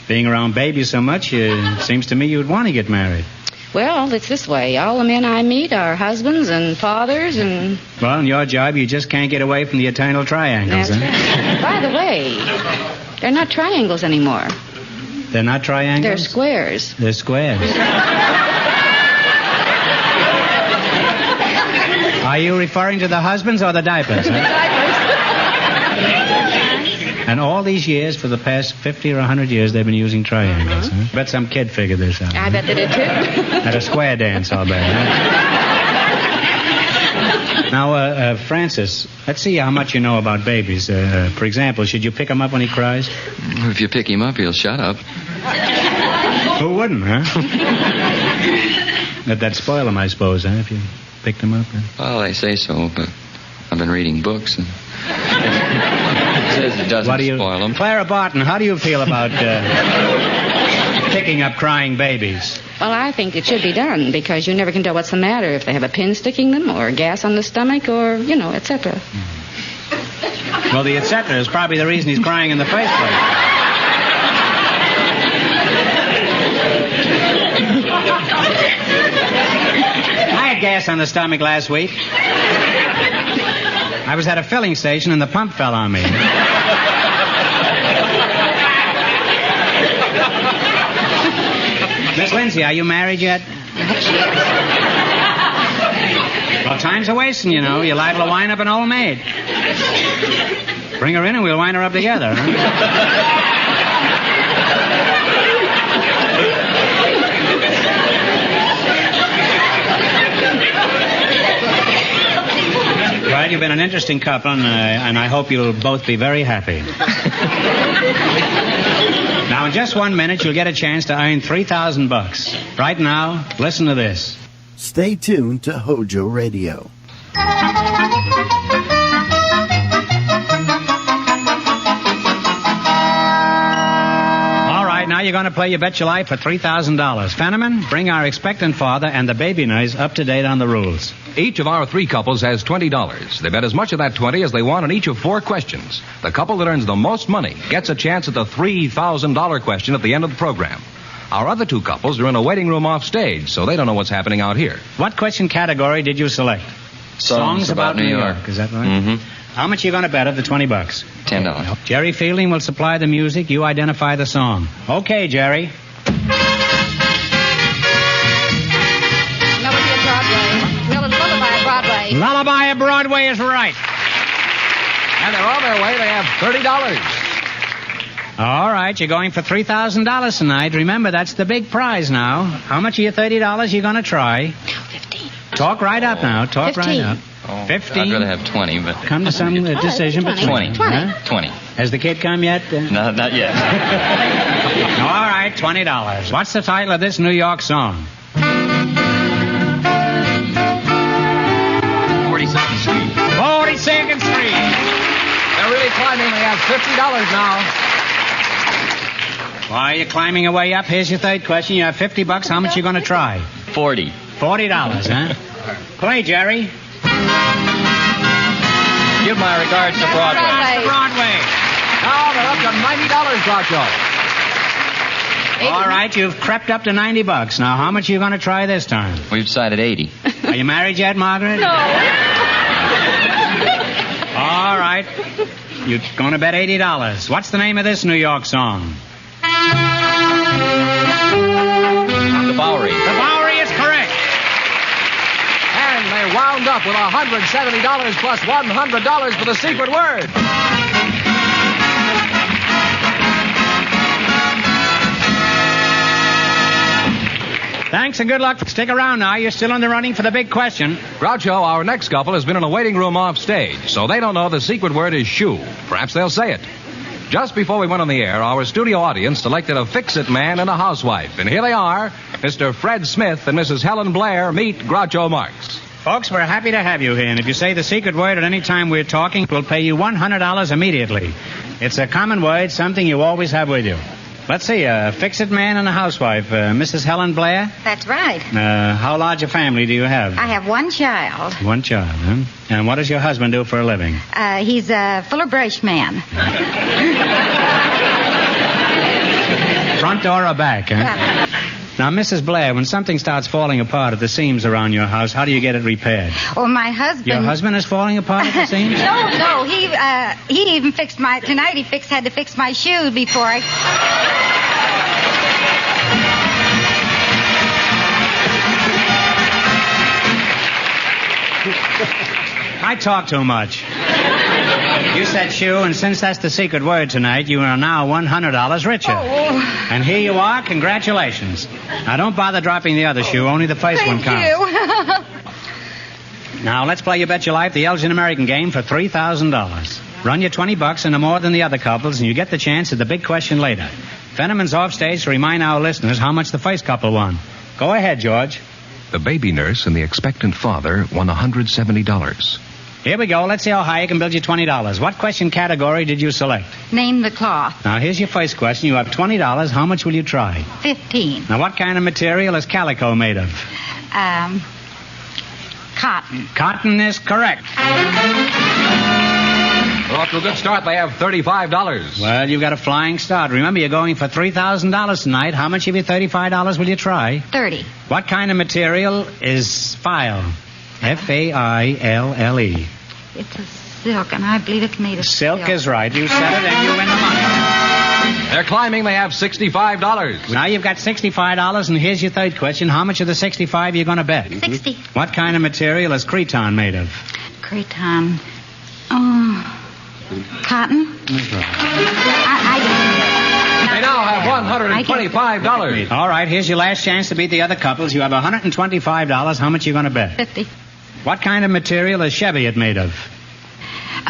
Being around babies so much, it seems to me you'd want to get married. Well, it's this way. All the men I meet are husbands and fathers and... Well, in your job, you just can't get away from the eternal triangles, That's huh? right. By the way, they're not triangles anymore. They're not triangles? They're squares. They're squares. Are you referring to the husbands or the diapers? Huh? And all these years, for the past 50 or 100 years, they've been using triangles. Huh? Bet some kid figured this out. I bet they did, too. At a square dance, I'll bet. Huh? Now, Francis, let's see how much you know about babies. For example, should you pick him up when he cries? If you pick him up, he'll shut up. Who wouldn't, huh? That'd spoil him, I suppose, huh, if you picked him up? Huh? Well, they say so, but I've been reading books, and it says it doesn't spoil them. Clara Barton, how do you feel about picking up crying babies? Well, I think it should be done because you never can tell what's the matter if they have a pin sticking them or gas on the stomach or, etc. Well, the etc. is probably the reason he's crying in the first place. I had gas on the stomach last week. I was at a filling station and the pump fell on me. Miss Lindsay, are you married yet? Well, time's a wasting, you know. You're liable to wind up an old maid. Bring her in and we'll wind her up together, huh? Well, you've been an interesting couple, and I hope you'll both be very happy. Now, in just 1 minute, you'll get a chance to earn $3,000. Right now, listen to this. Stay tuned to HOJO Radio. All right, now you're going to play You Bet Your Life for $3,000. Fenneman, bring our expectant father and the baby nurse up to date on the rules. Each of our 3 couples has $20. They bet as much of that 20 as they want on each of 4 questions. The couple that earns the most money gets a chance at the $3,000 question at the end of the program. Our other 2 couples are in a waiting room off stage, so they don't know what's happening out here. What question category did you select? Songs about New York. Is that right? Mm-hmm. How much are you going to bet of the $20? $10. Jerry Fielding will supply the music. You identify the song. Okay, Jerry. Lullaby at Broadway is right. And they're on their way. They have $30. All right, you're going for $3,000 tonight. Remember, that's the big prize now. How much of your $30 you going to try? 15. Talk right up now. Talk 15. right up. Oh, 15. I'd rather have 20, but... Come to some decision between. 20. Huh? 20. Has the kid come yet? Not yet. All right, $20. What's the title of this New York song? 42nd Street. 42nd Street. They're really climbing. They have $50 now. Why, you're climbing your way up. Here's your third question. You have $50. How much are you going to try? 40. $40, huh? Play, Jerry. Give my regards to Broadway. Broadway. Now they're up to $90, Groucho. All right, you've crept up to $90. Now, how much are you going to try this time? We've decided 80. Are you married yet, Margaret? No. All right. You're going to bet $80. What's the name of this New York song? The Bowery. The Bowery is correct. And they wound up with $170 plus $100 for the secret word. Thanks and good luck. Stick around now. You're still in the running for the big question. Groucho, our next couple, has been in a waiting room off stage, so they don't know the secret word is shoe. Perhaps they'll say it. Just before we went on the air, our studio audience selected a fix-it man and a housewife. And here they are, Mr. Fred Smith and Mrs. Helen Blair meet Groucho Marx. Folks, we're happy to have you here. And if you say the secret word at any time we're talking, we'll pay you $100 immediately. It's a common word, something you always have with you. Let's see, a fix-it man and a housewife. Mrs. Helen Blair? That's right. How large a family do you have? I have one child. One child, huh? And what does your husband do for a living? He's a fuller brush man. Front door or back, huh? Now, Mrs. Blair, when something starts falling apart at the seams around your house, how do you get it repaired? Well, my husband... Your husband is falling apart at the seams? No, he even fixed my... Tonight he had to fix my shoes before I... I talk too much. You said shoe, and since that's the secret word tonight, you are now $100 richer. Oh. And here you are. Congratulations. Now, don't bother dropping the other shoe. Only the first one counts. Thank you. Now, let's play You Bet Your Life, the Elgin American game, for $3,000. Run your $20 into more than the other couples, and you get the chance at the big question later. Fenneman's off stage to remind our listeners how much the first couple won. Go ahead, George. The baby nurse and the expectant father won $170. Here we go. Let's see how high you can build your $20. What question category did you select? Name the cloth. Now, here's your first question. You have $20. How much will you try? 15. Now, what kind of material is calico made of? Cotton. Cotton is correct. Well, off to a good start. They have $35. Well, you've got a flying start. Remember, you're going for $3,000 tonight. How much of your $35 will you try? 30. What kind of material is file? F-A-I-L-L-E. It's a silk, and I believe it's made of Silk is right. You said it, and you win the money. They're climbing. They have $65. Now you've got $65, and here's your third question. How much of the $65 you're going to bet? 60. What kind of material is cretonne made of? Cretonne. Oh, cotton? That's right. They now have $125. All right, here's your last chance to beat the other couples. You have $125. How much are you going to bet? 50. What kind of material is Cheviot made of?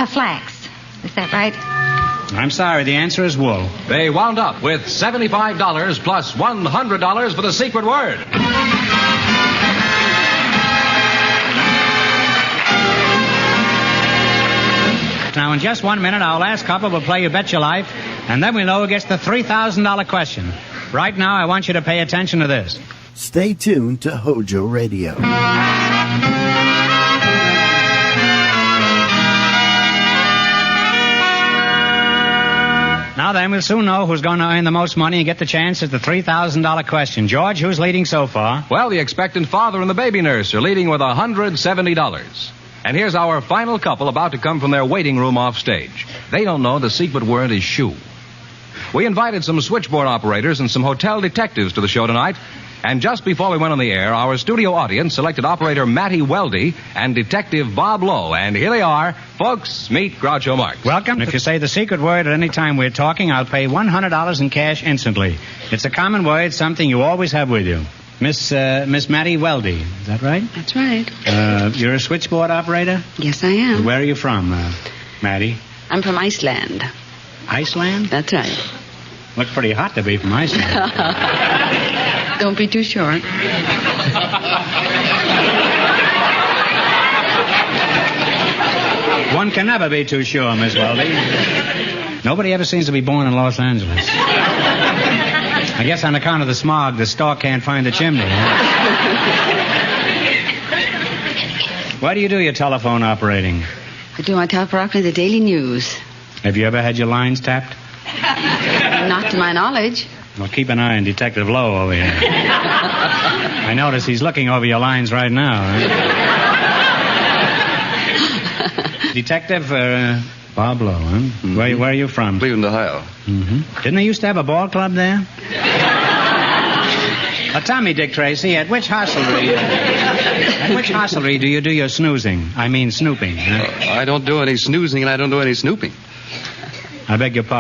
Flax. Is that right? I'm sorry, the answer is wool. They wound up with $75 plus $100 for the secret word. Now, in just 1 minute, our last couple will play You Bet Your Life, and then we'll know who gets the $3,000 question. Right now, I want you to pay attention to this. Stay tuned to HOJO Radio. Now then, we'll soon know who's going to earn the most money and get the chance at the $3,000 question. George, who's leading so far? Well, the expectant father and the baby nurse are leading with $170. And here's our final couple about to come from their waiting room off stage. They don't know the secret word is shoe. We invited some switchboard operators and some hotel detectives to the show tonight. And just before we went on the air, our studio audience selected operator Matty Weldy and Detective Bob Lowe. And here they are. Folks, meet Groucho Marx. Welcome. If you say the secret word at any time we're talking, I'll pay $100 in cash instantly. It's a common word, something you always have with you. Miss Matty Weldy, is that right? That's right. You're a switchboard operator? Yes, I am. Where are you from, Matty? I'm from Iceland. Iceland? That's right. Looks pretty hot to be from Iceland. Don't be too short. One can never be too sure, Miss Weldy. Nobody ever seems to be born in Los Angeles. I guess on account of the smog, the stork can't find the chimney. Why do you do your telephone operating? I do my telephone operating the Daily News. Have you ever had your lines tapped? Not to my knowledge. Well, keep an eye on Detective Lowe over here. I notice he's looking over your lines right now. Detective Bob Lowe, huh? Mm-hmm. Where are you from? Cleveland, Ohio. Mm-hmm. Didn't they used to have a ball club there? Tell me, Dick Tracy, at which hostelry do you do your snoozing? I mean snooping. Huh? I don't do any snoozing and I don't do any snooping. I beg your pardon.